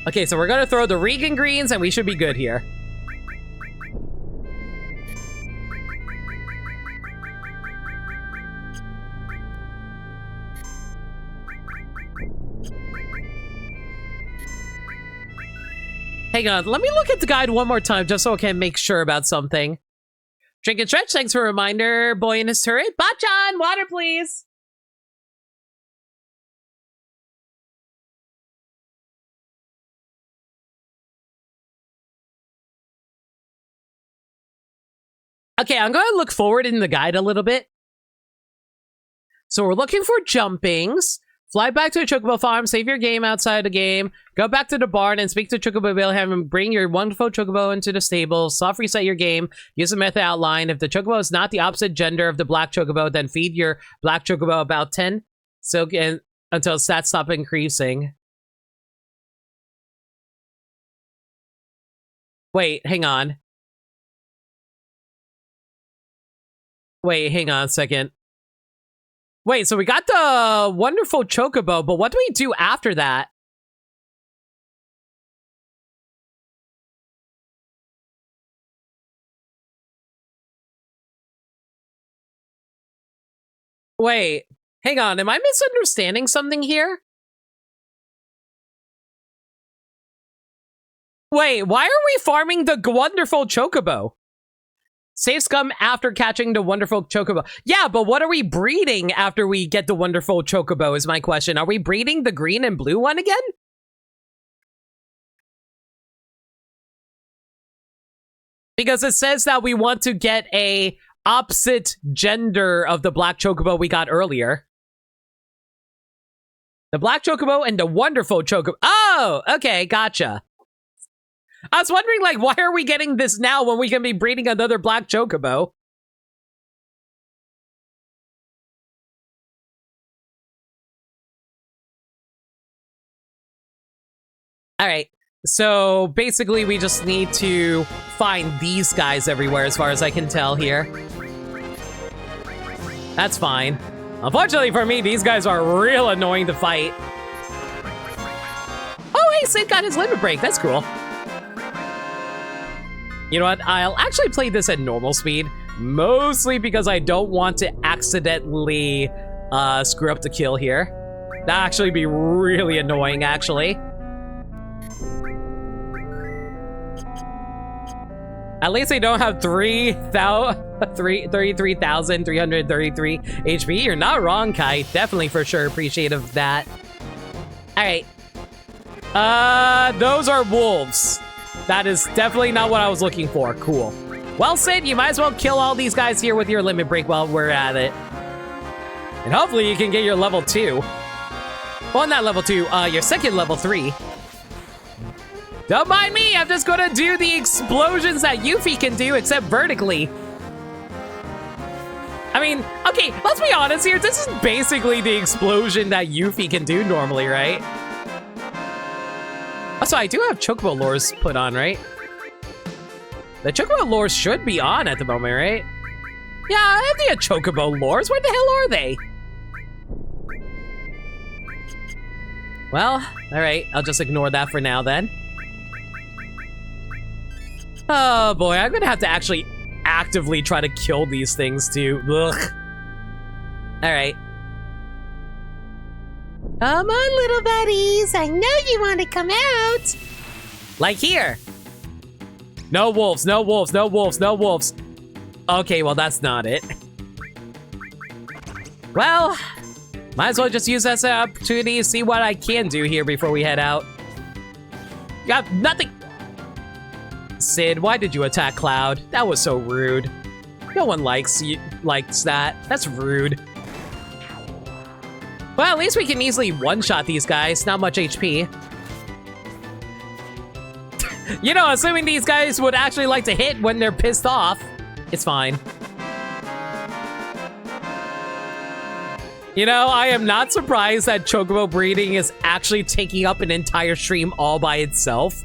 Okay, so we're gonna throw the Regan greens, and we should be good here. Hang on, let me look at the guide one more time just so I can make sure about something. Drink and stretch, thanks for a reminder. Boy in his turret. Bachan, water please! Okay, I'm going to look forward in the guide a little bit. So we're looking for jumpings. Fly back to the Chocobo farm, save your game outside the game, go back to the barn and speak to Chocobo Wilhelm and bring your wonderful Chocobo into the stable, soft reset your game, use the method outlined. If the Chocobo is not the opposite gender of the black Chocobo, then feed your black Chocobo about 10 silk and until stats stop increasing. Wait, hang on. Wait, hang on a second. Wait, so we got the wonderful Chocobo, but what do we do after that? Wait, hang on, am I misunderstanding something here? Wait, why are we farming the wonderful Chocobo? Save scum after catching the wonderful Chocobo. Yeah, but what are we breeding after we get the wonderful Chocobo is my question. Are we breeding the green and blue one again? Because it says that we want to get a opposite gender of the black Chocobo we got earlier. The black Chocobo and the wonderful Chocobo. Oh, okay, gotcha. I was wondering, like, why are we getting this now when we can be breeding another black Chocobo? Alright, so basically we just need to find these guys everywhere as far as I can tell here. That's fine. Unfortunately for me, these guys are real annoying to fight. Oh, hey, Sid got his limit break. That's cool. You know what? I'll actually play this at normal speed, mostly because I don't want to accidentally screw up the kill here. That'd actually be really annoying, actually. At least I don't have 33,333 HP. You're not wrong, Kai. Definitely for sure appreciative of that. All right. Those are wolves. That is definitely not what I was looking for. Cool. Well, Sid, you might as well kill all these guys here with your limit break while we're at it. And hopefully you can get your level 2. Well, not level 2, your second level 3. Don't mind me, I'm just gonna do the explosions that Yuffie can do, except vertically. I mean, okay, let's be honest here. This is basically the explosion that Yuffie can do normally, right? Also, I do have Chocobo lures put on, right? The Chocobo lures should be on at the moment, right? Yeah, I have the Chocobo lures. Where the hell are they? Well, all right. I'll just ignore that for now, then. Oh, boy. I'm going to have to actually actively try to kill these things, too. Ugh. All right. Come on, little buddies. I know you want to come out. Like here. No wolves, no wolves, no wolves, no wolves. Okay, well, that's not it. Well, might as well just use this opportunity to see what I can do here before we head out. Got nothing. Sid, why did you attack Cloud? That was so rude. No one likes that. That's rude. Well, at least we can easily one-shot these guys. Not much HP. You know, assuming these guys would actually like to hit when they're pissed off, it's fine. You know, I am not surprised that Chocobo breeding is actually taking up an entire stream all by itself.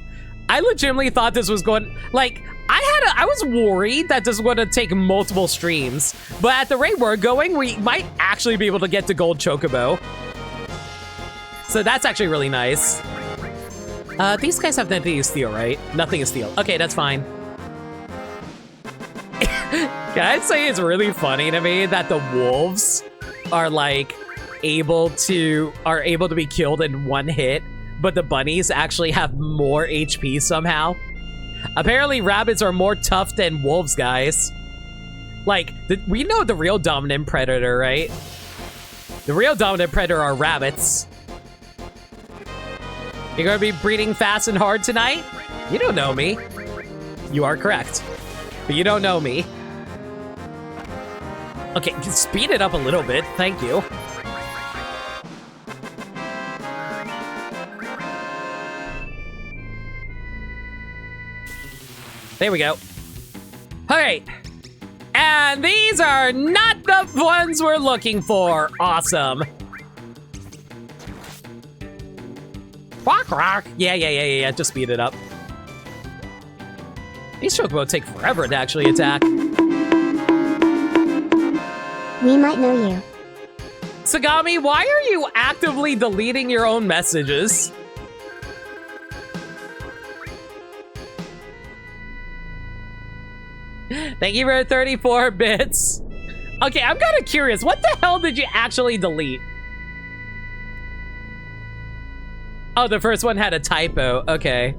I legitimately thought this was going... Like, I was worried that this was going to take multiple streams. But at the rate we're going, we might actually be able to get to Gold Chocobo. So that's actually really nice. These guys have nothing to steal, right? Nothing to steal. Okay, that's fine. Can I say it's really funny to me that the wolves are like able to be killed in one hit, but the bunnies actually have more HP somehow? Apparently rabbits are more tough than wolves, guys. Like, we know the real dominant predator, right? The real dominant predator are rabbits. You're gonna be breeding fast and hard tonight? You don't know me. You are correct. But you don't know me. Okay, speed it up a little bit. Thank you. There we go. All right. And these are not the ones we're looking for. Awesome. Quack, quack. Yeah. Just speed it up. These Chocobo take forever to actually attack. We might know you. Sagami, why are you actively deleting your own messages? Thank you for 34 bits. Okay, I'm kind of curious. What the hell did you actually delete? Oh, the first one had a typo. Okay.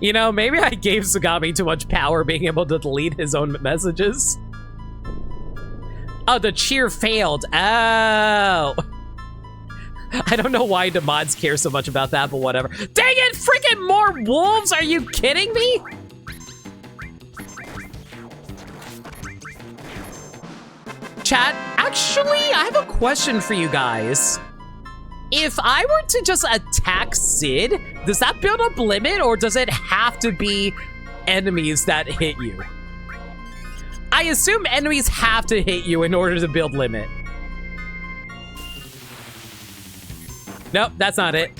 You know, maybe I gave Sagami too much power being able to delete his own messages. Oh, the cheer failed. Oh. I don't know why the mods care so much about that, but whatever. Dang it, freaking more wolves! Are you kidding me? Chat, actually, I have a question for you guys. If I were to just attack Sid, does that build up limit, or does it have to be enemies that hit you? I assume enemies have to hit you in order to build limit. Nope, that's not it.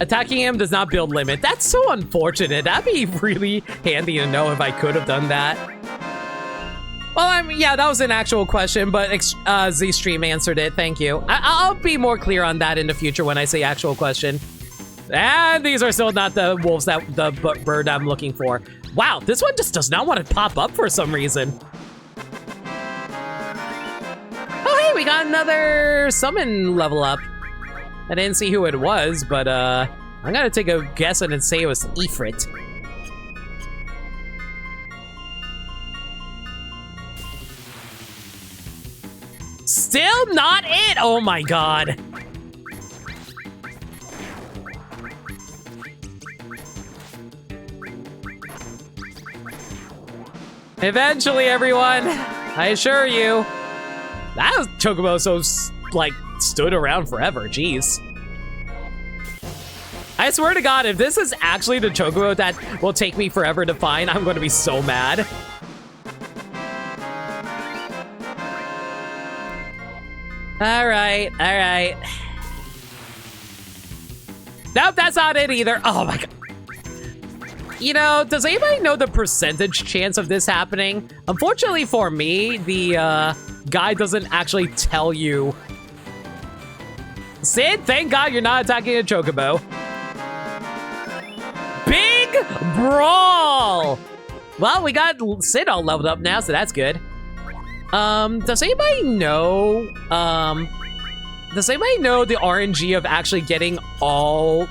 Attacking him does not build limit. That's so unfortunate. That'd be really handy to know if I could have done that. Well, I mean, yeah, that was an actual question, but Z-Stream answered it. Thank you. I'll be more clear on that in the future when I say actual question. And these are still not the wolves the bird I'm looking for. Wow, this one just does not want to pop up for some reason. Oh, hey, we got another summon level up. I didn't see who it was, but I'm gonna take a guess and say it was Ifrit. Still not it! Oh my god. Eventually, everyone. I assure you. That was Chocobo so, like, stood around forever. Jeez. I swear to God, if this is actually the Chocobo that will take me forever to find, I'm going to be so mad. Alright, alright. Nope, that's not it either. Oh my god. You know, does anybody know the percentage chance of this happening? Unfortunately for me, the guide doesn't actually tell you. Sid, thank God you're not attacking a Chocobo. Big brawl! Well, we got Sid all leveled up now, so that's good. Does anybody know the RNG of actually getting all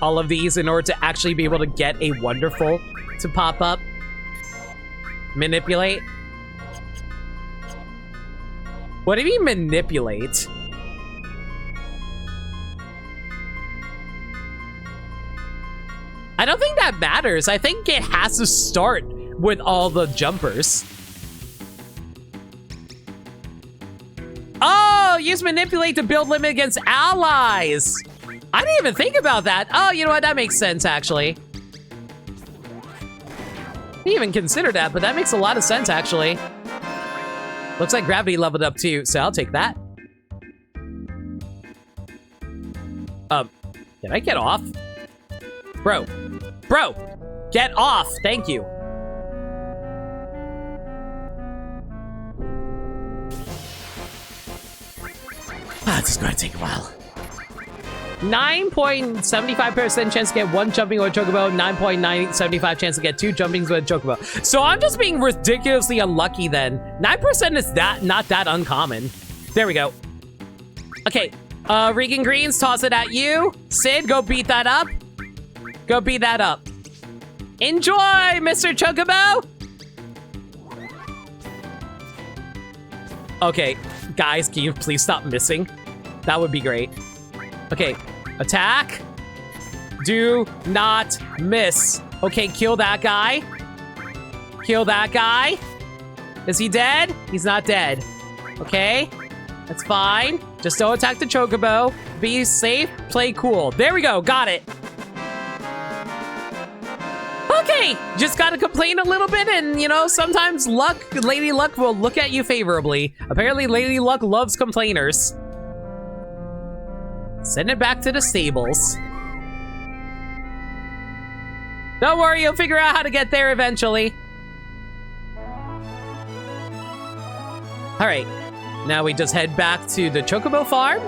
of these in order to actually be able to get a wonderful to pop up? Manipulate? What do you mean manipulate? I don't think that matters. I think it has to start with all the jumpers. Oh, use manipulate to build limit against allies. I didn't even think about that. Oh, you know what? That makes sense, actually. Didn't even consider that, but that makes a lot of sense, actually. Looks like gravity leveled up too, so I'll take that. Did I get off? Bro, get off, thank you. This is gonna take a while. 9.75% chance to get one jumping with a Chocobo, 9.975 chance to get two jumpings with a Chocobo. So I'm just being ridiculously unlucky then. 9% is not that uncommon. There we go. Okay, Regan Greens, toss it at you. Sid, go beat that up. Go beat that up. Enjoy, Mr. Chocobo! Okay, guys, can you please stop missing? That would be great. Okay, attack. Do not miss. Okay, kill that guy. Kill that guy. Is he dead? He's not dead. Okay, that's fine. Just don't attack the Chocobo. Be safe, play cool. There we go, got it. Okay, just gotta complain a little bit and, you know, sometimes Lady Luck will look at you favorably. Apparently, Lady Luck loves complainers. Send it back to the stables. Don't worry, you'll figure out how to get there eventually. All right, now we just head back to the Chocobo farm.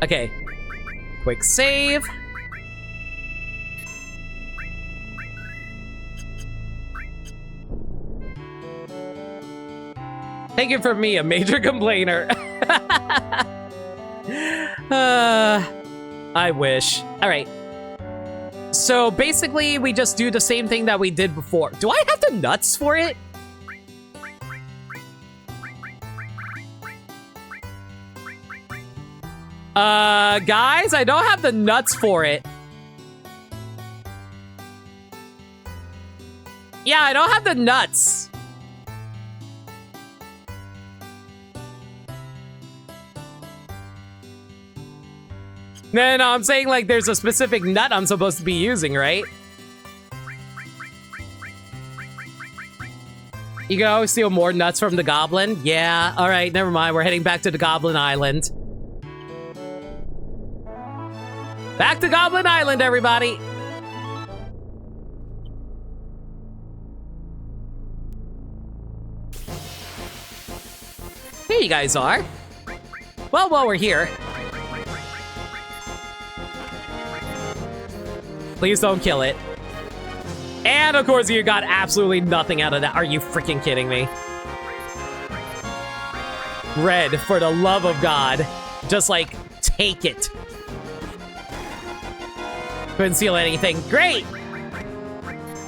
Okay, quick save. Take it from me, a major complainer. I wish. All right. So basically, we just do the same thing that we did before. Do I have the nuts for it? Guys, I don't have the nuts for it. Yeah, I don't have the nuts. No, I'm saying like there's a specific nut I'm supposed to be using, right? You can always steal more nuts from the goblin? Yeah, all right, never mind. We're heading back to the Goblin Island. Back to Goblin Island, everybody. Here you guys are. Well, while we're here. Please don't kill it. And of course, you got absolutely nothing out of that. Are you freaking kidding me? Red, for the love of God. Just like, take it. Couldn't steal anything. Great!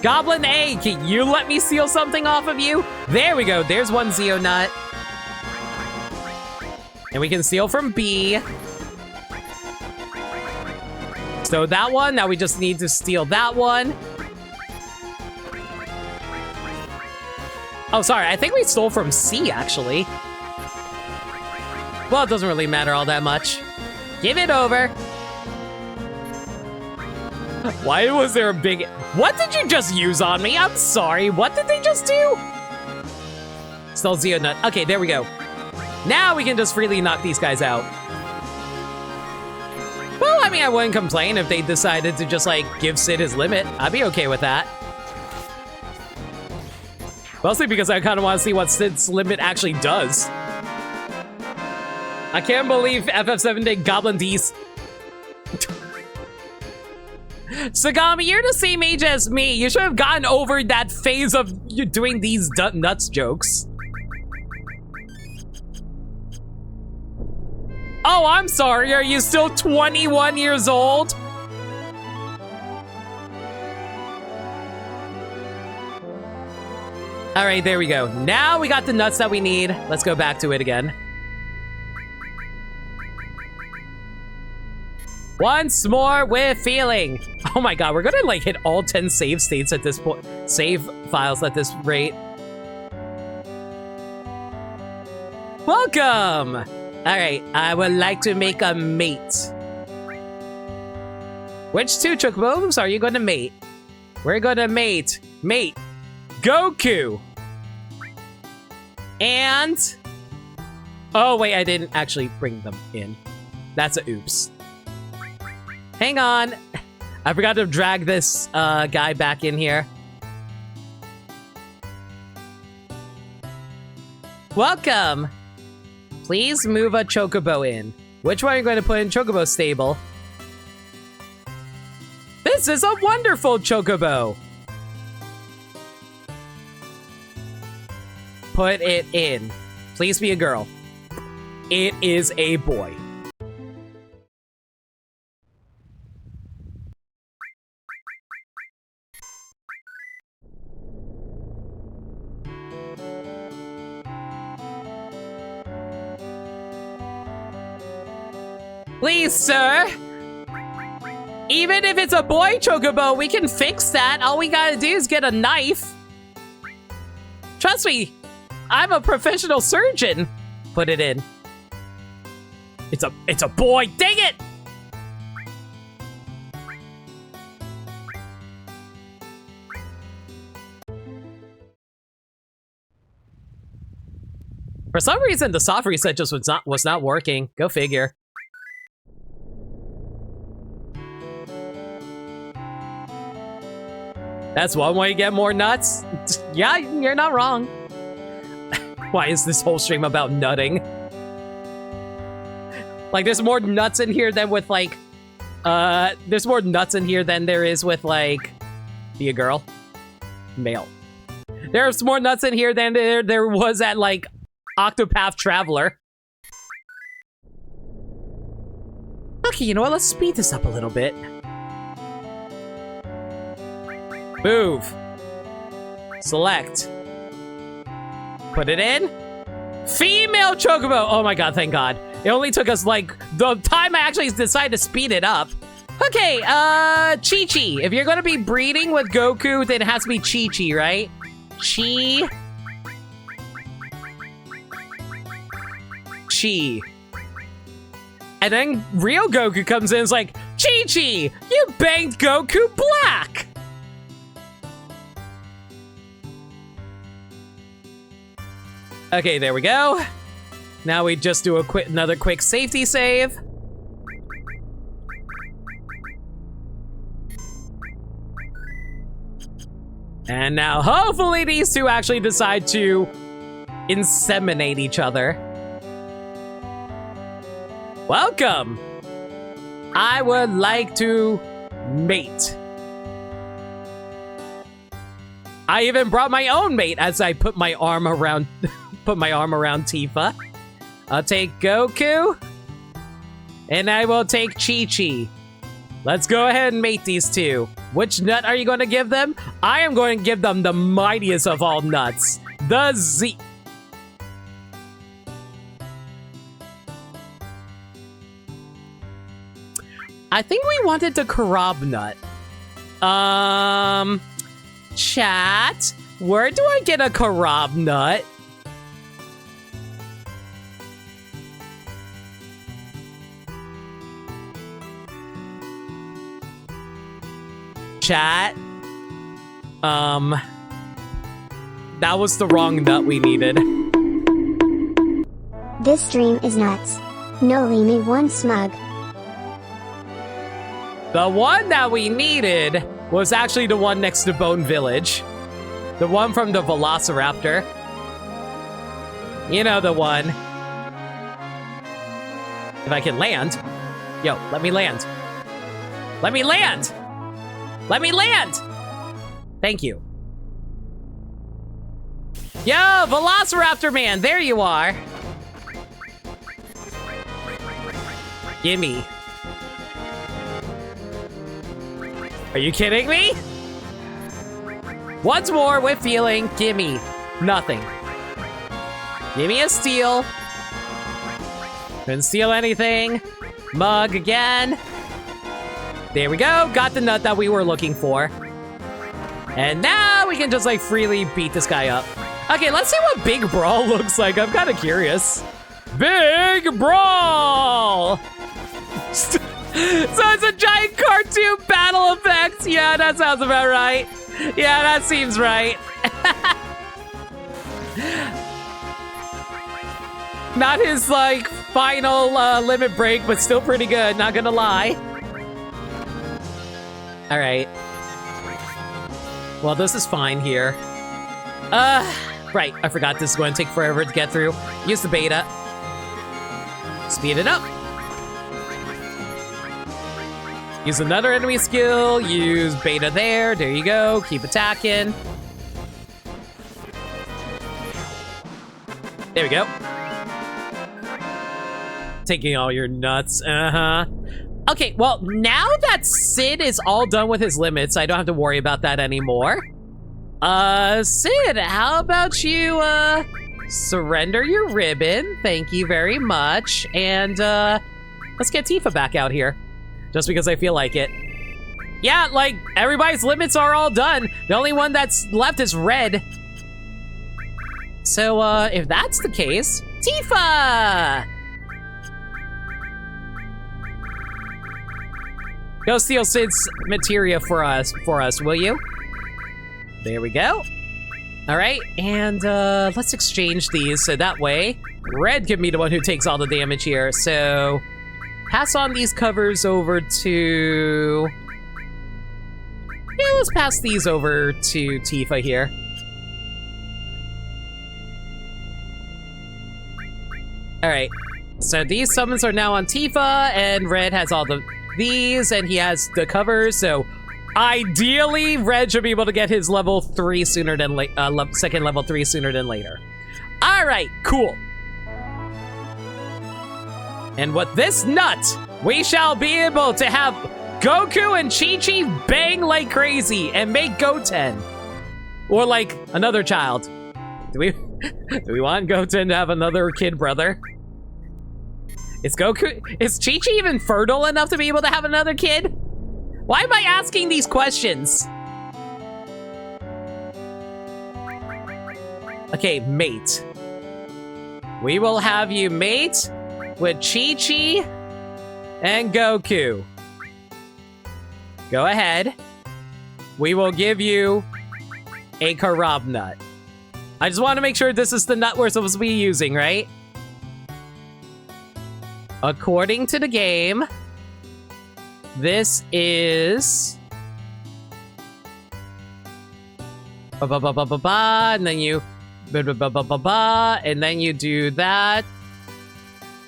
Goblin A, can you let me steal something off of you? There we go. There's one Zeo Nut. And we can steal from B. So that one, now we just need to steal that one. Oh, sorry, I think we stole from C, actually. Well, it doesn't really matter all that much. Give it over. Why was there a big... What did you just use on me? I'm sorry, what did they just do? Stole Zeo Nut. Okay, there we go. Now we can just freely knock these guys out. Well, I mean, I wouldn't complain if they decided to just, like, give Sid his limit. I'd be okay with that. Mostly because I kind of want to see what Sid's limit actually does. I can't believe FF7 did Goblin D's. Sagami, you're the same age as me. You should have gotten over that phase of you doing these nuts jokes. Oh, I'm sorry. Are you still 21 years old? All right, there we go. Now we got the nuts that we need. Let's go back to it again. Once more with feeling. Oh my god, we're gonna like hit all 10 save states at this point. Save files at this rate. Welcome! Alright, I would like to make a mate. Which two chocobos are you gonna mate? We're gonna mate Goku. And... Oh wait, I didn't actually bring them in. That's a oops. Hang on. I forgot to drag this guy back in here. Welcome. Please move a chocobo in. Which one are you going to put in Chocobo Stable? This is a wonderful chocobo. Put it in. Please be a girl. It is a boy. Please, sir. Even if it's a boy chocobo, we can fix that. All we gotta do is get a knife. Trust me, I'm a professional surgeon. Put it in. It's a boy. Dang it! For some reason, the soft reset just was not working. Go figure. That's one way to get more nuts. Yeah, you're not wrong. Why is this whole stream about nutting? Like, there's more nuts in here than with, like... there's more nuts in here than there is with, like... Be a girl? Male. There's more nuts in here than there was at, like, Octopath Traveler. Okay, you know what? Let's speed this up a little bit. Move. Select. Put it in. Female chocobo. Oh my god, thank god. It only took us, like, the time I actually decided to speed it up. Okay, Chi-Chi. If you're gonna be breeding with Goku, then it has to be Chi-Chi, right? Chi. And then real Goku comes in and is like, Chi-Chi, you banged Goku black! Okay, there we go. Now we just do another quick safety save. And now hopefully these two actually decide to inseminate each other. Welcome! I would like to mate. I even brought my own mate as I put my arm around Tifa. I'll take Goku. And I will take Chi-Chi. Let's go ahead and mate these two. Which nut are you going to give them? I am going to give them the mightiest of all nuts. The Z. I think we wanted the Karab nut. Chat, where do I get a Karab nut? Chat. That was the wrong nut we needed. This stream is nuts. No, leave me one smug. The one that we needed was actually the one next to Bone Village. The one from the Velociraptor. You know the one. If I can land. Yo, let me land. Let me land! Let me land! Thank you. Yo, Velociraptor man, there you are. Gimme. Are you kidding me? Once more with feeling, gimme. Nothing. Gimme a steal. Couldn't steal anything. Mug again. There we go. Got the nut that we were looking for. And now we can just like freely beat this guy up. Okay, let's see what Big Brawl looks like. I'm kind of curious. Big Brawl! So it's a giant cartoon battle effect. Yeah, that sounds about right. Yeah, that seems right. Not his, like, final limit break, but still pretty good, not gonna lie. Alright. Well, this is fine here. Right, I forgot this is going to take forever to get through. Use the beta. Speed it up. Use another enemy skill. Use beta there. There you go. Keep attacking. There we go. Taking all your nuts. Uh-huh. Okay, well, now that Sid is all done with his limits, I don't have to worry about that anymore. Sid, how about you, surrender your ribbon? Thank you very much. And, let's get Tifa back out here. Just because I feel like it. Yeah, like, everybody's limits are all done. The only one that's left is Red. So, if that's the case, Tifa! Go steal Sid's materia for us, will you? There we go. All right, and let's exchange these so that way Red can be the one who takes all the damage here. So pass on these covers over to... Yeah, let's pass these over to Tifa here. All right, so these summons are now on Tifa, and Red has all these, and he has the covers, so ideally, Red should be able to get his level 3 sooner than second level 3 sooner than later. All right, cool. And with this nut, we shall be able to have Goku and Chi-Chi bang like crazy and make Goten. Or like another child. Do we want Goten to have another kid brother? Is Chi-Chi even fertile enough to be able to have another kid? Why am I asking these questions? Okay, mate. We will have you mate with Chi-Chi and Goku. Go ahead. We will give you a Karab nut. I just want to make sure this is the nut we're supposed to be using, right? According to the game, this is Ba ba ba ba ba ba, and then you ba ba ba ba ba ba, and then you do that.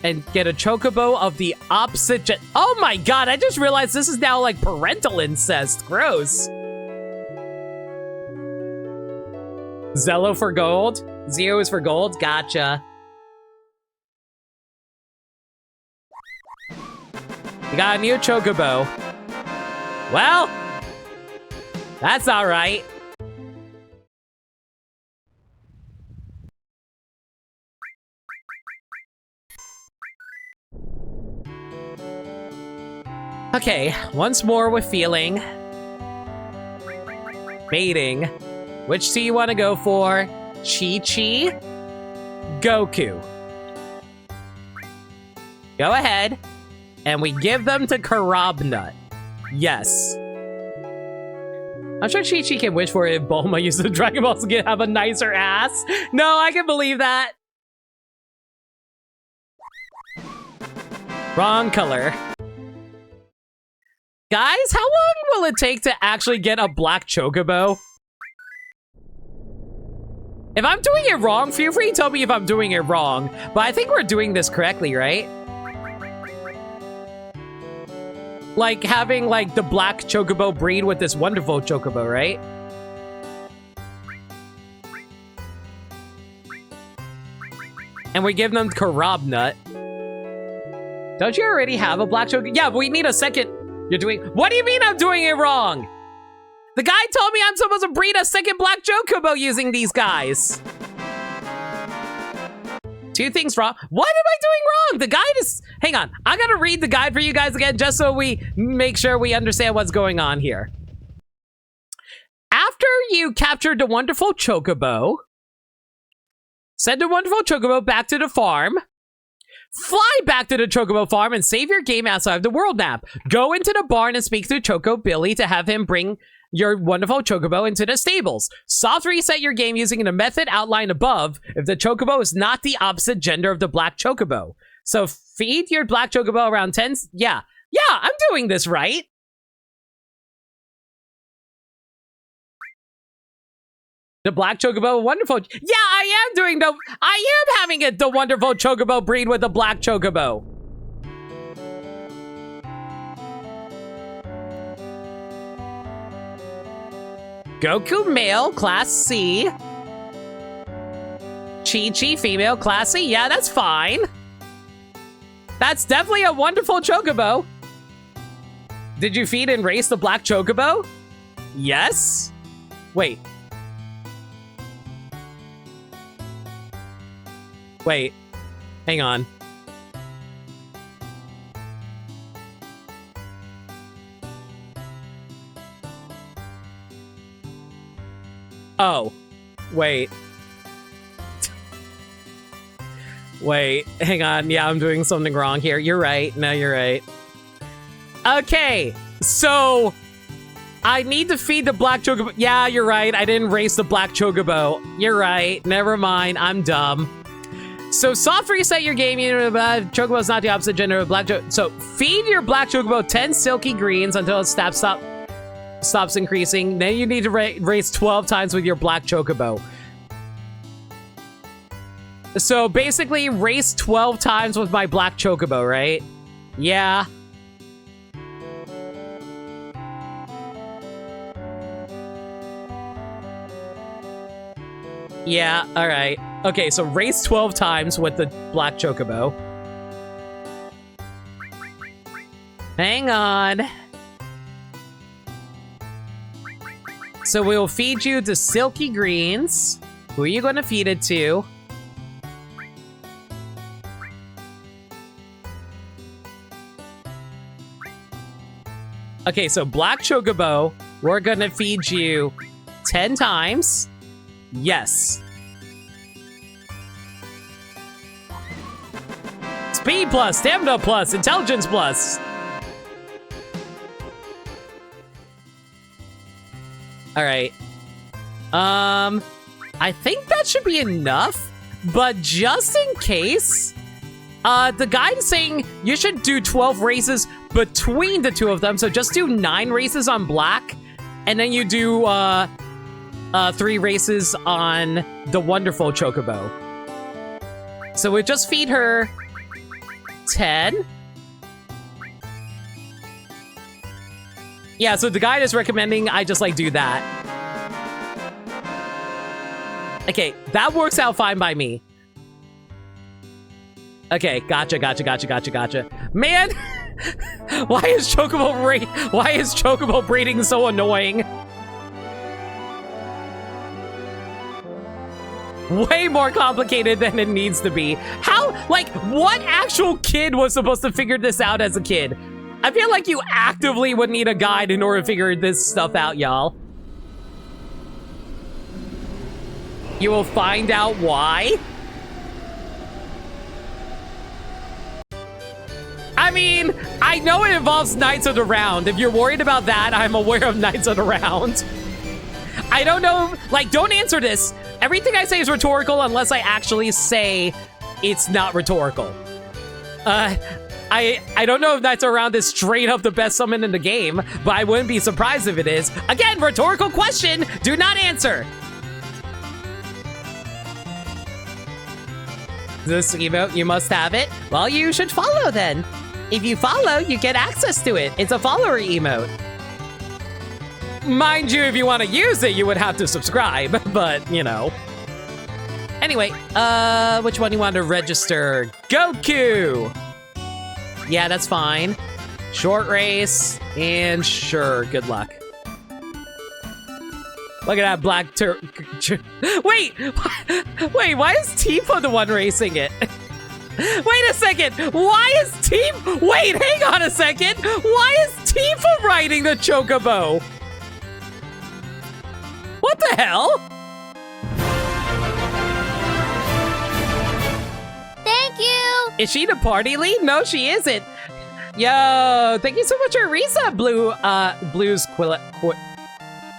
And get a chocobo of the opposite oh my god, I just realized this is now like parental incest. Gross. Zello for gold. Zeo is for gold. Gotcha. You got a new chocobo. Well, that's alright. Okay, once more with feeling. Mating. Which do you want to go for? Chi-Chi? Goku. Go ahead. And we give them to Karabnut. Yes. I'm sure Chi-Chi can wish for it if Bulma uses the Dragon Balls to have a nicer ass. No, I can believe that. Wrong color. Guys, how long will it take to actually get a black chocobo? If I'm doing it wrong, feel free to tell me if I'm doing it wrong. But I think we're doing this correctly, right? Like having like the black chocobo breed with this wonderful chocobo, right? And we give them Karabnut. Don't you already have a black chocobo? Yeah, but we need a second. You're doing... What do you mean I'm doing it wrong? The guy told me I'm supposed to breed a second black chocobo using these guys. Two things wrong. What am I doing wrong? The guide is... Hang on. I gotta read the guide for you guys again just so we make sure we understand what's going on here. After you captured the wonderful chocobo, send the wonderful chocobo back to the farm. Fly back to the Chocobo farm and save your game outside of the world map. Go into the barn and speak to Choco Billy to have him bring your wonderful Chocobo into the stables. Soft reset your game using the method outlined above if the Chocobo is not the opposite gender of the black Chocobo. So feed your black Chocobo around 10... Yeah, I'm doing this right. The black chocobo, wonderful. Yeah, I am having it, the wonderful chocobo breed with the black chocobo. Goku male, class C. Chi-Chi female, class C. Yeah, that's fine. That's definitely a wonderful chocobo. Did you feed and race the black chocobo? Yes. Wait. Wait, hang on. Oh, wait. Wait, hang on. Yeah, I'm doing something wrong here. You're right. No, you're right. Okay, so I need to feed the black chocobo. Yeah, you're right. I didn't race the black chocobo. You're right. Never mind. I'm dumb. So soft reset your game. Chocobo is not the opposite gender of black chocobo. So feed your black chocobo 10 silky greens until it stops increasing. Then you need to race 12 times with your black chocobo. So basically race 12 times with my black chocobo, right? Yeah. Yeah, all right. Okay, so race 12 times with the black chocobo. Hang on. So we'll feed you the silky greens. Who are you going to feed it to? Okay, so black chocobo, we're going to feed you 10 times. Yes. Speed plus, stamina plus, intelligence plus. All right. I think that should be enough, but just in case, the guide is saying you should do 12 races between the two of them, so just do 9 races on black, and then you do, 3 races on the wonderful Chocobo. So we just feed her 10. Yeah, so the guide is recommending I just, like, do that. Okay, that works out fine by me. Okay, gotcha. Man, why is Chocobo breeding so annoying? Way more complicated than it needs to be. How, like, what actual kid was supposed to figure this out as a kid? I feel like you actively would need a guide in order to figure this stuff out, y'all. You will find out why. I mean, I know it involves Knights of the Round. If you're worried about that, I'm aware of Knights of the Round. I don't know, like, don't answer this. Everything I say is rhetorical unless I actually say it's not rhetorical. I don't know if Knights Around is straight up the best summon in the game, but I wouldn't be surprised if it is. Again, rhetorical question, do not answer. This emote, you must have it. Well, you should follow then. If you follow, you get access to it. It's a follower emote. Mind you, if you want to use it, you would have to subscribe, but, you know. Anyway, which one you want to register? Goku! Yeah, that's fine. Short race, and sure, good luck. Look at that black Wait, why is Tifa the one racing it? Wait a second, why is Wait, hang on a second. Why is Tifa riding the Chocobo? What the hell? Thank you! Is she the party lead? No, she isn't. Yo, thank you so much for Risa, Blues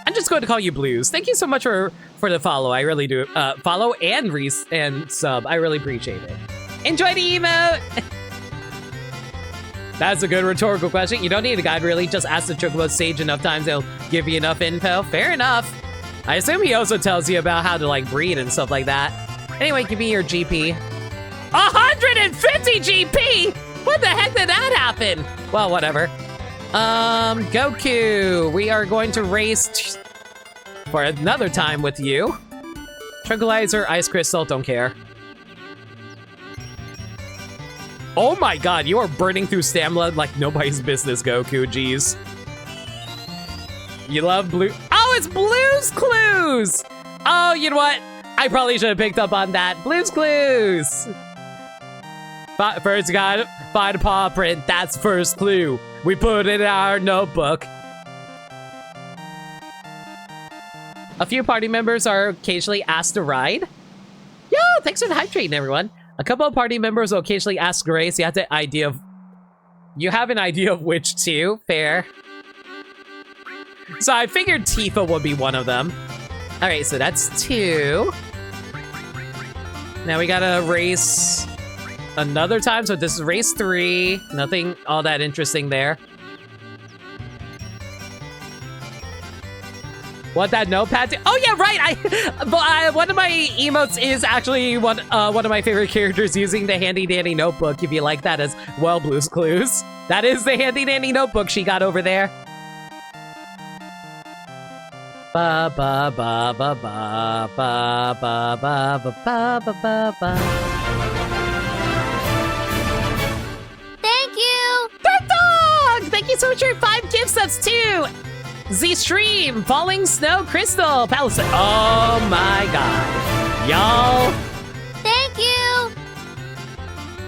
I'm just going to call you Blues. Thank you so much for the follow. I really do. Follow and and sub. I really appreciate it. Enjoy the emote. That's a good rhetorical question. You don't need a guide, really. Just ask the Chocobo sage enough times. They'll give you enough info. Fair enough. I assume he also tells you about how to, like, breed and stuff like that. Anyway, give me your GP. 150 GP? What the heck did that happen? Well, whatever. Goku, we are going to race for another time with you. Tranquilizer, Ice Crystal, don't care. Oh my god, you are burning through stamina like nobody's business, Goku, jeez. You love blue. Oh, it's Blue's Clues! Oh, you know what? I probably should have picked up on that. Blue's Clues! First got find a paw print, that's first clue. We put it in our notebook. A few party members are occasionally asked to ride. Yo, thanks for the hype train, everyone. A couple of party members will occasionally ask Grace. You have an idea of which two. Fair. So I figured Tifa would be one of them. All right, so that's 2. Now we gotta race another time. So this is race 3. Nothing all that interesting there. What that notepad? Oh yeah, right. One of my emotes is actually one of my favorite characters using the handy dandy notebook. If you like that as well, Blue's Clues. That is the handy dandy notebook she got over there. Ba ba ba ba ba ba ba ba ba ba ba ba. Thank you! Bird Dog! Thank you so much for 5 gift subs too! Z-Stream, Falling Snow Crystal, Palisade. Oh my god. Y'all. Thank you!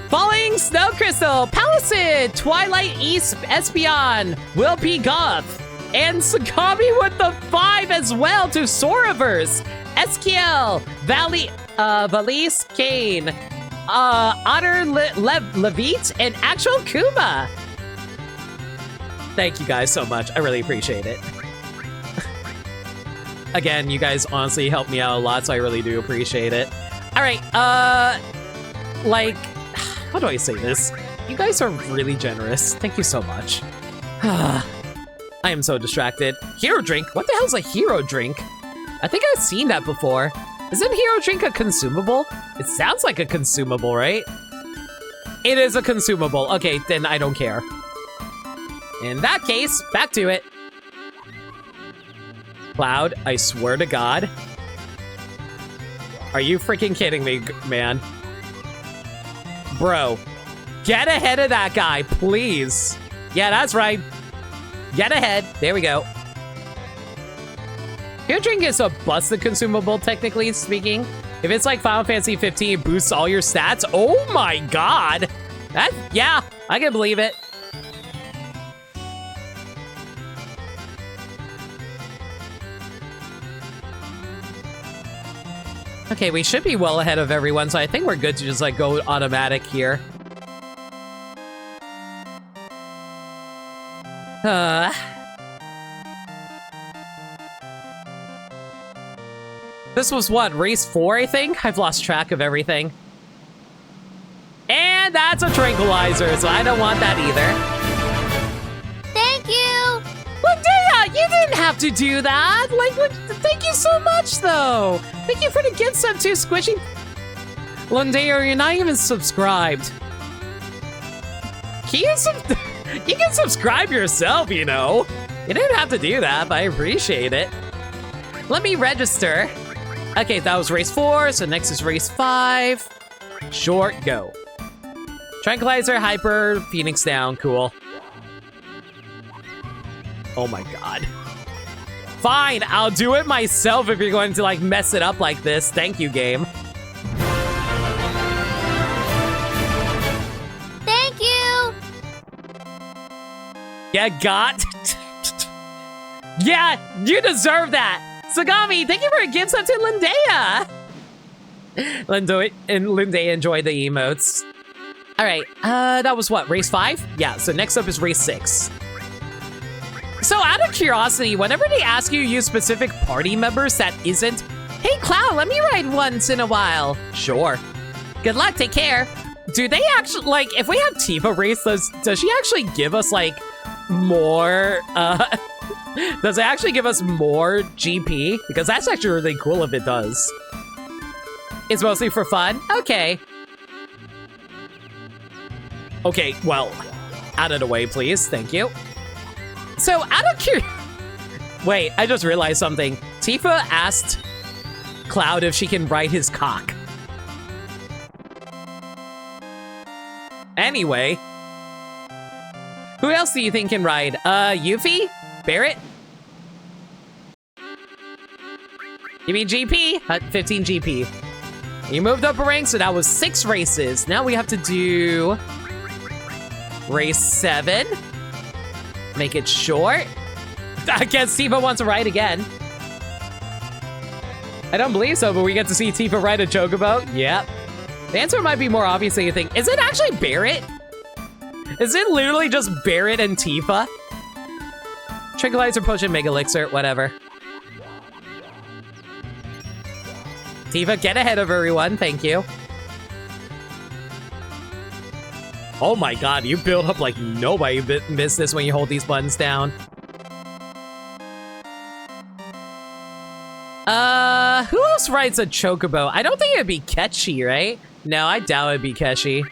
Falling Snow Crystal, Palisade, Twilight East Espion, Will P. Goth, and Sakami with the 5 as well to Soraverse, SQL, Valise Kane, Otter Levite, and Actual Kuma. Thank you guys so much. I really appreciate it. Again, you guys honestly help me out a lot, so I really do appreciate it. All right, like, how do I say this? You guys are really generous. Thank you so much. I am so distracted. Hero drink? What the hell's a hero drink? I think I've seen that before. Isn't Hero Drink a consumable? It sounds like a consumable, right? It is a consumable. Okay, then I don't care. In that case, back to it. Cloud, I swear to God. Are you freaking kidding me, man? Bro, get ahead of that guy, please. Yeah, that's right. Get ahead. There we go. Hero Drink is a busted consumable, technically speaking. If it's like Final Fantasy 15, it boosts all your stats. Oh my God. Yeah, I can believe it. Okay, we should be well ahead of everyone, so I think we're good to just like go automatic here. This was what, race 4, I think? I've lost track of everything. And that's a tranquilizer, so I don't want that either. Thank you! Lindea, you didn't have to do that. Like, thank you so much, though. Thank you for the gift sub too, Squishy. Lindea, you're not even subscribed. You can subscribe yourself, you know. You didn't have to do that, but I appreciate it. Let me register. Okay, that was race 4, so next is race 5. Short, go. Tranquilizer, Hyper, Phoenix down, cool. Oh my God. Fine, I'll do it myself if you're going to like mess it up like this. Thank you, game. Thank you! Yeah, got. Yeah, you deserve that. Sagami, thank you for a gift sub to Lindea. Lindea enjoyed the emotes. All right, that was what, race 5? Yeah, so next up is race 6. So out of curiosity, whenever they ask you to use specific party members that isn't, hey Cloud, let me ride once in a while. Sure. Good luck, take care. Do they actually, like, if we have Tifa race, does she actually give us, like, more, does it actually give us more GP? Because that's actually really cool if it does. It's mostly for fun? Okay. Okay, well, out of the way, please. Thank you. So, out of curiosity... Wait, I just realized something. Tifa asked Cloud if she can ride his cock. Anyway. Who else do you think can ride? Yuffie? Barrett? Give me GP. 15 GP. You moved up a rank, so that was 6 races. Now we have to do... race 7. Make it short. I guess Tifa wants to ride again. I don't believe so, but we get to see Tifa ride a chocobo. Yep. The answer might be more obvious than you think. Is it actually Barrett? Is it literally just Barrett and Tifa? Tranquilizer Potion, Mega Elixir, whatever. Tifa, get ahead of everyone. Thank you. Oh my God, you build up like nobody business when you hold these buttons down. Who else rides a chocobo? I don't think it'd be Ketchy, right? No, I doubt it'd be Ketchy.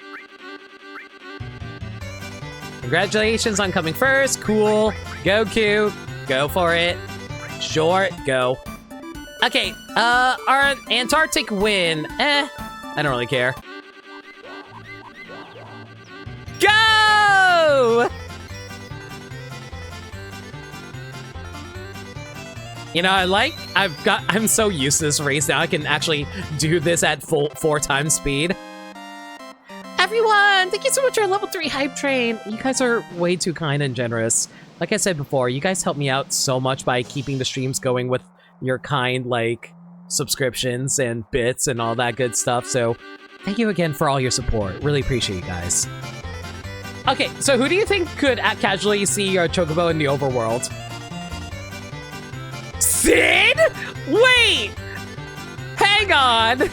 Congratulations on coming first. Cool. Goku, go for it. Short, go. Okay, our Antarctic win. I don't really care. Go! You know, I'm so used to this race now. I can actually do this at full 4 times speed. Everyone, thank you so much for a level 3 hype train. You guys are way too kind and generous. Like I said before, you guys help me out so much by keeping the streams going with your kind, like, subscriptions and bits and all that good stuff. So thank you again for all your support. Really appreciate you guys. Okay, so who do you think could casually see your chocobo in the overworld? Sid? Wait! Hang on!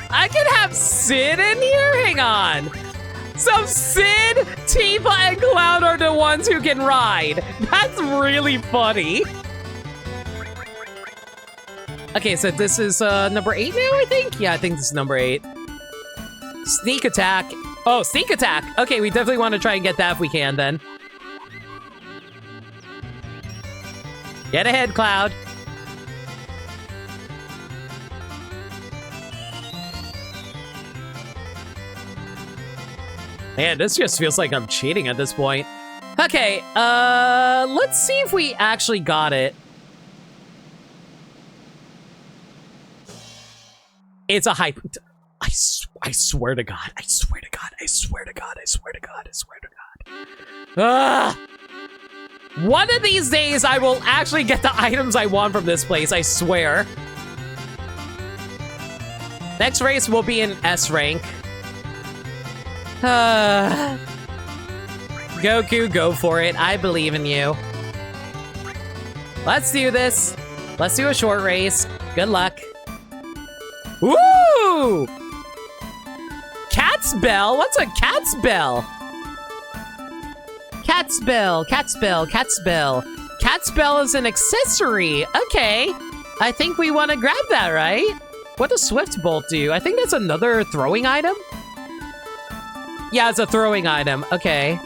I can have Sid in here? Hang on. So Sid, Tifa, and Cloud are the ones who can ride. That's really funny. Okay, so this is number 8 now, I think? Yeah, I think this is number 8. Sneak attack. Oh, sneak attack. Okay, we definitely want to try and get that if we can, then. Get ahead, Cloud. Man, this just feels like I'm cheating at this point. Okay, let's see if we actually got it. It's a hype. I swear to God. I swear to God. I swear to God. I swear to God. I swear to God. One of these days, I will actually get the items I want from this place. I swear. Next race will be an S rank. Goku, go for it. I believe in you. Let's do this. Let's do a short race. Good luck. Woo! Cat's bell? What's a cat's bell? Cat's bell, cat's bell, cat's bell. Cat's bell is an accessory. Okay. I think we want to grab that, right? What does Swift Bolt do? I think that's another throwing item? Yeah, it's a throwing item. Okay.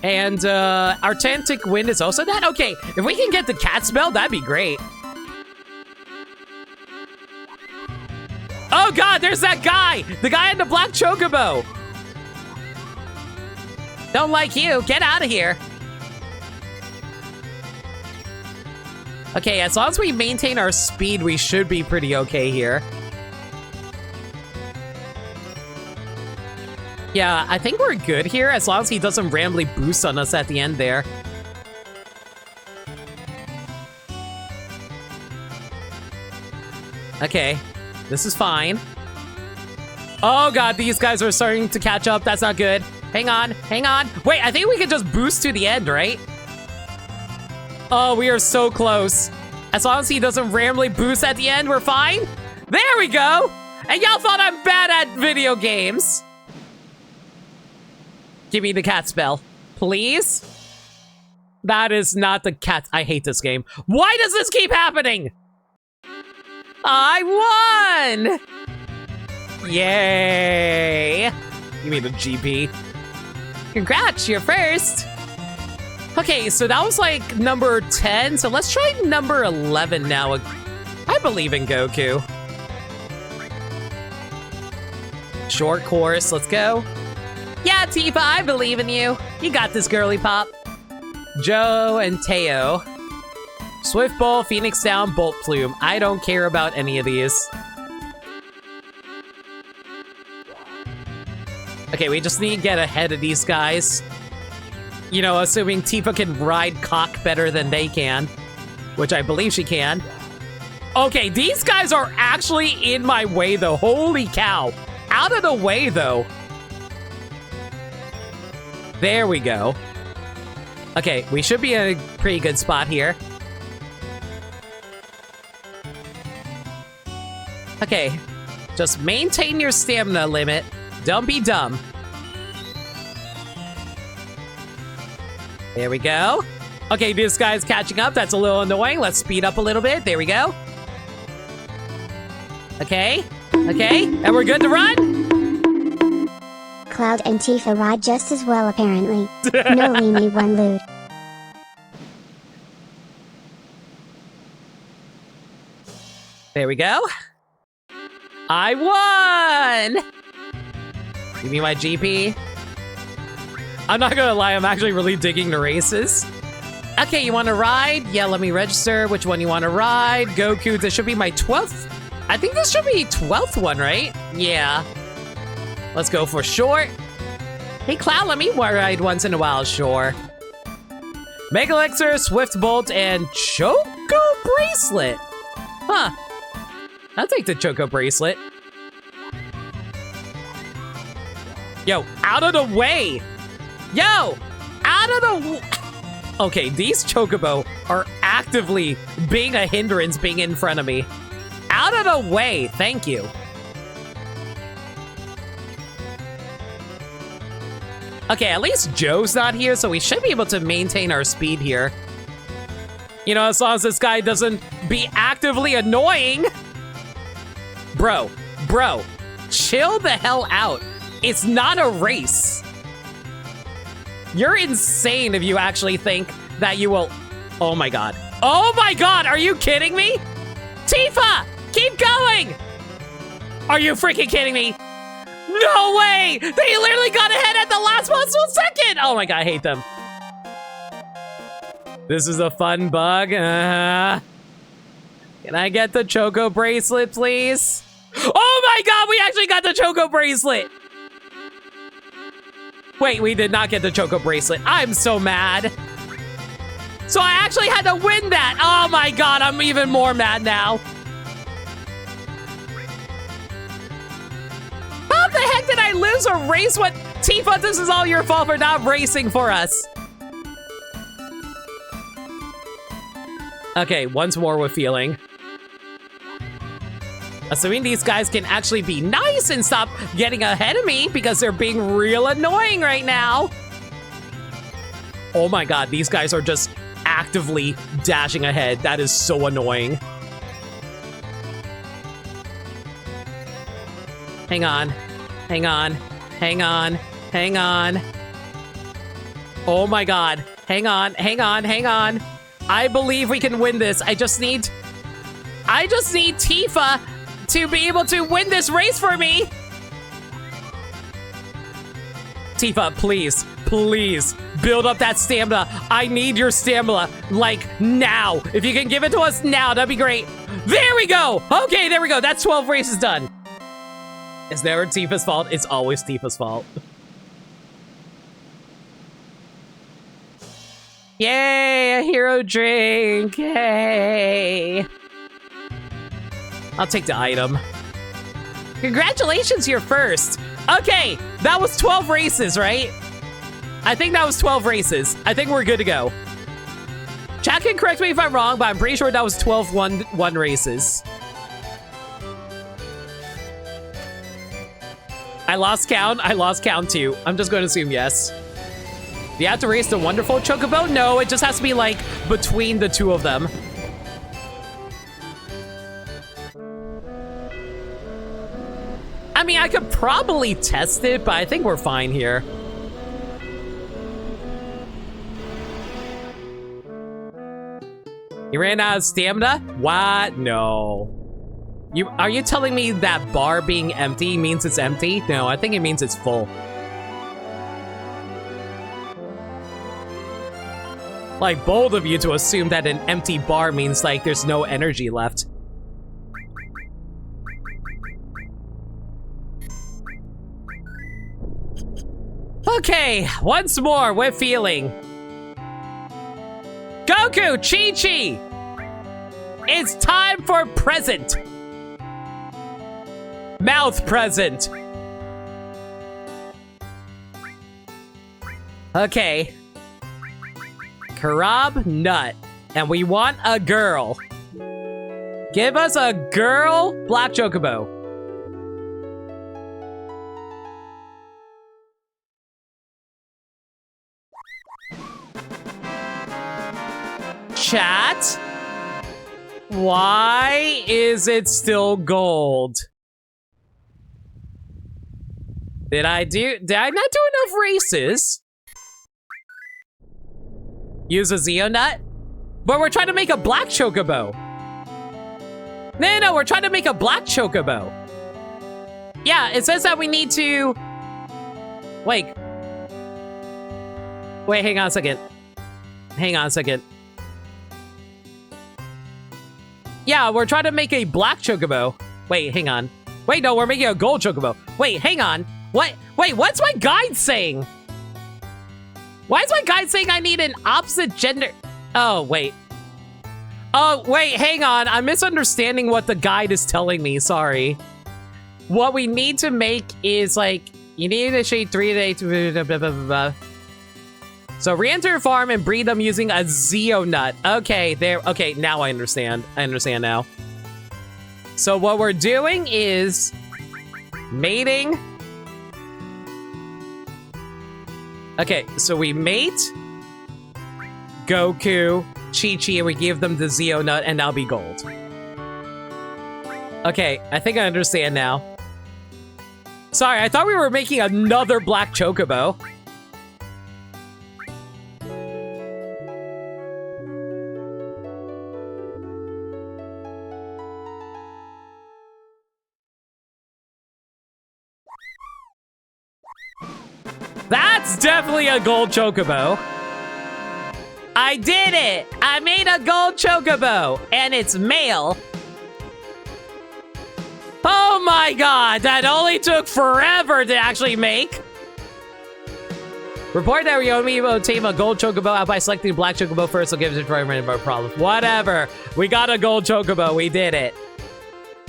And, Artantic Wind is also that? Okay, if we can get the cat spell, that'd be great. Oh god, there's that guy! The guy in the black chocobo! Don't like you. Get out of here. Okay, as long as we maintain our speed, we should be pretty okay here. Yeah, I think we're good here, as long as he doesn't randomly boost on us at the end there. Okay, this is fine. Oh god, these guys are starting to catch up. That's not good. Hang on, hang on. Wait, I think we can just boost to the end, right? Oh, we are so close. As long as he doesn't randomly boost at the end, we're fine. There we go. And y'all thought I'm bad at video games. Give me the cat spell, please. That is not the cat. I hate this game. Why does this keep happening? I won! Yay! Give me the GP. Congrats, you're first. Okay, so that was like number 10. So let's try number 11 now. I believe in Goku. Short course, let's go. Yeah, Tifa, I believe in you. You got this, girly pop. Joe and Teo. Swift Ball, Phoenix Down, Bolt Plume. I don't care about any of these. Okay, we just need to get ahead of these guys. You know, assuming Tifa can ride cock better than they can. Which I believe she can. Okay, these guys are actually in my way, though. Holy cow. Out of the way, though. There we go. Okay, we should be in a pretty good spot here. Okay, just maintain your stamina limit. Don't be dumb. There we go. Okay, this guy's catching up. That's a little annoying. Let's speed up a little bit. There we go. Okay, okay, and we're good to run? Cloud and Tifa ride just as well apparently. No Limi one loot. There we go. I won! Give me my GP. I'm not gonna lie, I'm actually really digging the races. Okay, you wanna ride? Yeah, let me register which one you wanna ride. Goku, this should be my 12th. I think this should be 12th one, right? Yeah. Let's go for short. Hey, Cloud, let me ride once in a while, sure. Mega Elixir, Swift Bolt, and Choco Bracelet. Huh. I'll take the Choco Bracelet. Yo, out of the way! Yo! Out of the Okay, these Chocobo are actively being a hindrance being in front of me. Out of the way, thank you. Okay, at least Joe's not here, so we should be able to maintain our speed here. You know, as long as this guy doesn't be actively annoying. Bro, chill the hell out. It's not a race. You're insane if you actually think that you will... Oh my god. Oh my god, are you kidding me? Tifa, keep going! Are you freaking kidding me? No way! They literally got ahead at the last possible second! Oh my god, I hate them. This is a fun bug. Can I get the Choco bracelet, please? Oh my god, we actually got the Choco bracelet! Wait, we did not get the Choco bracelet. I'm so mad. So I actually had to win that. Oh my god, I'm even more mad now. How the heck did I lose a race? What? Tifa, this is all your fault for not racing for us. Okay, once more with feeling. Assuming these guys can actually be nice and stop getting ahead of me because they're being real annoying right now. Oh my god, these guys are just actively dashing ahead. That is so annoying. Hang on. Hang on. Hang on. Hang on. Oh my god. Hang on. Hang on. Hang on. I believe we can win this. I just need Tifa to be able to win this race for me. Tifa, please, please build up that stamina. I need your stamina, like, now. If you can give it to us now, that'd be great. There we go. Okay, there we go. That's 12 races done. It's never Tifa's fault. It's always Tifa's fault. Yay, a hero drink. Hey. I'll take the item. Congratulations, you're first. Okay, that was 12 races, right? I think that was 12 races. I think we're good to go. Chat can correct me if I'm wrong, but I'm pretty sure that was 12 one races. I lost count. I lost count too. I'm just going to assume yes. Do you have to race the wonderful Chocobo? No, it just has to be like between the two of them. I mean, I could probably test it, but I think we're fine here. You ran out of stamina? What? No. Are you telling me that bar being empty means it's empty? No, I think it means it's full. Like, bold of you to assume that an empty bar means, like, there's no energy left. Okay, once more, we're feeling. Goku, Chi-Chi! It's time for present! Mouth present! Okay. Karab Nut. And we want a girl. Give us a girl Black Chocobo. Chat? Why is it still gold? Did I not do enough races? Use a Zeo Nut? But we're trying to make a black Chocobo. No, we're trying to make a black Chocobo. Yeah, it says that we need to... Wait, hang on a second. Hang on a second. Yeah, we're trying to make a black Chocobo. Wait, hang on. Wait, no, we're making a gold Chocobo. Wait, hang on. What? Wait, what's my guide saying? Why is my guide saying I need an opposite gender? Oh, wait. Oh, wait, hang on. I'm misunderstanding what the guide is telling me. Sorry. What we need to make is, like, you need to shade 3 days. Blah, blah, blah, blah. So re-enter farm and breed them using a Zeo Nut. Okay, there. Okay, now I understand. I understand now. So what we're doing is mating. Okay, so we mate Goku Chi-Chi and we give them the Zeo nut and that'll be gold. Okay, I think I understand now. Sorry, I thought we were making another black chocobo. That's definitely a gold chocobo. I did it! I made a gold chocobo, and it's male. Oh my god, that only took forever to actually make. Report that we only obtain a gold chocobo out by selecting a black chocobo first, so give it to no problem. Whatever. We got a gold chocobo. We did it.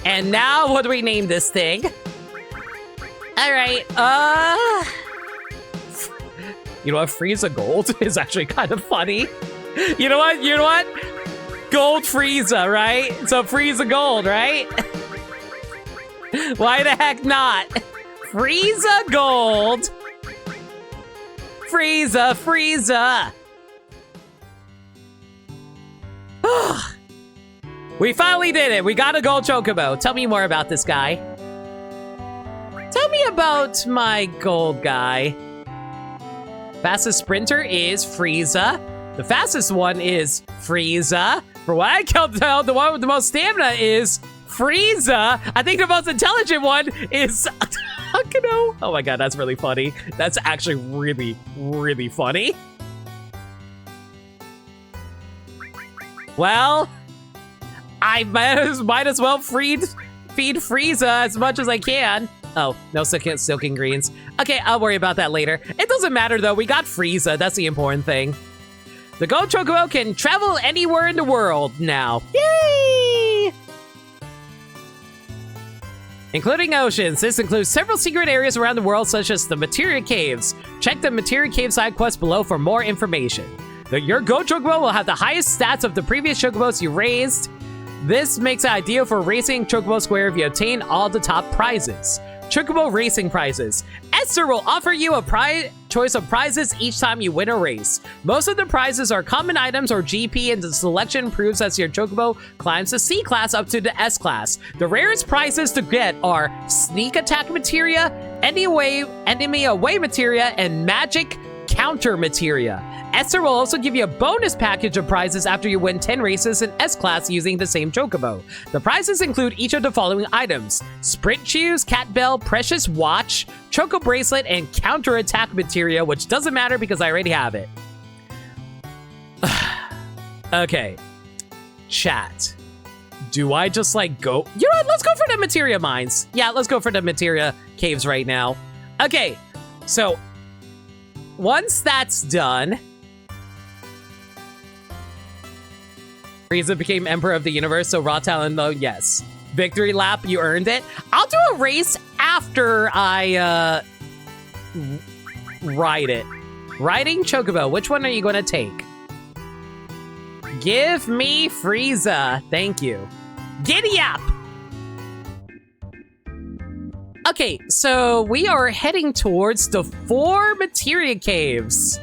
And now, what do we name this thing? Alright, you know what? Frieza Gold is actually kind of funny. You know what? You know what? Gold Frieza, right? So Frieza Gold, right? Why the heck not? Frieza Gold. Frieza, Frieza. We finally did it. We got a gold chocobo. Tell me more about this guy. Tell me about my gold guy. Fastest sprinter is Frieza. The fastest one is Frieza. For what I can tell, the one with the most stamina is Frieza. I think the most intelligent one is Hakuno. Oh my god, that's really funny. That's actually really, really funny. Well, I might as well feed Frieza as much as I can. Oh, no silken greens. Okay, I'll worry about that later. It doesn't matter though, we got Frieza, that's the important thing. The Gold Chocobo can travel anywhere in the world now. Yay! Including oceans. This includes several secret areas around the world such as the Materia Caves. Check the Materia Cave side quest below for more information. Your Gold Chocobo will have the highest stats of the previous Chocobos you raised. This makes it ideal for racing Chocobo Square if you obtain all the top prizes. Chocobo Racing Prizes. Esther will offer you a choice of prizes each time you win a race. Most of the prizes are common items or GP, and the selection improves as your Chocobo climbs the C class up to the S class. The rarest prizes to get are Sneak Attack Materia, Enemy Away Materia, and Magic Counter Materia. Esther will also give you a bonus package of prizes after you win 10 races in S-Class using the same Chocobo. The prizes include each of the following items: Sprint Shoes, Cat Bell, Precious Watch, Choco Bracelet, and Counter Attack Materia, which doesn't matter because I already have it. Okay. Chat. Do I just like go? You know what? Let's go for the Materia Mines. Yeah, let's go for the Materia Caves right now. Okay, so once that's done, Frieza became Emperor of the Universe, so raw talent though, yes. Victory lap, you earned it. I'll do a race after I ride it. Riding Chocobo, which one are you gonna take? Give me Frieza, thank you. Giddy up! Okay, so we are heading towards the 4 Materia Caves.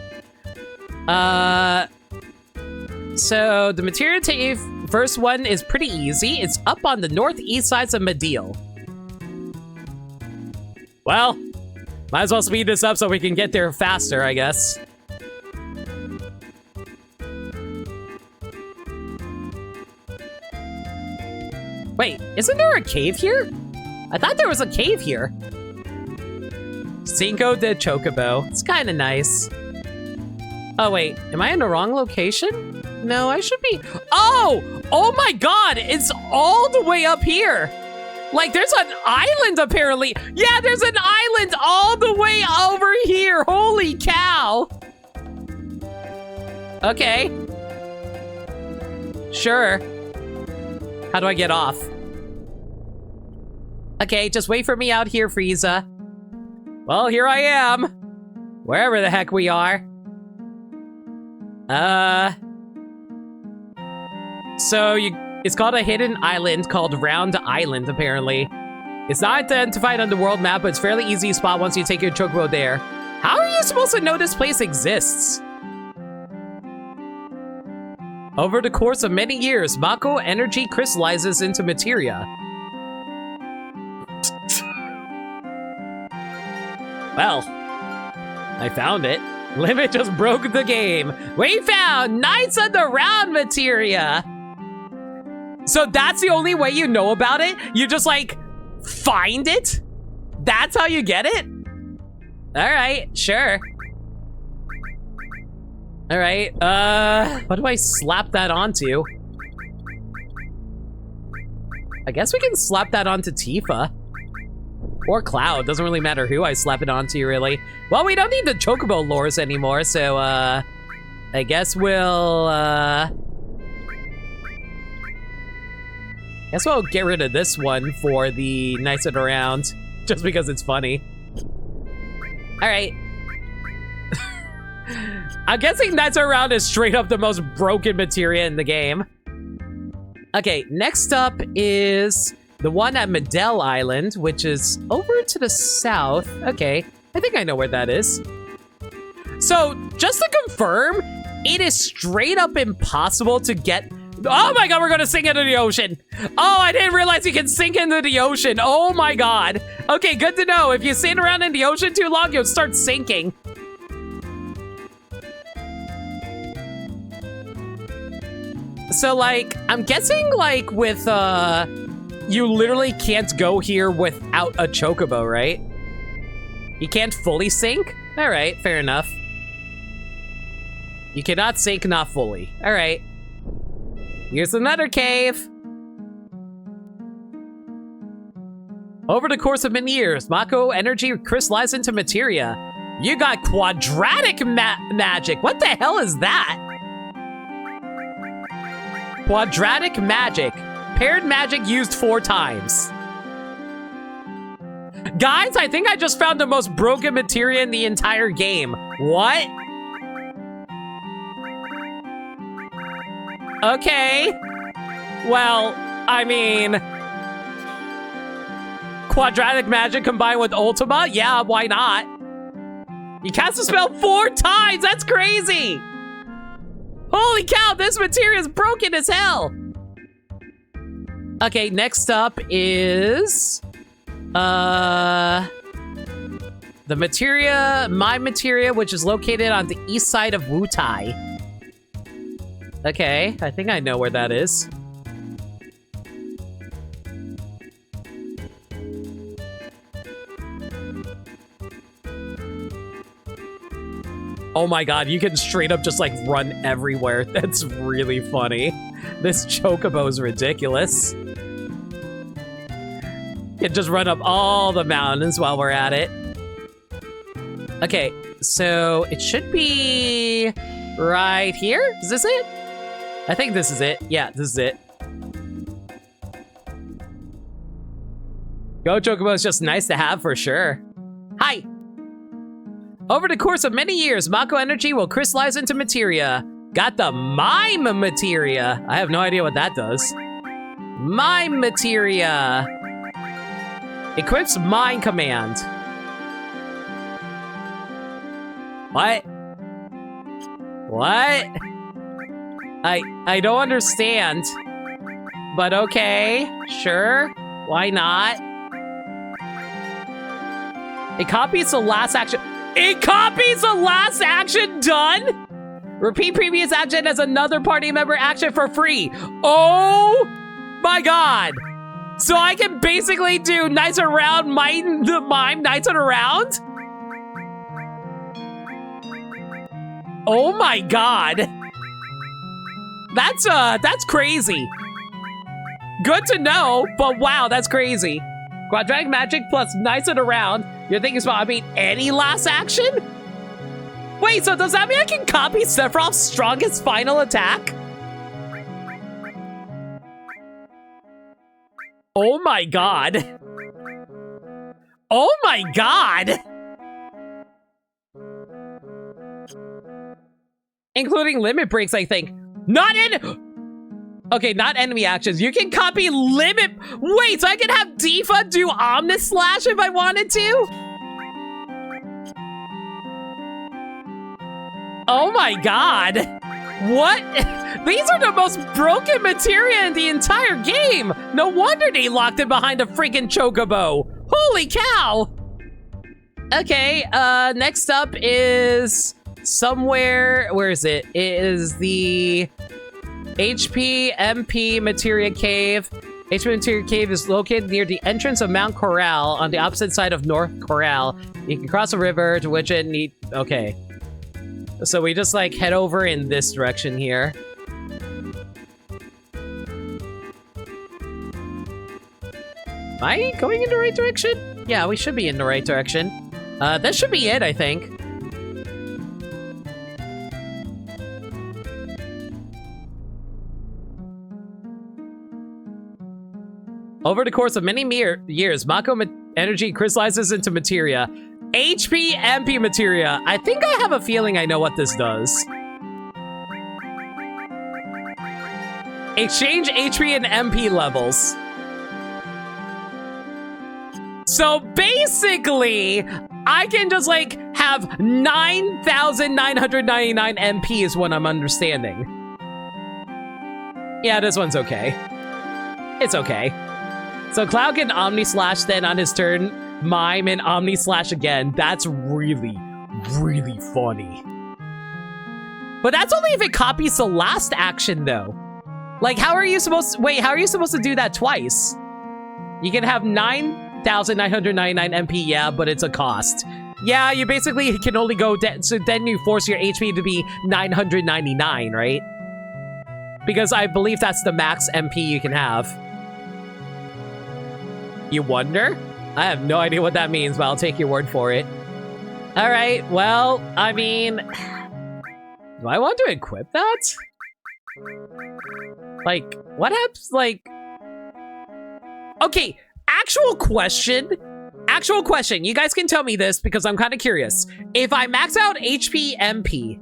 So the Materia Cave, first one is pretty easy. It's up on the northeast sides of Medeal. Well, might as well speed this up so we can get there faster, I guess. Wait, isn't there a cave here? I thought there was a cave here. Cinco de Chocobo. It's kind of nice. Oh, wait. Am I in the wrong location? No, I should be. Oh! Oh my god! It's all the way up here! Like, there's an island, apparently. Yeah, there's an island all the way over here. Holy cow! Okay. Sure. How do I get off? Okay, just wait for me out here, Frieza. Well, here I am. Wherever the heck we are. So it's called a hidden island called Round Island, apparently. It's not identified on the world map, but it's fairly easy to spot once you take your Chocobo there. How are you supposed to know this place exists? Over the course of many years, Mako energy crystallizes into materia. Well, I found it. Limit just broke the game. We found Knights of the Round materia. So that's the only way you know about it? You just like find it? That's how you get it? All right, sure. All right, what do I slap that onto? I guess we can slap that onto Tifa. Or Cloud, doesn't really matter who I slap it onto, really. Well, we don't need the Chocobo lures anymore, so, I guess we'll, guess we'll get rid of this one for the Knights of the Round, just because it's funny. All right. I'm guessing Knights of the Round is straight up the most broken materia in the game. Okay, next up is the one at Medell Island, which is over to the south. Okay, I think I know where that is. So, just to confirm, it is straight up impossible to get... Oh my god, we're gonna sink into the ocean! Oh, I didn't realize you can sink into the ocean! Oh my god! Okay, good to know. If you stand around in the ocean too long, you'll start sinking. So, like, I'm guessing, like, with, you literally can't go here without a Chocobo, right? You can't fully sink? Alright, fair enough. You cannot sink, not fully. Alright. Here's another cave. Over the course of many years, Mako energy crystallized into materia. You got quadratic magic. What the hell is that? Quadratic magic. Paired magic used 4 times. Guys, I think I just found the most broken materia in the entire game. What? Okay. Well, I mean... Quadratic magic combined with Ultima? Yeah, why not? You cast a spell 4 times! That's crazy! Holy cow, this materia is broken as hell! Okay, next up is... the materia, my materia, which is located on the east side of Wutai. Okay, I think I know where that is. Oh my god, you can straight up just like run everywhere. That's really funny. This Chocobo is ridiculous. You can just run up all the mountains while we're at it. Okay, so it should be right here. Is this it? I think this is it. Yeah, this is it. Go Chocobo is just nice to have for sure. Hi! Over the course of many years, Mako energy will crystallize into materia. Got the Mime materia. I have no idea what that does. Mime materia. Equips Mine command. What? What? I don't understand. But okay, sure. Why not? It copies the last action. It copies the last action done? Repeat previous action as another party member action for free. Oh my god. So I can basically do Knights Around, Mime, Knights Around? Oh my god. That's crazy. Good to know, but wow, that's crazy. Quadratic magic plus Knights Around. You're thinking about, I mean, any last action? Wait, so does that mean I can copy Sephiroth's strongest final attack? Oh my god. Oh my god. Including limit breaks, I think. Not okay, not enemy actions. You can copy limit. Wait, so I can have Tifa do Omnislash if I wanted to? Oh my god. What? These are the most broken materia in the entire game. No wonder they locked it behind a freaking chocobo. Holy cow. Okay, next up is somewhere, where is it? It is the HP MP Materia Cave. HP Materia Cave is located near the entrance of Mount Corral on the opposite side of North Corral. You can cross a river to which it need. Okay. So we just like head over in this direction here. Am I going in the right direction? Yeah, we should be in the right direction. That should be it, I think. Over the course of many years, Mako energy crystallizes into materia. HP MP materia. I think I have a feeling I know what this does. Exchange HP and MP levels. So basically, I can just like have 9,999 MP is what I'm understanding. Yeah, this one's okay. It's okay. So Cloud can Omni Slash then on his turn, mime and Omni Slash again. That's really, really funny. But that's only if it copies the last action though. Like how are you supposed to, wait, how are you supposed to do that twice? You can have 9,999 MP, yeah, but it's a cost. Yeah, you basically can only go, so then you force your HP to be 999, right? Because I believe that's the max MP you can have. You wonder? I have no idea what that means, but I'll take your word for it. All right, well, I mean, do I want to equip that? Like, what happens, like... Okay, actual question. You guys can tell me this because I'm kind of curious. If I max out HP MP,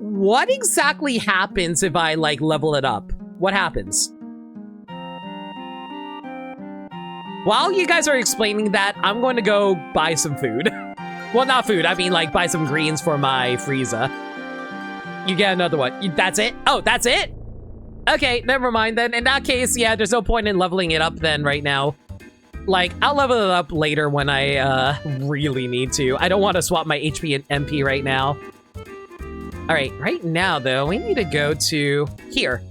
what exactly happens if I, like, level it up? What happens? While you guys are explaining that, I'm going to go buy some food. Well, not food. I mean, like, buy some greens for my Frieza. You get another one. That's it? Oh, that's it? Okay, never mind then. In that case, yeah, there's no point in leveling it up then right now. Like, I'll level it up later when I really need to. I don't want to swap my HP and MP right now. All right, right now, though, we need to go to here.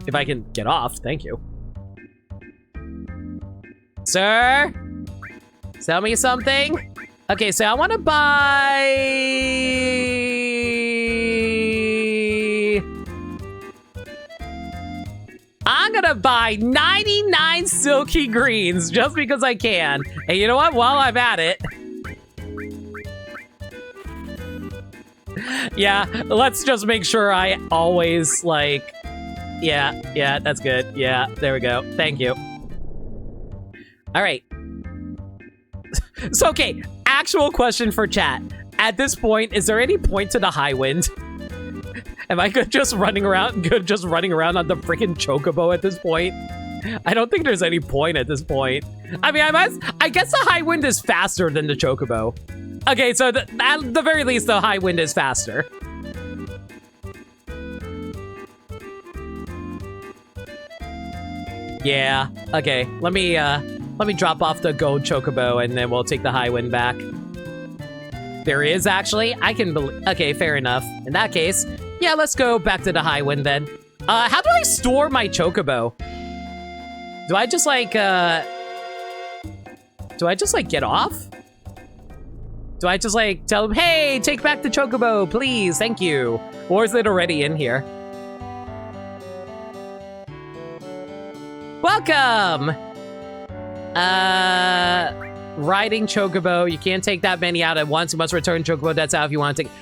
If I can get off, thank you. Sir? Sell me something? Okay, so I want to buy... I'm gonna buy 99 silky greens just because I can. And you know what? While I'm at it... Yeah, let's just make sure I always, like... Yeah, that's good. Yeah, there we go. Thank you. All right. So, okay, actual question for chat. At this point, is there any point to the high wind? Am I good just running around on the freaking chocobo at this point? I don't think there's any point at this point. I mean, I guess the high wind is faster than the chocobo. Okay, so at the very least, the high wind is faster. Yeah, okay, let me drop off the gold chocobo and then we'll take the high wind back. There is actually, I can believe, okay, fair enough. In that case, yeah, let's go back to the high wind then. How do I store my chocobo? Do I just like get off? Do I just like tell him, hey, take back the chocobo, please, thank you? Or is it already in here? Welcome! Riding chocobo. You can't take that many out at once. You must return chocobo. That's out if you want to take...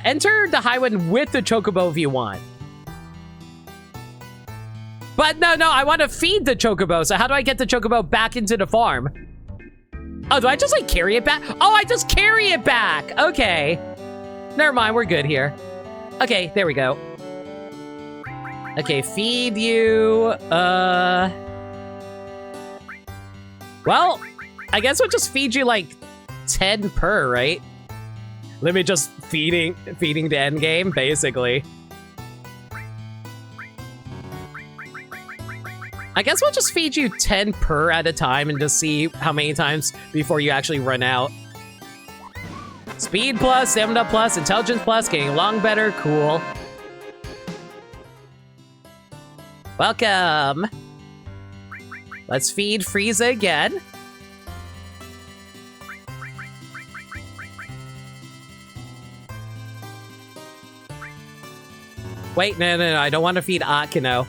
enter the high wind with the chocobo if you want. But no, I want to feed the chocobo. So how do I get the chocobo back into the farm? Oh, do I just like carry it back? Oh, I just carry it back. Okay. Never mind. We're good here. Okay, there we go. Okay, feed you. Well, I guess we'll just feed you like 10 per, right? Let me just feeding the end game, basically. I guess we'll just feed you 10 per at a time and just see how many times before you actually run out. Speed plus, stamina plus, intelligence plus, getting along better, cool. Welcome. Let's feed Frieza again. Wait, no, I don't want to feed Akino.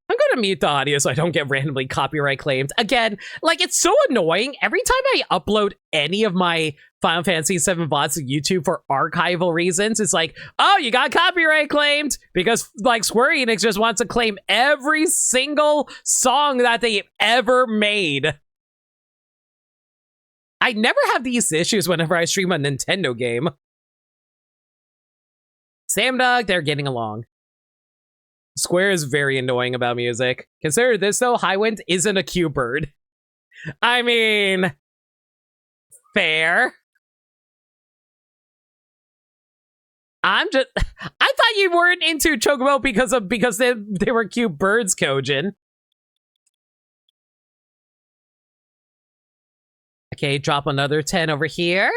I'm going to mute the audio so I don't get randomly copyright claimed. Again, like, it's so annoying. Every time I upload any of my Final Fantasy VII VODs to YouTube for archival reasons, it's like, oh, you got copyright claimed! Because, like, Square Enix just wants to claim every single song that they've ever made. I never have these issues whenever I stream a Nintendo game. Sam Dog, they're getting along. Square is very annoying about music. Consider this, though, Highwind isn't a Q-bird. I mean... fair. I thought you weren't into Chocobo because they were cute birds, Kojin. Okay, drop another 10 over here.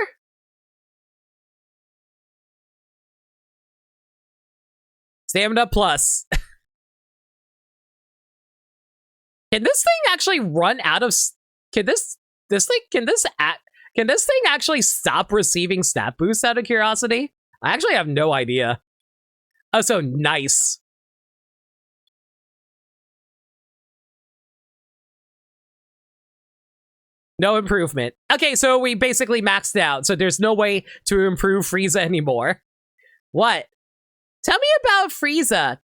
Stamina plus. Can this thing actually run out of... Can this thing actually stop receiving stat boosts out of curiosity? I actually have no idea. Oh, so nice. No improvement. Okay, so we basically maxed out, so there's no way to improve Frieza anymore. What? Tell me about Frieza.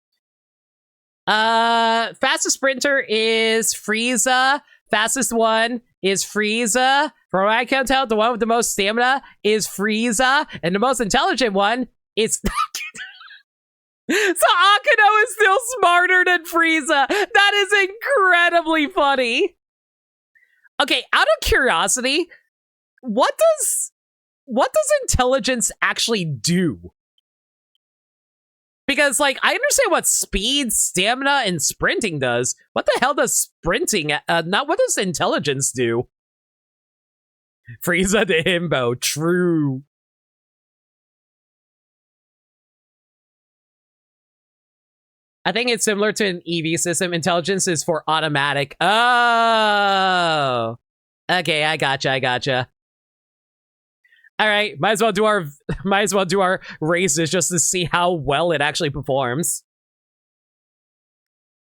Fastest sprinter is Frieza. Fastest one is Frieza. From what I can tell, the one with the most stamina is Frieza. And the most intelligent one is... So Akino is still smarter than Frieza. That is incredibly funny. Okay, out of curiosity, what does intelligence actually do? Because, like, I understand what speed, stamina, and sprinting does. What the hell does sprinting, not what does intelligence do? Frieza to himbo, true. I think it's similar to an EV system. Intelligence is for automatic. Oh. Okay, I gotcha. All right, might as well do our races just to see how well it actually performs.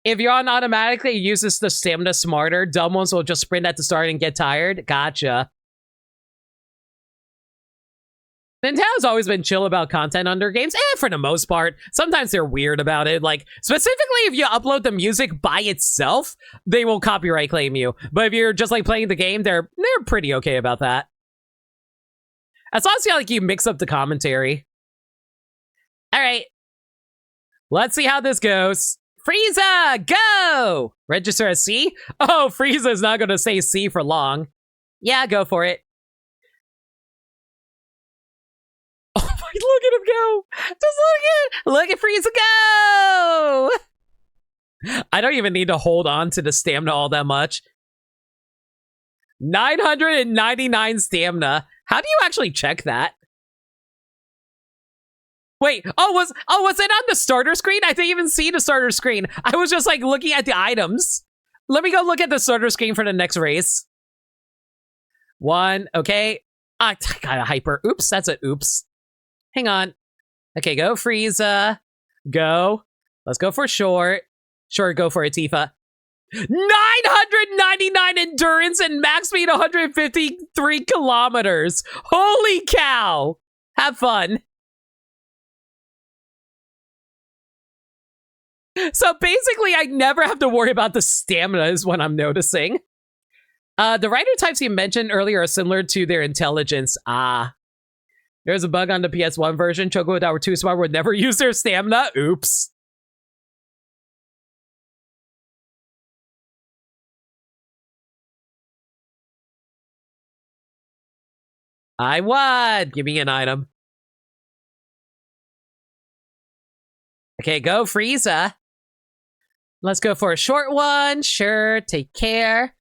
If you're on automatically, it uses the stamina smarter. Dumb ones will just sprint at the start and get tired. Gotcha. Nintendo's always been chill about content under games, for the most part. Sometimes they're weird about it. Like, specifically if you upload the music by itself, they will copyright claim you. But if you're just, like, playing the game, they're pretty okay about that. As long as you mix up the commentary. All right. Let's see how this goes. Frieza, go! Register as C? Oh, Frieza's not going to say C for long. Yeah, go for it. Oh my, look at him go! Just look at Frieza go! I don't even need to hold on to the stamina all that much. 999 stamina. How do you actually check that? Wait, was it on the starter screen? I didn't even see the starter screen. I was just, like, looking at the items. Let me go look at the starter screen for the next race. 1, okay. I got a hyper. Oops, that's an oops. Hang on. Okay, go Frieza. Go. Let's go for short. Short, go for it, Tifa. 999 endurance and max speed 153 kilometers. Holy cow. Have fun. So basically, I never have to worry about the stamina is what I'm noticing. The rider types you mentioned earlier are similar to their intelligence. There's a bug on the PS1 version. Chocobo that were too smart would never use their stamina. Oops. I won. Give me an item. Okay, go Frieza. Let's go for a short one. Sure, take care.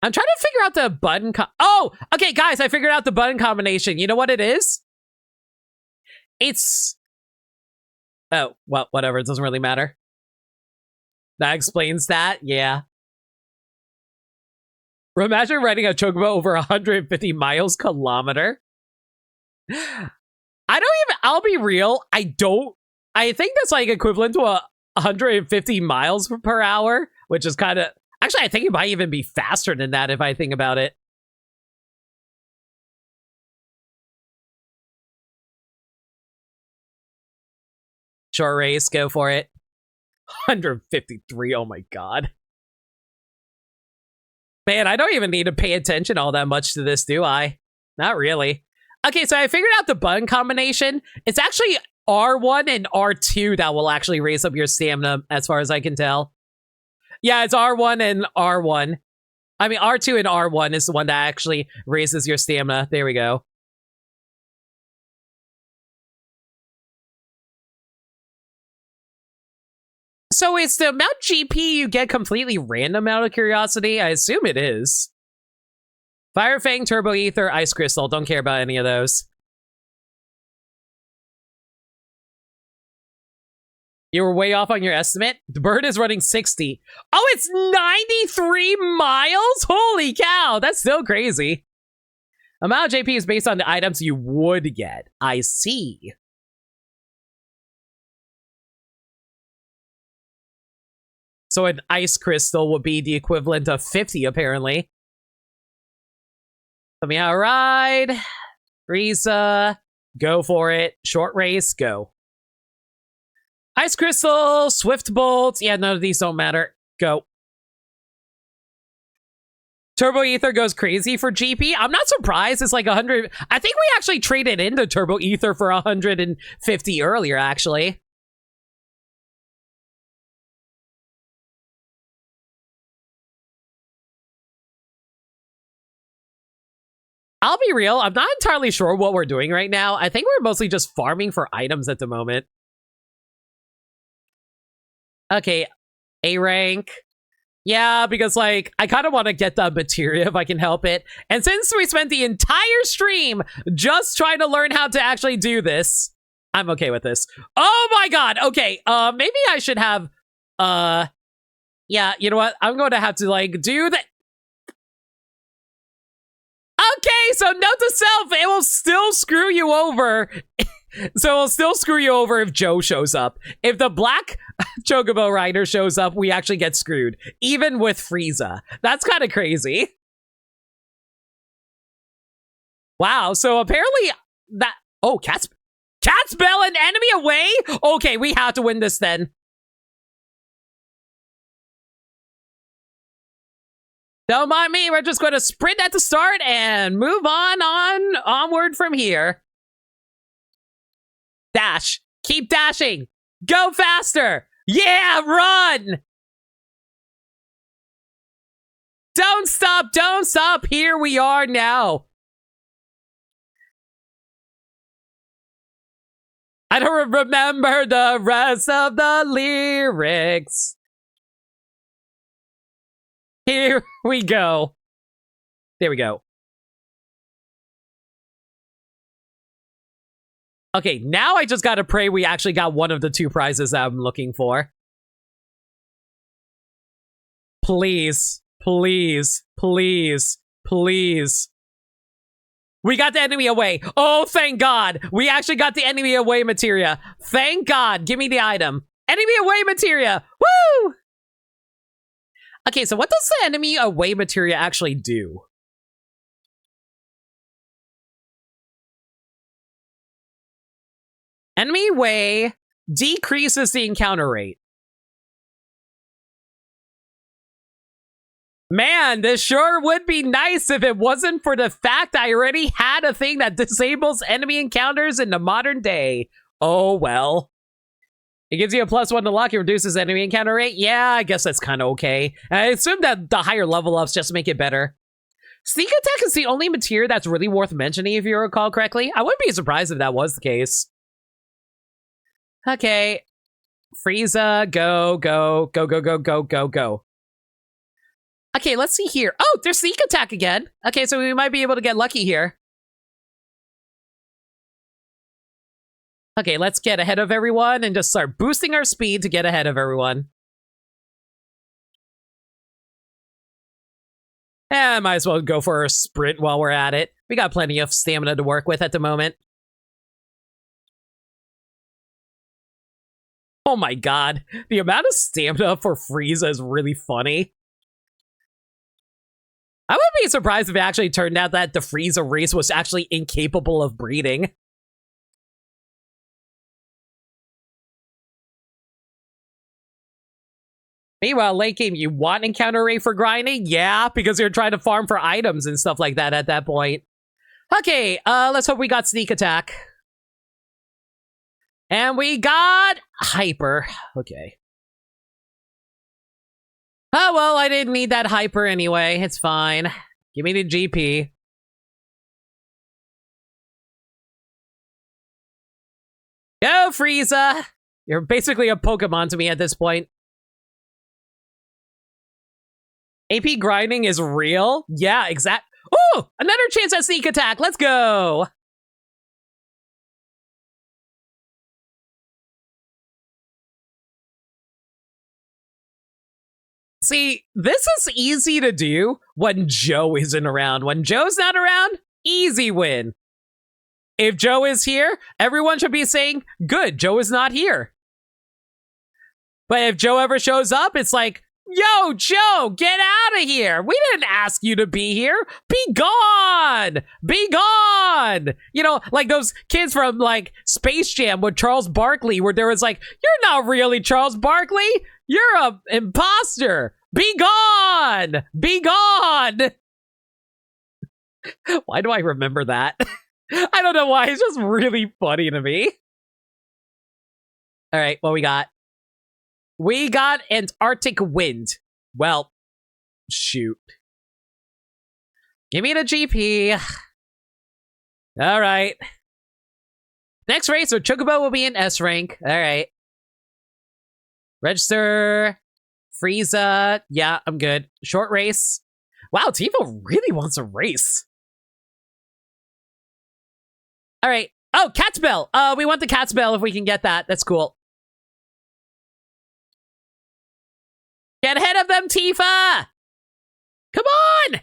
I'm trying to figure out the button oh, okay, guys, I figured out the button combination. You know what it is? It's... Oh, well, whatever. It doesn't really matter. That explains that. Yeah. Imagine riding a chocobo over 150 miles kilometer. I'll be real. I think that's like equivalent to 150 miles per hour, which is kind of, actually, I think it might even be faster than that if I think about it. Short race, go for it. 153, oh my god. Man, I don't even need to pay attention all that much to this, do I? Not really. Okay, so I figured out the button combination. It's actually R1 and R2 that will actually raise up your stamina, as far as I can tell. Yeah, it's R1 and R1. I mean, R2 and R1 is the one that actually raises your stamina. There we go. So is the amount GP you get completely random out of curiosity? I assume it is. Fire Fang, Turbo Ether, Ice Crystal. Don't care about any of those. You were way off on your estimate. The bird is running 60. Oh, it's 93 miles? Holy cow, that's still crazy. Amount of JP is based on the items you would get. I see. So an ice crystal would be the equivalent of 50, apparently. Let me out ride. Frieza. Go for it. Short race, go. Ice crystal, swift bolt. Yeah, none of these don't matter. Go. Turbo Ether goes crazy for GP. I'm not surprised. It's like 100. I think we actually traded in the Turbo Ether for 150 earlier, actually. I'll be real, I'm not entirely sure what we're doing right now. I think we're mostly just farming for items at the moment. Okay, A rank. Yeah, because, like, I kind of want to get the materia if I can help it. And since we spent the entire stream just trying to learn how to actually do this, I'm okay with this. Oh my god, okay, maybe I should have, yeah, you know what? I'm going to have to, like, do the... Okay, so note to self, it will still screw you over. So it'll still screw you over if Joe shows up. If the black Chocobo rider shows up, we actually get screwed. Even with Frieza. That's kind of crazy. Wow, so apparently that... Oh, Cat's Bell, an enemy away? Okay, we have to win this then. Don't mind me, we're just going to sprint at the start and move onward from here. Dash. Keep dashing. Go faster. Yeah, run. Don't stop, don't stop. Here we are now. I don't remember the rest of the lyrics. Here we go. There we go. Okay, now I just gotta pray we actually got one of the two prizes that I'm looking for. Please, please, please, please. We got the enemy away. Oh, thank God. We actually got the enemy away materia. Thank God. Give me the item. Enemy away materia. Woo! Okay, so what does the enemy away materia actually do? Enemy way decreases the encounter rate. Man, this sure would be nice if it wasn't for the fact I already had a thing that disables enemy encounters in the modern day. Oh well. It gives you a +1 to luck. It reduces enemy encounter rate. Yeah, I guess that's kind of okay. I assume that the higher level ups just make it better. Sneak attack is the only materia that's really worth mentioning, if you recall correctly. I wouldn't be surprised if that was the case. Okay. Frieza, go, go, go, go, go, go, go, go. Okay, let's see here. Oh, there's sneak attack again. Okay, so we might be able to get lucky here. Okay, let's get ahead of everyone and just start boosting our speed to get ahead of everyone. Might as well go for a sprint while we're at it. We got plenty of stamina to work with at the moment. Oh my god, the amount of stamina for Frieza is really funny. I wouldn't be surprised if it actually turned out that the Frieza race was actually incapable of breeding. Meanwhile, late game, you want encounter rate for grinding? Yeah, because you're trying to farm for items and stuff like that at that point. Okay, let's hope we got sneak attack. And we got hyper. Okay. Oh, well, I didn't need that hyper anyway. It's fine. Give me the GP. Go, Frieza! You're basically a Pokemon to me at this point. AP grinding is real? Yeah, exact. Oh, another chance at sneak attack. Let's go. See, this is easy to do when Joe isn't around. When Joe's not around, easy win. If Joe is here, everyone should be saying, good, Joe is not here. But if Joe ever shows up, it's like, yo, Joe, get out of here. We didn't ask you to be here. Be gone. Be gone. You know, like those kids from like Space Jam with Charles Barkley, where there was like, you're not really Charles Barkley. You're a imposter. Be gone. Be gone. Why do I remember that? I don't know why. It's just really funny to me. All right, what we got? We got Antarctic wind. Well, shoot. Give me the GP. All right. Next race, our Chocobo will be in S rank. All right. Register. Frieza. Yeah, I'm good. Short race. Wow, Tifa really wants a race. All right. Oh, Cat's Bell. We want the Cat's Bell if we can get that. That's cool. Get ahead of them, Tifa! Come on!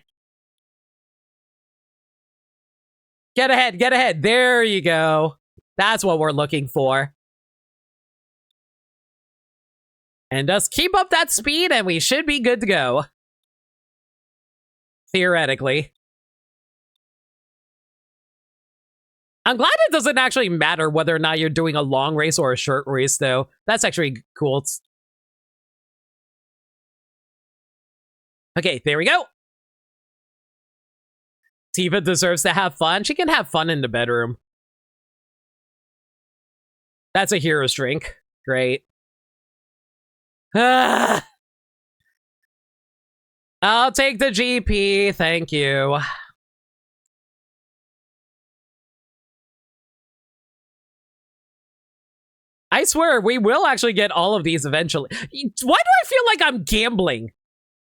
Get ahead, get ahead. There you go. That's what we're looking for. And just keep up that speed and we should be good to go. Theoretically. I'm glad it doesn't actually matter whether or not you're doing a long race or a short race, though. That's actually cool. Okay, there we go. Tifa deserves to have fun. She can have fun in the bedroom. That's a hero's drink. Great. I'll take the GP. Thank you. I swear, we will actually get all of these eventually. Why do I feel like I'm gambling?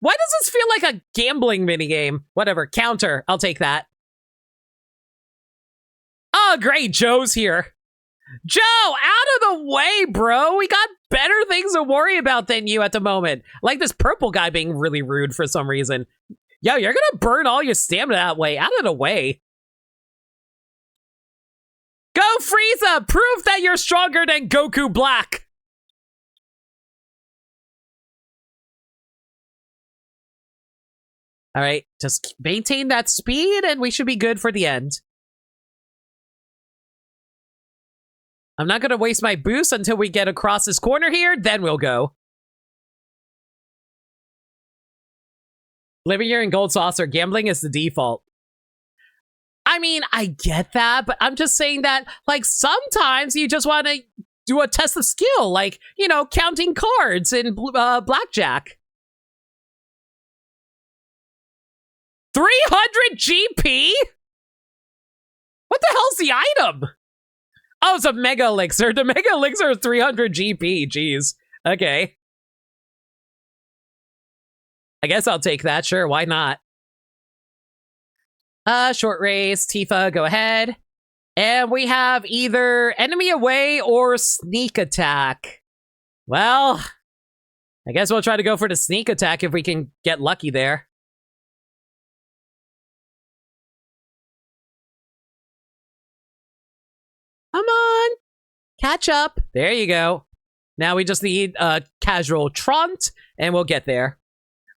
Why does this feel like a gambling minigame? Whatever, counter. I'll take that. Oh, great, Joe's here. Joe, out of the way, bro. We got better things to worry about than you at the moment. Like this purple guy being really rude for some reason. Yo, you're gonna burn all your stamina that way. Out of the way. Go, Frieza! Prove that you're stronger than Goku Black! Alright, just maintain that speed and we should be good for the end. I'm not gonna waste my boost until we get across this corner here, then we'll go. Living here in Gold Saucer, gambling is the default. I mean, I get that, but I'm just saying that, like, sometimes you just want to do a test of skill, like, you know, counting cards in blackjack. 300 GP? What the hell's the item? Oh, it's a Mega Elixir. The Mega Elixir is 300 GP. Jeez. Okay. I guess I'll take that. Sure, why not? Short race. Tifa, go ahead. And we have either enemy away or sneak attack. Well, I guess we'll try to go for the sneak attack if we can get lucky there. Come on. Catch up. There you go. Now we just need casual Trant, and we'll get there.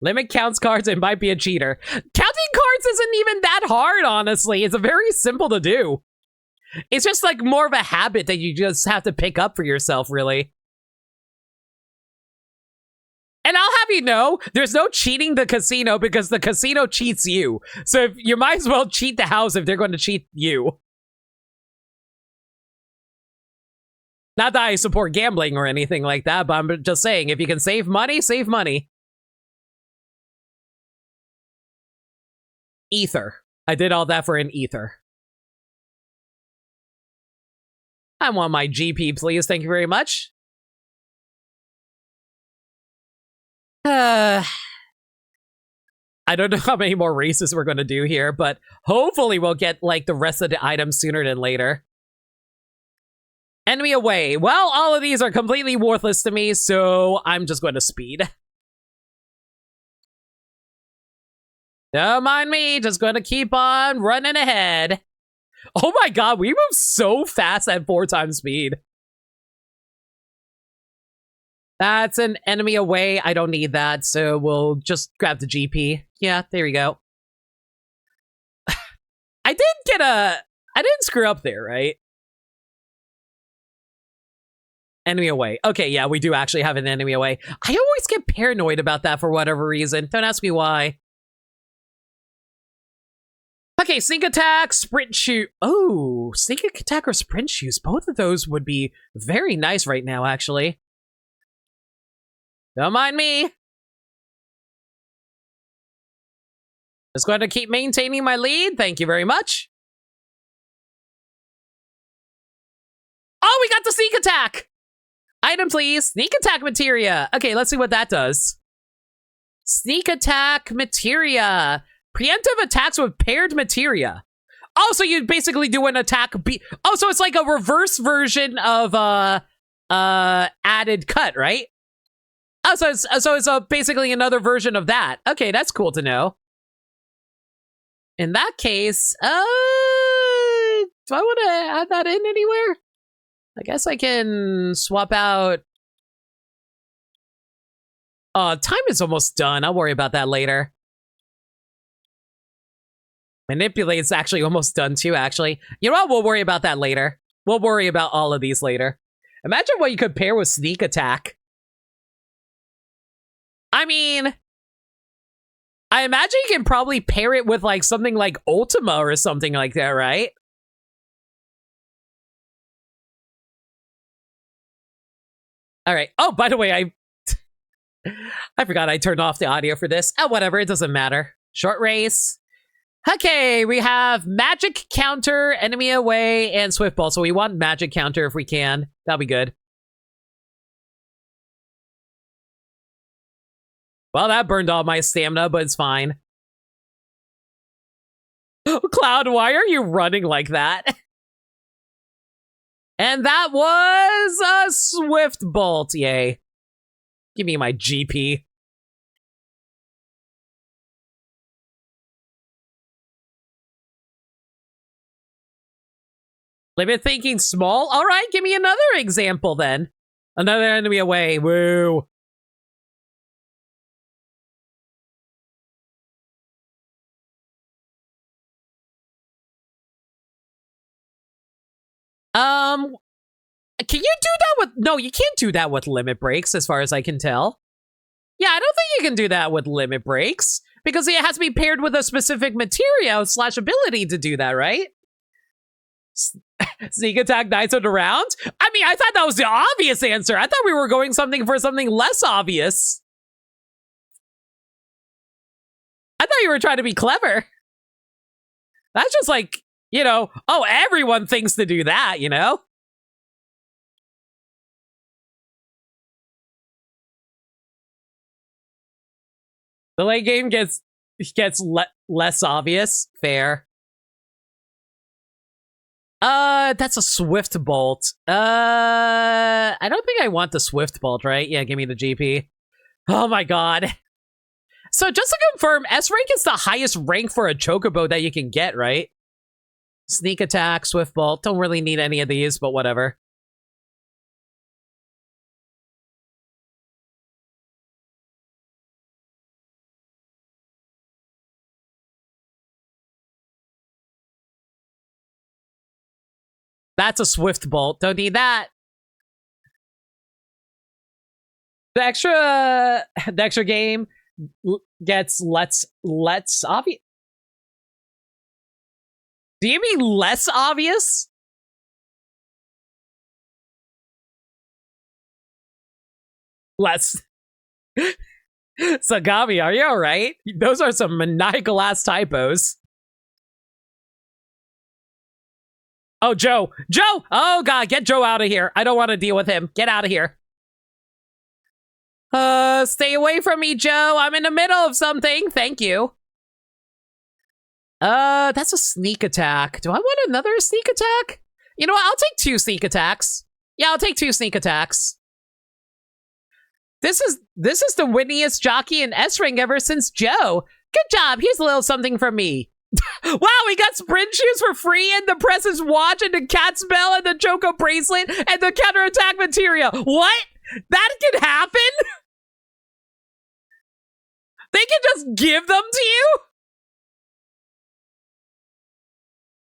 Limit counts cards and might be a cheater. Counting cards isn't even that hard, honestly. It's very simple to do. It's just like more of a habit that you just have to pick up for yourself, really. And I'll have you know, there's no cheating the casino because the casino cheats you. So if, you might as well cheat the house if they're going to cheat you. Not that I support gambling or anything like that, but I'm just saying, if you can save money, save money. Ether. I did all that for an ether. I want my GP, please. Thank you very much. I don't know how many more races we're going to do here, but hopefully we'll get, like, the rest of the items sooner than later. Enemy away. Well, all of these are completely worthless to me, so I'm just going to speed. Don't mind me, just going to keep on running ahead. Oh my god, we move so fast at 4 times speed. That's an enemy away. I don't need that, so we'll just grab the GP. Yeah, there we go. I didn't screw up there, right? Enemy away. Okay, yeah, we do actually have an enemy away. I always get paranoid about that for whatever reason. Don't ask me why. Okay, sneak attack, sprint shoot. Oh, sneak attack or sprint shoes. Both of those would be very nice right now, actually. Don't mind me. Just going to keep maintaining my lead. Thank you very much. Oh, we got the sneak attack. Item, please. Sneak attack materia. Okay, let's see what that does. Sneak attack materia. Preemptive attacks with paired materia. Oh, so you basically do an attack. Oh, so it's like a reverse version of added cut, right? Oh, so it's basically another version of that. Okay, that's cool to know. In that case, do I want to add that in anywhere? I guess I can swap out. Time is almost done. I'll worry about that later. Manipulate's actually almost done too, actually. You know what? We'll worry about that later. We'll worry about all of these later. Imagine what you could pair with sneak attack. I mean, I imagine you can probably pair it with like something like Ultima or something like that, right? All right. Oh, by the way, I forgot I turned off the audio for this. Oh, whatever. It doesn't matter. Short race. Okay, we have magic counter, enemy away, and swift ball. So we want magic counter if we can. That'll be good. Well, that burned all my stamina, but it's fine. Cloud, why are you running like that? And that was a swift bolt. Yay. Give me my GP. Limit thinking small? All right, give me another example then. Another enemy away. Woo. Can you do that with... No, you can't do that with limit breaks, as far as I can tell. Yeah, I don't think you can do that with limit breaks, because it has to be paired with a specific material / ability to do that, right? Sneak attack, knights it around? I mean, I thought that was the obvious answer. I thought we were going for something less obvious. I thought you were trying to be clever. That's just like, you know, oh, everyone thinks to do that, you know? The late game gets less obvious. Fair. That's a swift bolt. I don't think I want the swift bolt, right? Yeah, give me the GP. Oh my god. So just to confirm, S rank is the highest rank for a chocobo that you can get, right? Sneak attack, swift bolt. Don't really need any of these, but whatever. That's a swift bolt. Don't need that. The extra game gets less obvious. Do you mean less obvious? Less. Sagami, are you alright? Those are some maniacal ass typos. Oh, Joe! Joe! Oh god, get Joe out of here. I don't want to deal with him. Get out of here. Stay away from me, Joe. I'm in the middle of something. Thank you. That's a sneak attack. Do I want another sneak attack? You know what? I'll take 2 sneak attacks. Yeah, I'll take 2 sneak attacks. This is the winniest jockey in S-Ring ever since Joe. Good job. Here's a little something from me. Wow, we got sprint shoes for free and the Precious Watch and the Cat's Bell and the Choco Bracelet and the counterattack material. What? That can happen? They can just give them to you?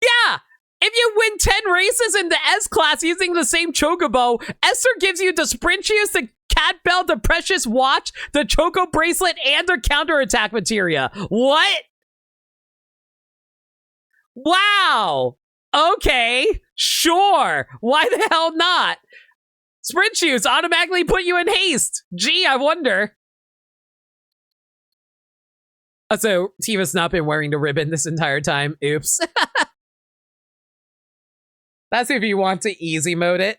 Yeah. If you win 10 races in the S-Class using the same Chocobo, Esther gives you the sprint shoes, the Cat Bell, the Precious Watch, the Choco Bracelet, and the counterattack materia. What? Wow. Okay. Sure. Why the hell not? Sprint shoes automatically put you in haste. Gee, I wonder. So, Tifa's not been wearing the ribbon this entire time. Oops. That's if you want to easy mode it.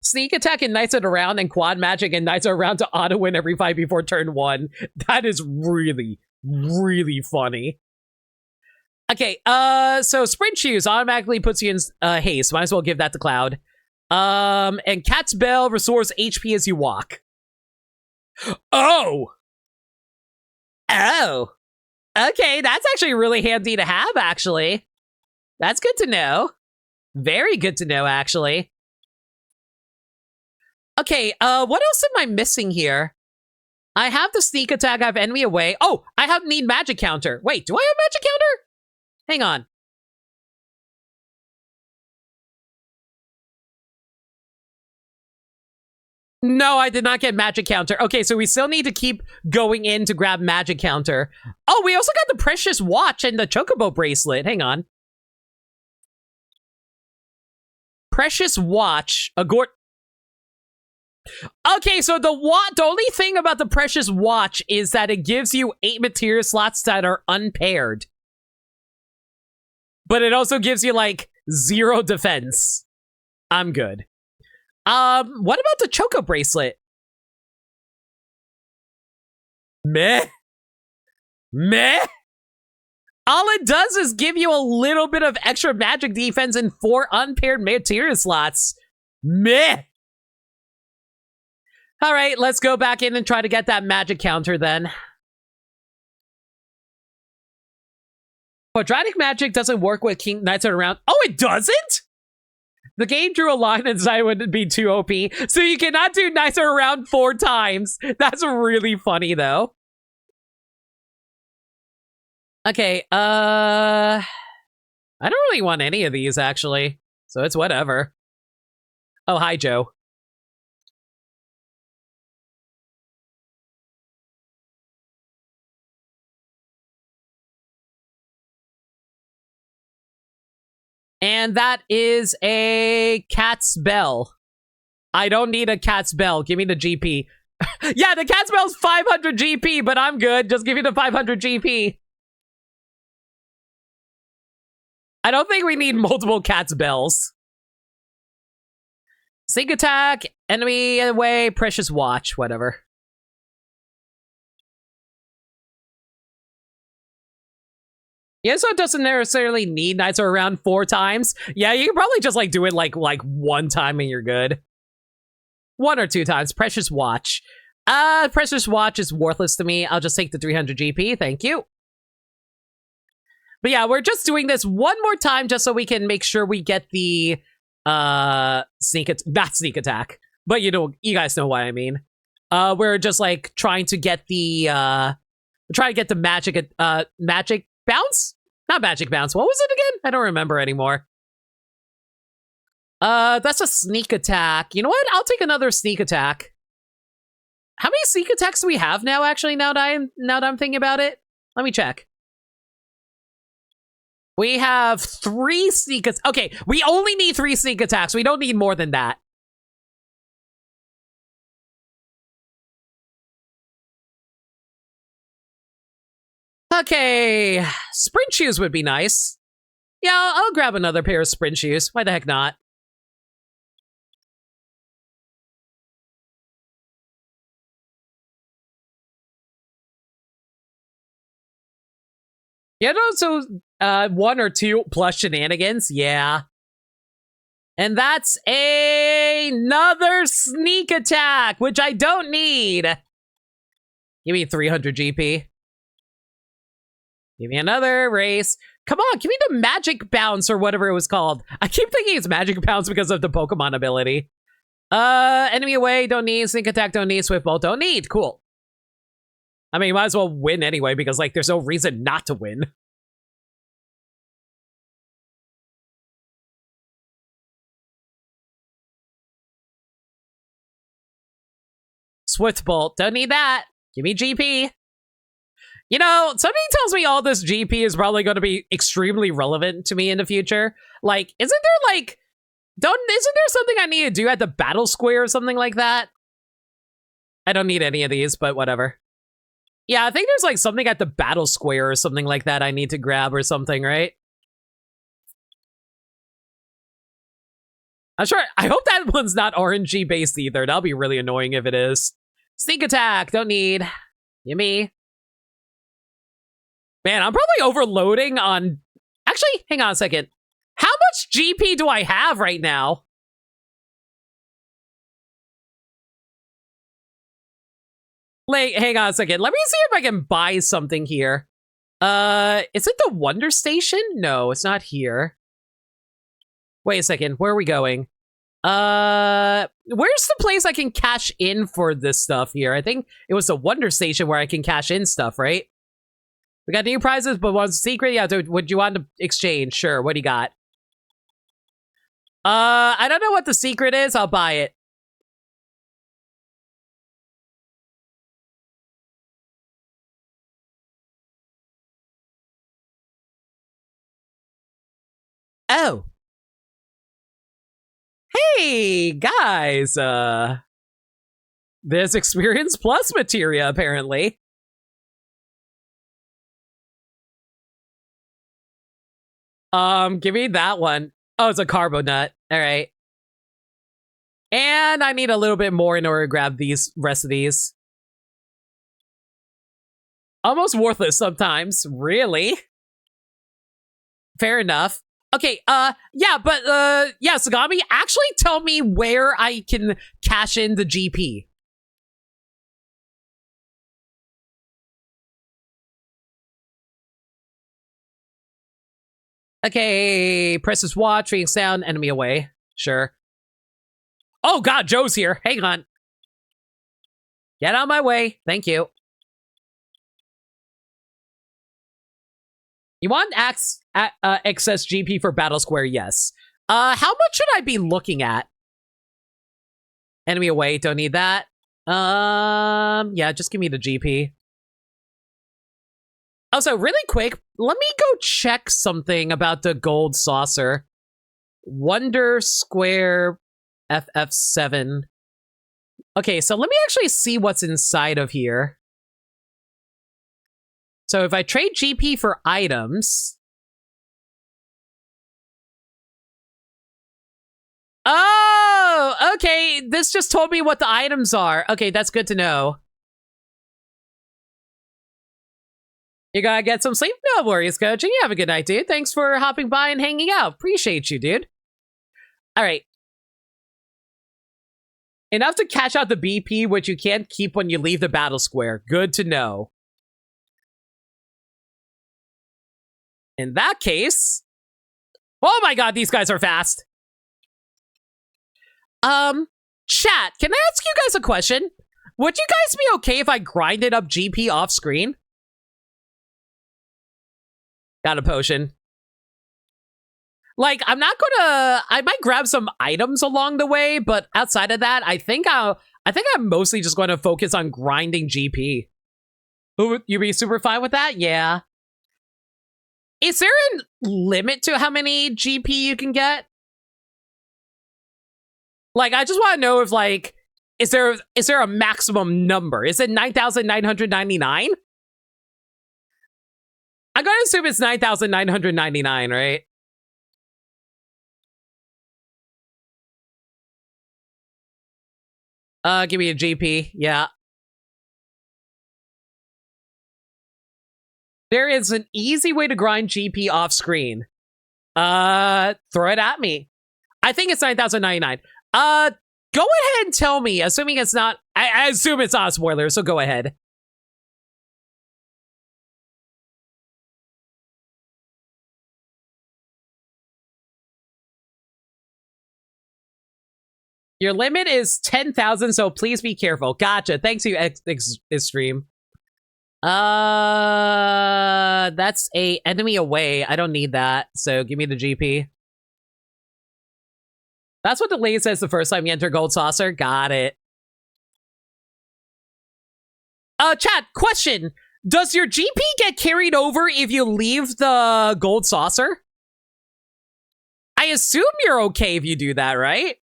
Sneak attack and knights it around and quad magic and knights it around to auto win every fight before turn 1. That is really, really funny. Okay, so sprint shoes automatically puts you in haste. Might as well give that to Cloud. And Cat's Bell restores HP as you walk. Oh! Oh! Okay, that's actually really handy to have, actually. That's good to know. Very good to know, actually. Okay, what else am I missing here? I have the sneak attack, I have enemy away. Oh, I have need magic counter. Wait, do I have magic counter? Hang on. No, I did not get magic counter. Okay, so we still need to keep going in to grab magic counter. Oh, we also got the Precious Watch and the Chocobo Bracelet. Hang on. Precious Watch. Okay, so the only thing about the Precious Watch is that it gives you 8 materia slots that are unpaired. But it also gives you, like, 0 defense. I'm good. What about the Choco Bracelet? Meh. Meh. All it does is give you a little bit of extra magic defense and 4 unpaired materia slots. Meh. All right, let's go back in and try to get that magic counter then. Quadratic magic doesn't work with King Knights around. Oh, it doesn't? The game drew a line and decided it would be too OP, so you cannot do Knights around 4 times. That's really funny, though. Okay, I don't really want any of these, actually, so it's whatever. Oh, hi, Joe. And that is a cat's bell. I don't need a cat's bell. Give me the GP. Yeah, the cat's bell's 500 GP, but I'm good. Just give me the 500 GP. I don't think we need multiple cat's bells. Sneak attack, enemy away, precious watch, whatever. Yeah, so it doesn't necessarily need knights around 4 times. Yeah, you can probably just like do it like 1 time and you're good. 1 or 2 times. Precious watch. Precious watch is worthless to me. I'll just take the 300 GP. Thank you. But yeah, we're just doing this 1 more time just so we can make sure we get the not sneak attack. But you guys know what I mean. We're just like trying to get the magic bounce? Not magic bounce. What was it again? I don't remember anymore. That's a sneak attack. You know what? I'll take another sneak attack. How many sneak attacks do we have now, actually, now that I'm thinking about it? Let me check. We have 3 sneak attacks. Okay, we only need 3 sneak attacks. We don't need more than that. Okay, sprint shoes would be nice. Yeah, I'll grab another pair of sprint shoes. Why the heck not? Yeah, no, so 1 or 2 plus shenanigans, yeah. And that's another sneak attack, which I don't need. Give me 300 GP. Give me another race. Come on, give me the magic bounce or whatever it was called. I keep thinking it's magic bounce because of the Pokemon ability. Enemy away, don't need. Sneak attack, don't need. Swift bolt, don't need. Cool. I mean, you might as well win anyway because, like, there's no reason not to win. Swift bolt, don't need that. Give me GP. You know, somebody tells me all this GP is probably going to be extremely relevant to me in the future. Like, isn't there something I need to do at the battle square or something like that? I don't need any of these, but whatever. Yeah, I think there's like something at the battle square or something like that I need to grab or something, right? I'm sure. I hope that one's not RNG based either. That'll be really annoying if it is. Sneak attack, don't need. Gimme. Man, I'm probably overloading on... Actually, hang on a second. How much GP do I have right now? Like, hang on a second. Let me see if I can buy something here. Is it the Wonder Station? No, it's not here. Wait a second. Where are we going? Where's the place I can cash in for this stuff here? I think it was the Wonder Station where I can cash in stuff, right? We got new prizes, but one's secret. Yeah, would you want to exchange? Sure. What do you got? I don't know what the secret is. I'll buy it. Oh. Hey, guys. There's Experience Plus materia, apparently. Give me that one. Oh, it's a carbo nut. All right. And I need a little bit more in order to grab these rest of these. Almost worthless sometimes. Really? Fair enough. Okay, yeah, but, yeah, Sagami, actually tell me where I can cash in the GP. Okay, press this watch, reading sound, enemy away. Sure. Oh god, Joe's here. Hang on. Get out of my way. Thank you. You want excess GP for Battle Square? Yes. How much should I be looking at? Enemy away, don't need that. Yeah, just give me the GP. Also, really quick, let me go check something about the gold saucer. Wonder Square FF7. Okay, so let me actually see what's inside of here. So if I trade GP for items... Oh, okay. This just told me what the items are. Okay, that's good to know. You gotta get some sleep? No worries, Coach. You have a good night, dude. Thanks for hopping by and hanging out. Appreciate you, dude. All right. Enough to cash out the BP, which you can't keep when you leave the battle square. Good to know. In that case... Oh my god, these guys are fast. Chat, can I ask you guys a question? Would you guys be okay if I grinded up GP off screen? Got a potion. Like, I'm not gonna... I might grab some items along the way, but outside of that, I think I'm mostly just going to focus on grinding GP. Would you be super fine with that? Yeah. Is there a limit to how many GP you can get? Like, I just want to know if, like, is there a maximum number? Is it 9,999? I'm going to assume it's 9,999, right? Give me a GP. Yeah. There is an easy way to grind GP off screen. Throw it at me. I think it's 9,099. Go ahead and tell me, assuming it's not... I assume it's not a spoiler, so go ahead. Your limit is 10,000, so please be careful. Gotcha. Thanks, you Extreme. That's a enemy away. I don't need that, so give me the GP. That's what the lady says the first time you enter Gold Saucer. Got it. Chat, question. Does your GP get carried over if you leave the Gold Saucer? I assume you're okay if you do that, right?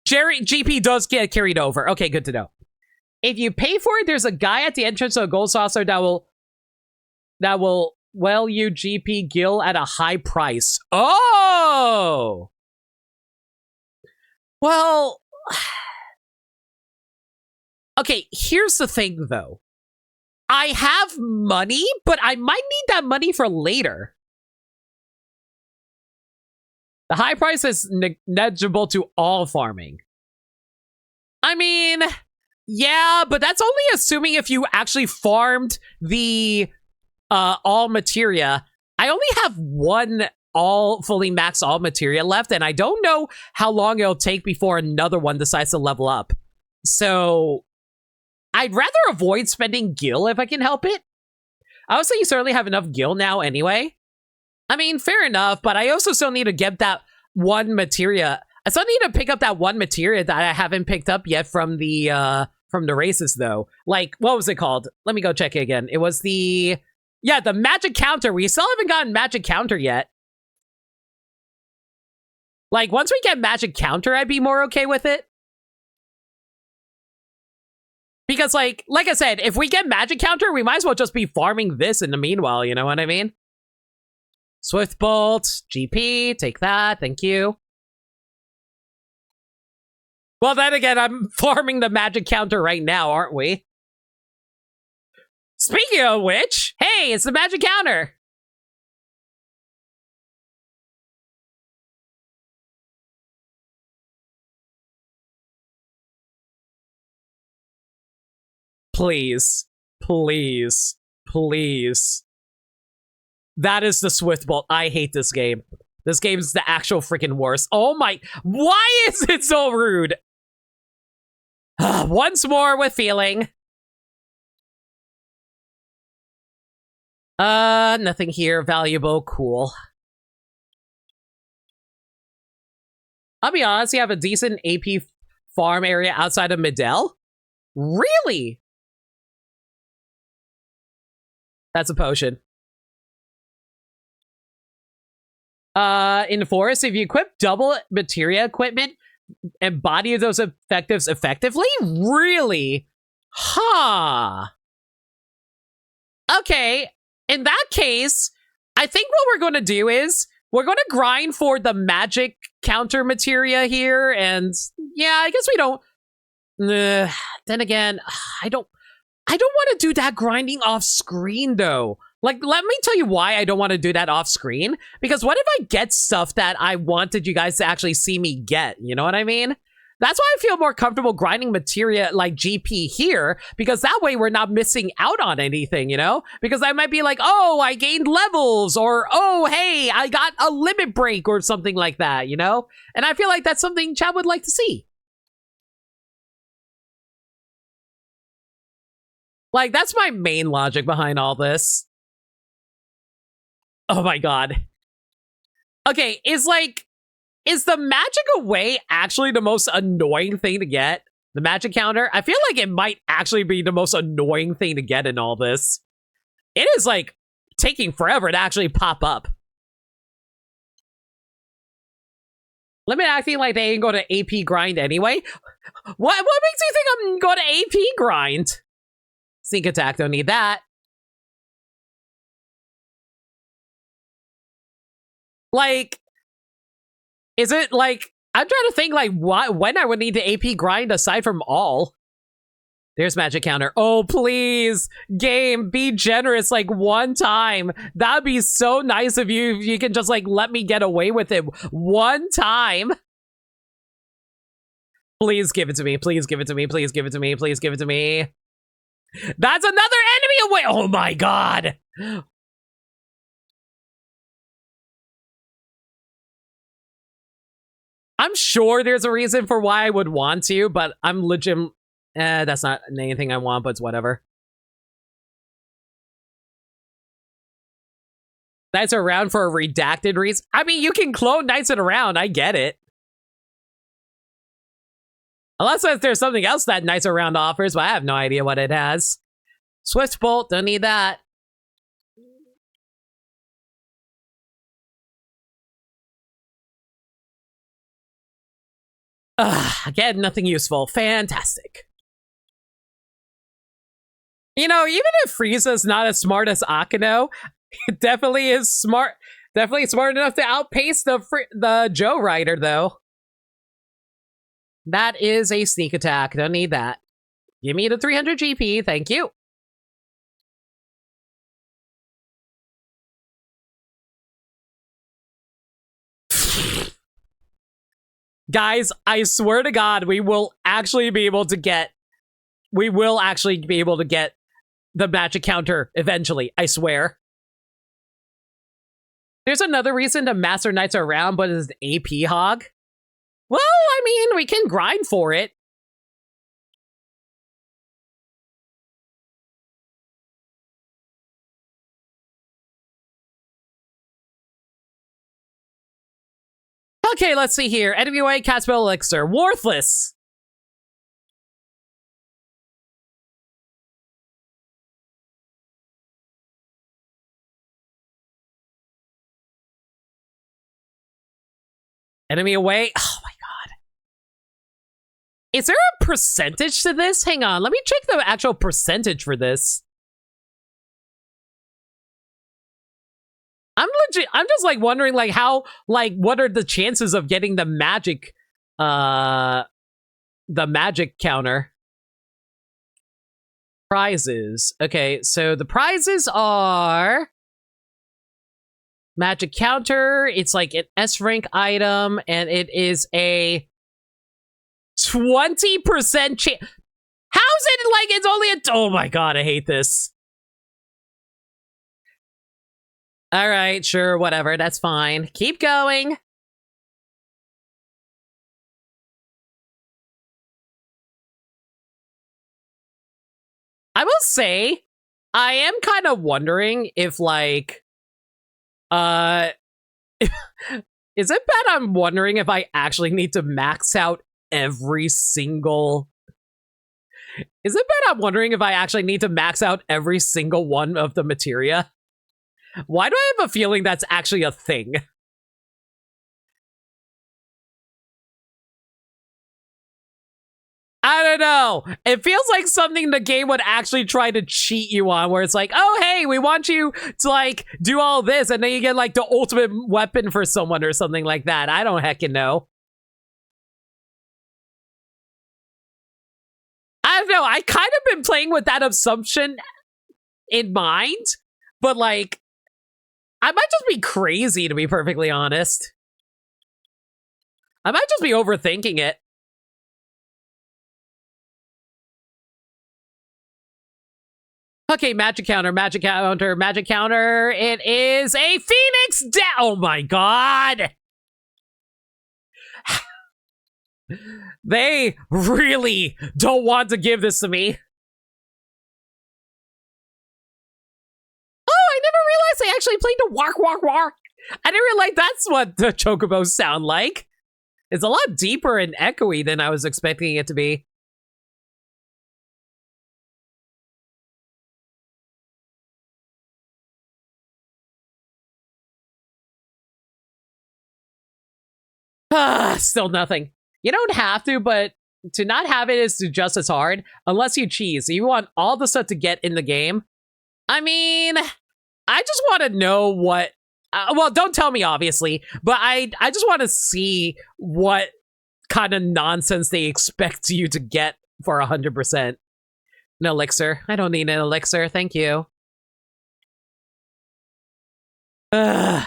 Jerry, GP does get carried over. Okay, good to know. If you pay for it, there's a guy at the entrance of a Gold Saucer that will well you GP Gil at a high price. Oh! Well... Okay, here's the thing, though. I have money, but I might need that money for later. The high price is negligible to all farming. I mean, yeah, but that's only assuming if you actually farmed the all materia. I only have one all fully maxed all materia left, and I don't know how long it'll take before another one decides to level up. So I'd rather avoid spending gil if I can help it. I would say you certainly have enough gil now anyway. I mean, fair enough, but I also still need to get that one materia. I still need to pick up that one materia that I haven't picked up yet from the races, though. Like, what was it called? Let me go check it again. It was the magic counter. We still haven't gotten magic counter yet. Like, once we get magic counter, I'd be more okay with it. Because, like I said, if we get magic counter, we might as well just be farming this in the meanwhile, you know what I mean? Swift Bolt, GP, take that, thank you. Well, then again, I'm farming the magic counter right now, aren't we? Speaking of which, hey, it's the magic counter! Please, please, please. That is the Swift Bolt. I hate this game. This game is the actual freaking worst. Oh my, why is it so rude? Once more with feeling. Nothing here valuable. Cool. I'll be honest, you have a decent AP farm area outside of Medell? Really? That's a potion. In the forest, if you equip double materia equipment and body of those effectives effectively? Really? Huh. Okay, in that case, I think what we're going to do is we're going to grind for the magic counter materia here, and yeah, I guess we don't. Then again, I don't want to do that grinding off screen though. Like, let me tell you why I don't want to do that off screen. Because what if I get stuff that I wanted you guys to actually see me get? You know what I mean? That's why I feel more comfortable grinding materia like GP here, because that way we're not missing out on anything, you know? Because I might be like, oh, I gained levels, or oh, hey, I got a limit break or something like that, you know? And I feel like that's something Chad would like to see. Like, that's my main logic behind all this. Oh my god. Okay, is the magic away actually the most annoying thing to get? The magic counter? I feel like it might actually be the most annoying thing to get in all this. It is, like, taking forever to actually pop up. Limit acting like they ain't go to AP grind anyway? What makes you think I'm going to AP grind? Sneak attack, don't need that. Like, is it like, I'm trying to think like when I would need to AP grind aside from all. There's magic counter. Oh, please, game, be generous like one time. That'd be so nice of you if you can just like let me get away with it one time. Please give it to me. Please give it to me. Please give it to me. Please give it to me. That's another enemy away. Oh my god. I'm sure there's a reason for why I would want to, but I'm legit. That's not anything I want, but it's whatever. Knights are around for a redacted reason. I mean, you can clone Knights around. I get it. Unless there's something else that Knights around offers, but I have no idea what it has. Swift Bolt, don't need that. Again, nothing useful. Fantastic. You know, even if Frieza's not as smart as Akeno, it definitely is smart. Definitely smart enough to outpace the Joe Rider, though. That is a sneak attack. Don't need that. Give me the 300 GP. Thank you. Guys, I swear to God, we will actually be able to get the magic counter eventually. I swear. There's another reason to master Knights around, but it's an AP hog. Well, I mean, we can grind for it. Okay, let's see here. Enemy away, cast spell elixir. Worthless. Enemy away. Oh my god. Is there a percentage to this? Hang on, let me check the actual percentage for this. I'm just like wondering like how, like what are the chances of getting the magic counter? Prizes. Okay, so the prizes are magic counter. It's like an S rank item, and it is a 20% chance. How's it like it's only a... Oh my god, I hate this. Alright, sure, whatever, that's fine. Keep going. I will say, I am kind of wondering if, like... is it bad I'm wondering if I actually need to max out every single... Is it bad I'm wondering if I actually need to max out every single one of the materia? Why do I have a feeling that's actually a thing? I don't know. It feels like something the game would actually try to cheat you on, where it's like, oh, hey, we want you to, like, do all this, and then you get, like, the ultimate weapon for someone or something like that. I don't heckin' know. I don't know. I kind of been playing with that assumption in mind, but, like, I might just be crazy, to be perfectly honest. I might just be overthinking it. Okay, magic counter, magic counter, magic counter. It is a phoenix oh my god! They really don't want to give this to me. Oh, I never realized I actually played the walk, walk, walk. I didn't realize that's what the chocobos sound like. It's a lot deeper and echoey than I was expecting it to be. Still nothing. You don't have to, but to not have it is just as hard, unless you cheese. You want all the stuff to get in the game. I mean, I just want to know what... well, don't tell me, obviously, but I just want to see what kind of nonsense they expect you to get for 100%. An elixir. I don't need an elixir, thank you. Ugh.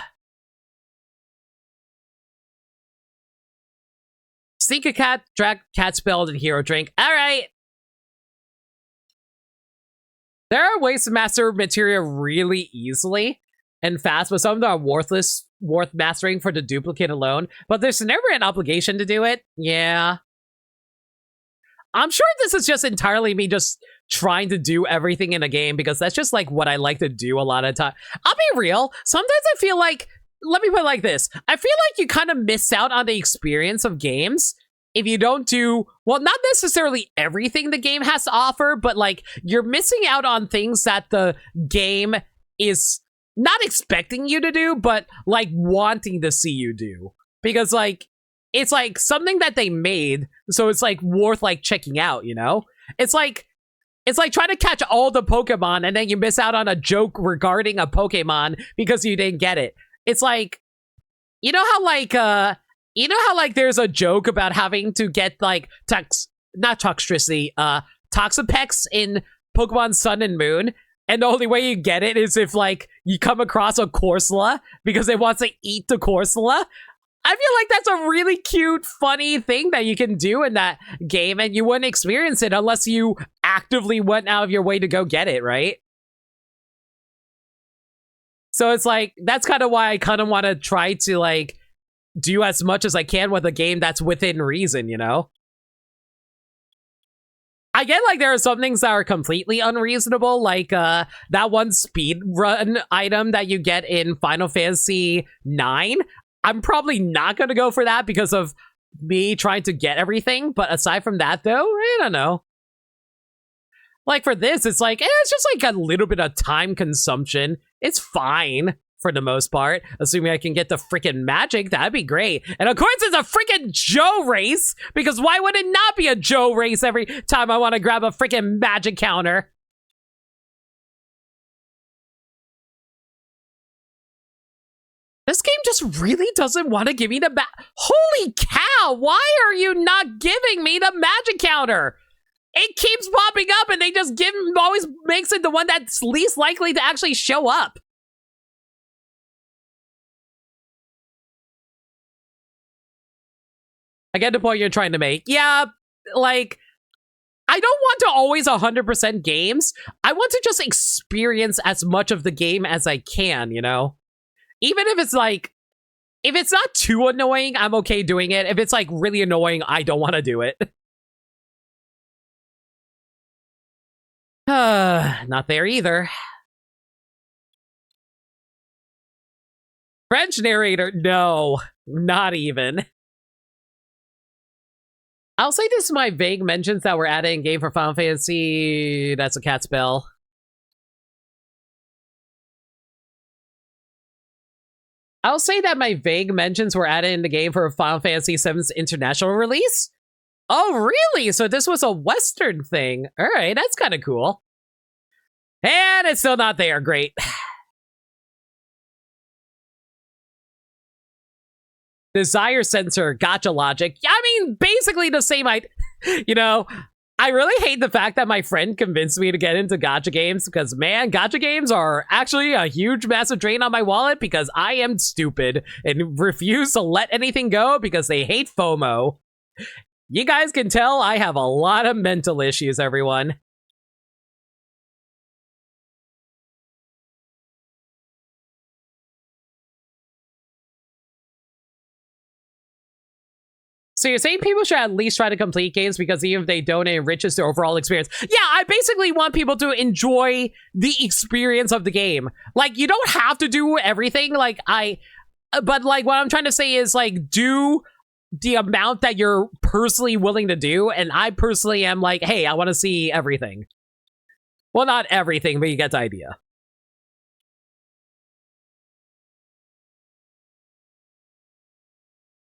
Sneak a cat, drag cat spelled, and hero drink. All right. There are ways to master materia really easily and fast, but some of them are worth mastering for the duplicate alone. But there's never an obligation to do it. Yeah. I'm sure this is just entirely me just trying to do everything in a game because that's just like what I like to do a lot of time. I'll be real. Sometimes I feel like, let me put it like this. I feel like you kind of miss out on the experience of games if you don't do, well, not necessarily everything the game has to offer, but like you're missing out on things that the game is not expecting you to do, but like wanting to see you do. Because like, it's like something that they made, so it's like worth like checking out, you know? It's like trying to catch all the Pokemon and then you miss out on a joke regarding a Pokemon because you didn't get it. It's like, you know how like there's a joke about having to get like Toxtricity, Toxapex in Pokemon Sun and Moon, and the only way you get it is if like you come across a Corsola because it wants to eat the Corsola. I feel like that's a really cute, funny thing that you can do in that game, and you wouldn't experience it unless you actively went out of your way to go get it, right? So it's like, that's kind of why I kind of want to try to like do as much as I can with a game that's within reason, you know? I get like there are some things that are completely unreasonable, like that one speed run item that you get in Final Fantasy IX. I'm probably not going to go for that because of me trying to get everything. But aside from that, though, I don't know. Like for this, it's like, it's just like a little bit of time consumption. It's fine for the most part. Assuming I can get the freaking magic, that'd be great. And of course, it's a freaking Joe race, because why would it not be a Joe race every time I want to grab a freaking magic counter? This game just really doesn't want to give me the holy cow, why are you not giving me the magic counter? It keeps popping up and they just always makes it the one that's least likely to actually show up. I get the point you're trying to make. Yeah, like, I don't want to always 100% games. I want to just experience as much of the game as I can, you know? Even if it's like, if it's not too annoying, I'm okay doing it. If it's like really annoying, I don't want to do it. Not there either. French narrator, no, not even. I'll say this is my vague mentions that were added in game for Final Fantasy. That's a cat spell. I'll say that my vague mentions were added in the game for Final Fantasy VII's international release. Oh, really? So this was a Western thing. All right, that's kind of cool. And it's still not there. Great. Desire sensor, gotcha logic. Yeah, I mean, basically the same. You know, I really hate the fact that my friend convinced me to get into gacha games because, man, gacha games are actually a huge, massive drain on my wallet because I am stupid and refuse to let anything go because they hate FOMO. You guys can tell I have a lot of mental issues, everyone. So you're saying people should at least try to complete games because even if they don't, it enriches their overall experience. Yeah, I basically want people to enjoy the experience of the game. Like, you don't have to do everything. But like, what I'm trying to say is, like, do the amount that you're personally willing to do. And I personally am like, hey, I want to see everything. Well, not everything, but you get the idea.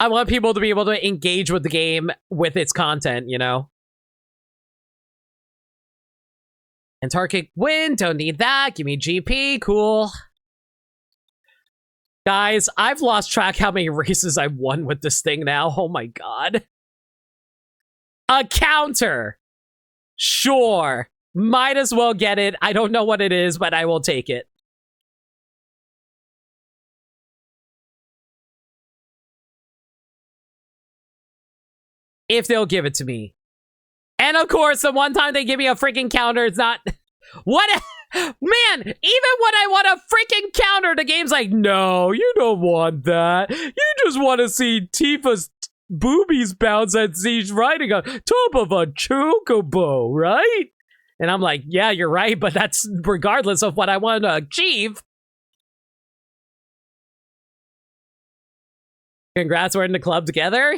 I want people to be able to engage with the game with its content, you know? Antarctic Wind, don't need that. Give me GP, cool. Guys, I've lost track how many races I've won with this thing now. Oh my god. A counter. Sure. Might as well get it. I don't know what it is, but I will take it. If they'll give it to me. And of course, the one time they give me a freaking counter, it's not... What? Man, even when I want a freaking counter, the game's like, no, you don't want that. You just want to see Tifa's boobies bounce as she's riding on top of a chocobo, right? And I'm like, yeah, you're right, but that's regardless of what I want to achieve. Congrats, we're in the club together.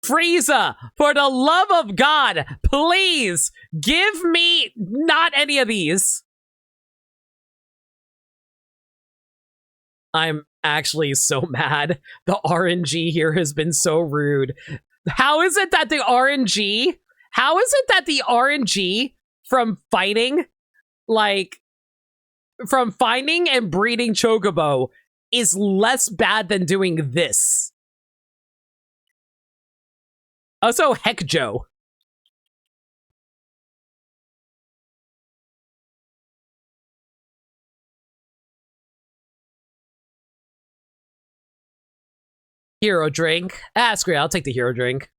Frieza, for the love of God, please give me not any of these. I'm actually so mad. The RNG here has been so rude. How is it that the RNG from fighting, like, from finding and breeding Chocobo is less bad than doing this? Also, heck Joe. Hero drink. Ah, screw it, I'll take the hero drink.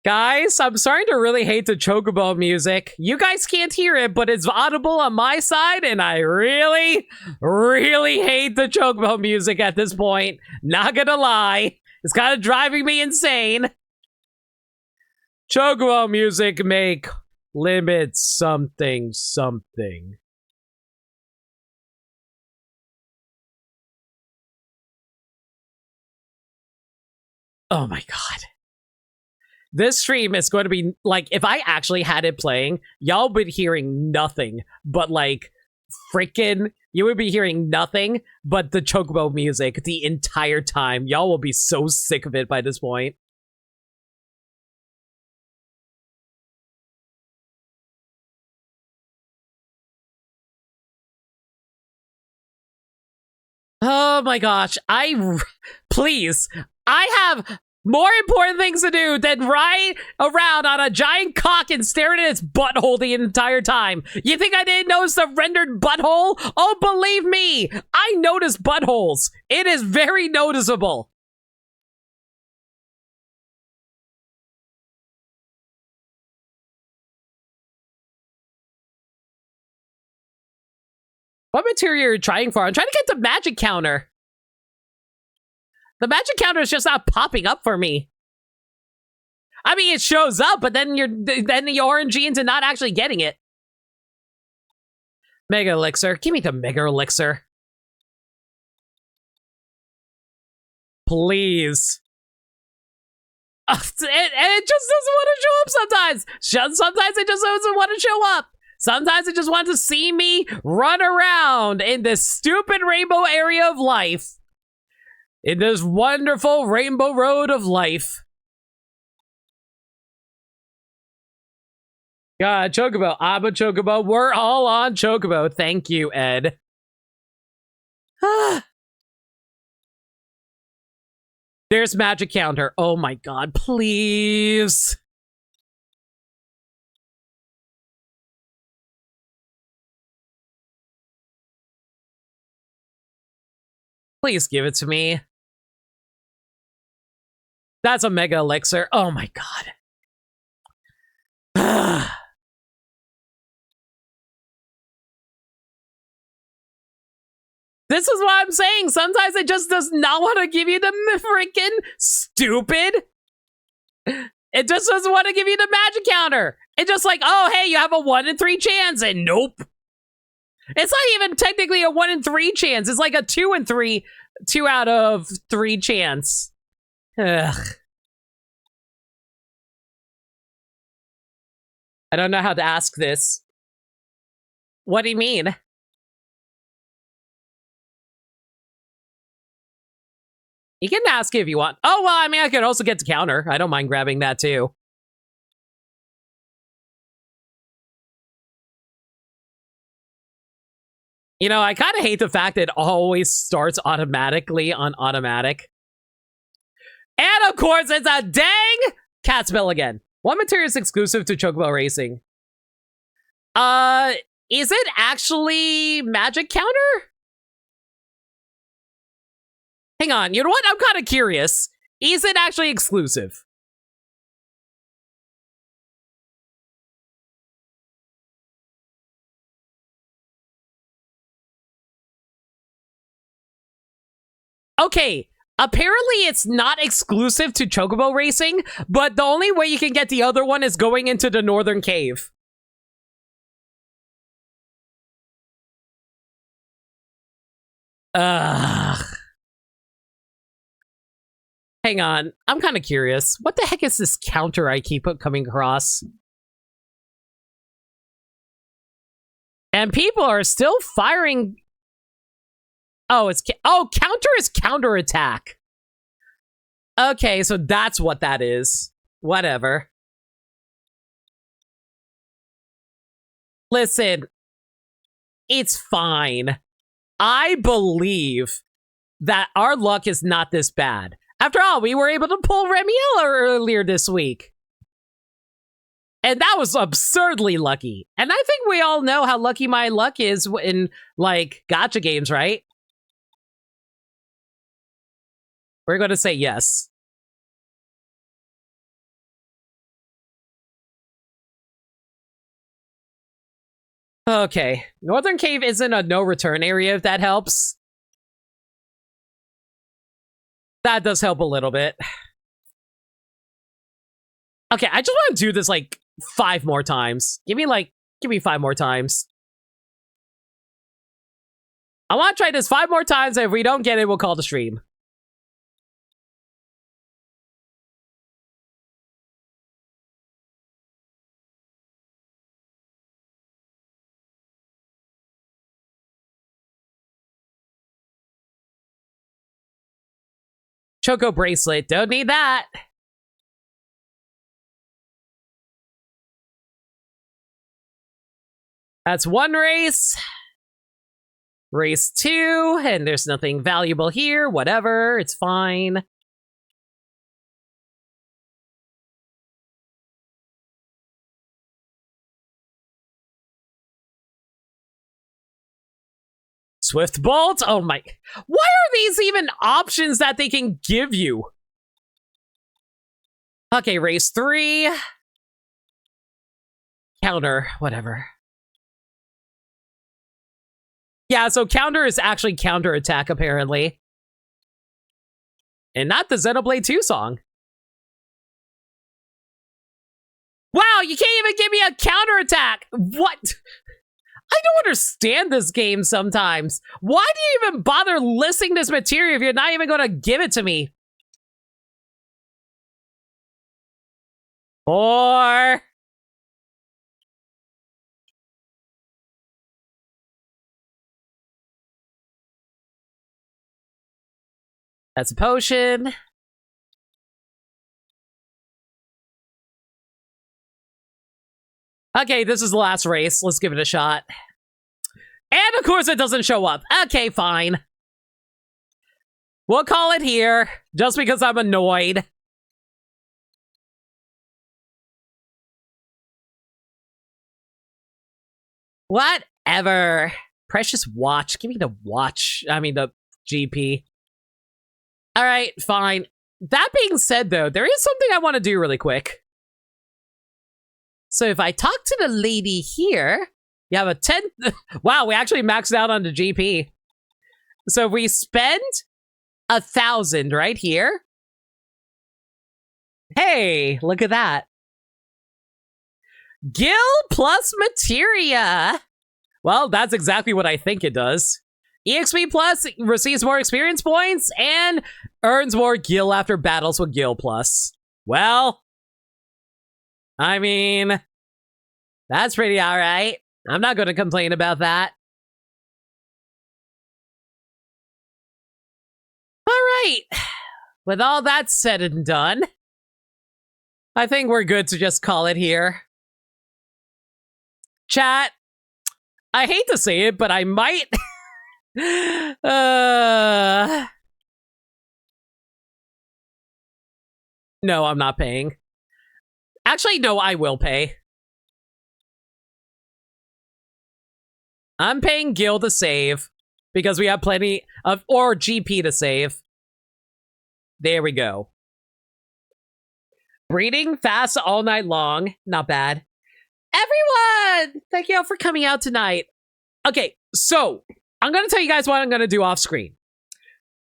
Guys, I'm starting to really hate the Chocobo music. You guys can't hear it, but it's audible on my side, and I really, really hate the Chocobo music at this point. Not gonna lie. It's kind of driving me insane. Chocobo music make limit something. Oh my god. This stream is going to be, like, if I actually had it playing, y'all would be hearing nothing but, like, freaking, you would be hearing nothing but the Chocobo music the entire time. Y'all will be so sick of it by this point. Oh my gosh, please, I have more important things to do than ride around on a giant cock and staring at its butthole the entire time. You think I didn't notice the rendered butthole? Oh, believe me, I notice buttholes. It is very noticeable. What material are you trying for? I'm trying to get the magic counter. The magic counter is just not popping up for me. I mean, it shows up, but then then the RNG into not actually getting it. Mega Elixir. Give me the Mega Elixir. Please. And it just doesn't want to show up sometimes. Sometimes it just doesn't want to show up. Sometimes it just wants to see me run around in this stupid rainbow area of life. In this wonderful rainbow road of life. God, Chocobo. I'm a Chocobo. We're all on Chocobo. Thank you, Ed. There's magic counter. Oh my god, please. Please give it to me. That's a Mega Elixir. Oh my god. This is what I'm saying. Sometimes it just does not want to give you the freaking stupid. It just doesn't want to give you the magic counter. It's just like, oh, hey, you have a 1 in 3 chance, and nope. It's not even technically a 1 in 3 chance. It's like a 2 in 3, 2 out of 3 chance. Ugh. I don't know how to ask this. What do you mean? You can ask it if you want. Oh, well, I mean, I could also get to counter. I don't mind grabbing that, too. You know, I kind of hate the fact that it always starts automatically on automatic. And, of course, it's a dang cat spell again. What material is exclusive to Chocobo Racing? Is it actually magic counter? Hang on, you know what? I'm kind of curious. Is it actually exclusive? Okay, apparently it's not exclusive to Chocobo Racing, but the only way you can get the other one is going into the Northern Cave. Ugh. Hang on, I'm kind of curious. What the heck is this counter I keep coming across? And people are still firing. Oh, counter is counterattack. Okay, so that's what that is. Whatever. Listen, it's fine. I believe that our luck is not this bad. After all, we were able to pull Remiel earlier this week. And that was absurdly lucky. And I think we all know how lucky my luck is in, like, gacha games, right? We're going to say yes. Okay. Northern Cave isn't a no-return area, if that helps. That does help a little bit. Okay, I just want to do this, like, 5 more times. Give me 5 more times. I want to try this 5 more times, and if we don't get it, we'll call the stream. Choco bracelet, don't need that. That's 1 race. Race 2, and there's nothing valuable here. Whatever, it's fine. Swift Bolt? Oh my. Why are these even options that they can give you? Okay, race 3. Counter, whatever. Yeah, so counter is actually counterattack, apparently. And not the Xenoblade 2 song. Wow, you can't even give me a counterattack. What? I don't understand this game sometimes. Why do you even bother listing this material if you're not even going to give it to me? Or... That's a potion. Okay, this is the last race. Let's give it a shot. And of course it doesn't show up. Okay, fine. We'll call it here, just because I'm annoyed. Whatever. Precious watch. Give me the watch. I mean, the GP. All right, fine. That being said, though, there is something I want to do really quick. So if I talk to the lady here, you have a 10... Wow, we actually maxed out on the GP. So if we spend 1,000 right here. Hey, look at that. Gil plus materia. Well, that's exactly what I think it does. EXP Plus receives more experience points and earns more Gil after battles with Gil Plus. Well, I mean, that's pretty alright. I'm not going to complain about that. Alright, with all that said and done, I think we're good to just call it here. Chat, I hate to say it, but I might... No, I'm not paying. Actually, no, I will pay. I'm paying Gil to save because we have plenty of, or GP to save. There we go. Breeding fast all night long. Not bad. Everyone! Thank you all for coming out tonight. Okay, so I'm going to tell you guys what I'm going to do off screen.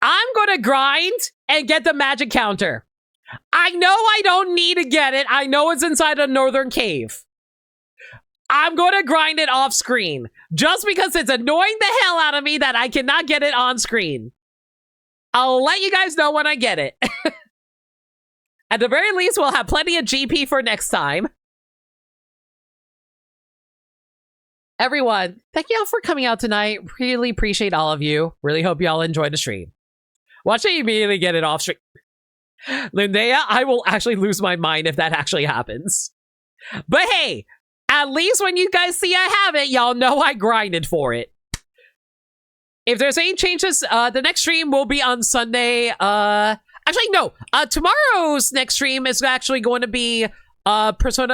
I'm going to grind and get the magic counter. I know I don't need to get it. I know it's inside a northern cave. I'm going to grind it off screen just because it's annoying the hell out of me that I cannot get it on screen. I'll let you guys know when I get it. At the very least, we'll have plenty of GP for next time. Everyone, thank you all for coming out tonight. Really appreciate all of you. Really hope you all enjoyed the stream. Watch me immediately get it off stream. Lindea, I will actually lose my mind if that actually happens. But hey, at least when you guys see I have it, y'all know I grinded for it. If there's any changes, the next stream will be on Sunday. Actually, no. Tomorrow's next stream is actually going to be Proton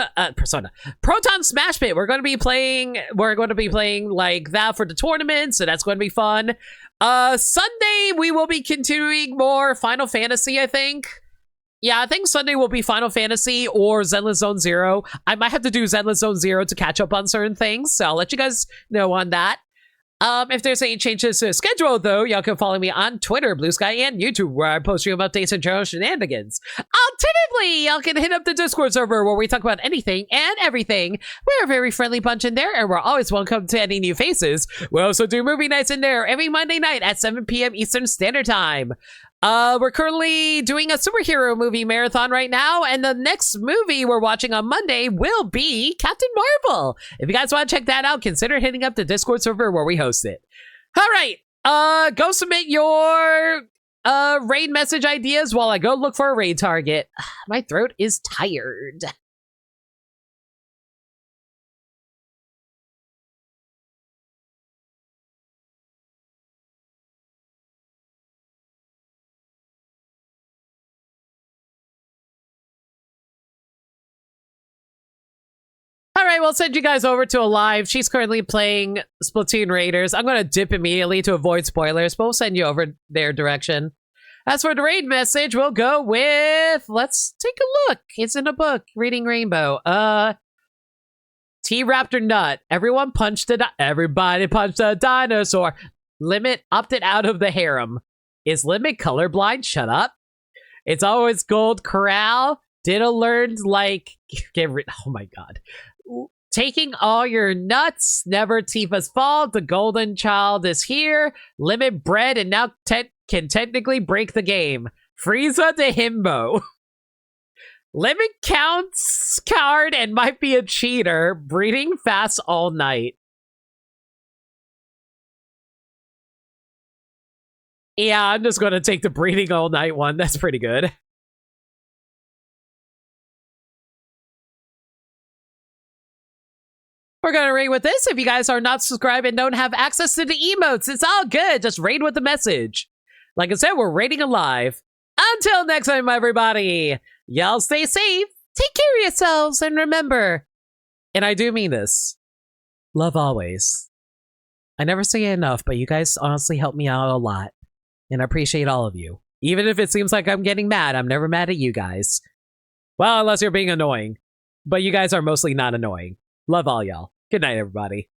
Smash Pit. We're going to be playing like that for the tournament, so that's going to be fun. Sunday we will be continuing more Final Fantasy, I think. Yeah, I think Sunday will be Final Fantasy or Zenless Zone Zero. I might have to do Zenless Zone Zero to catch up on certain things, so I'll let you guys know on that. If there's any changes to the schedule, though, y'all can follow me on Twitter, Blue Sky, and YouTube, where I post stream updates and general shenanigans. Alternatively, y'all can hit up the Discord server, where we talk about anything and everything. We're a very friendly bunch in there, and we're always welcome to any new faces. We also do movie nights in there every Monday night at 7 p.m. Eastern Standard Time. We're currently doing a superhero movie marathon right now, and the next movie we're watching on Monday will be Captain Marvel. If you guys want to check that out, consider hitting up the Discord server where we host it. All right, go submit your raid message ideas while I go look for a raid target. My throat is tired. All right, we'll send you guys over to a live. She's currently playing Splatoon Raiders. I'm going to dip immediately to avoid spoilers, but we'll send you over their direction. As for the raid message, we'll go with... Let's take a look. It's in a book. Reading Rainbow. T-Raptor Nut. Everybody punched a dinosaur. Limit opted out of the harem. Is Limit colorblind? Shut up. It's always Gold Corral. Diddle learned, like, oh my god. Taking all your nuts, never Tifa's fault, the golden child is here, limit bread, and now can technically break the game. Frieza to himbo. Limit counts card and might be a cheater, breeding fast all night. Yeah, I'm just going to take the breeding all night one. That's pretty good. We're going to raid with this. If you guys are not subscribed and don't have access to the emotes, it's all good. Just raid with the message. Like I said, we're raiding alive. Until next time, everybody, y'all stay safe, take care of yourselves, and remember, and I do mean this, love always. I never say it enough, but you guys honestly help me out a lot, and I appreciate all of you. Even if it seems like I'm getting mad, I'm never mad at you guys. Well, unless you're being annoying, but you guys are mostly not annoying. Love all y'all. Good night, everybody.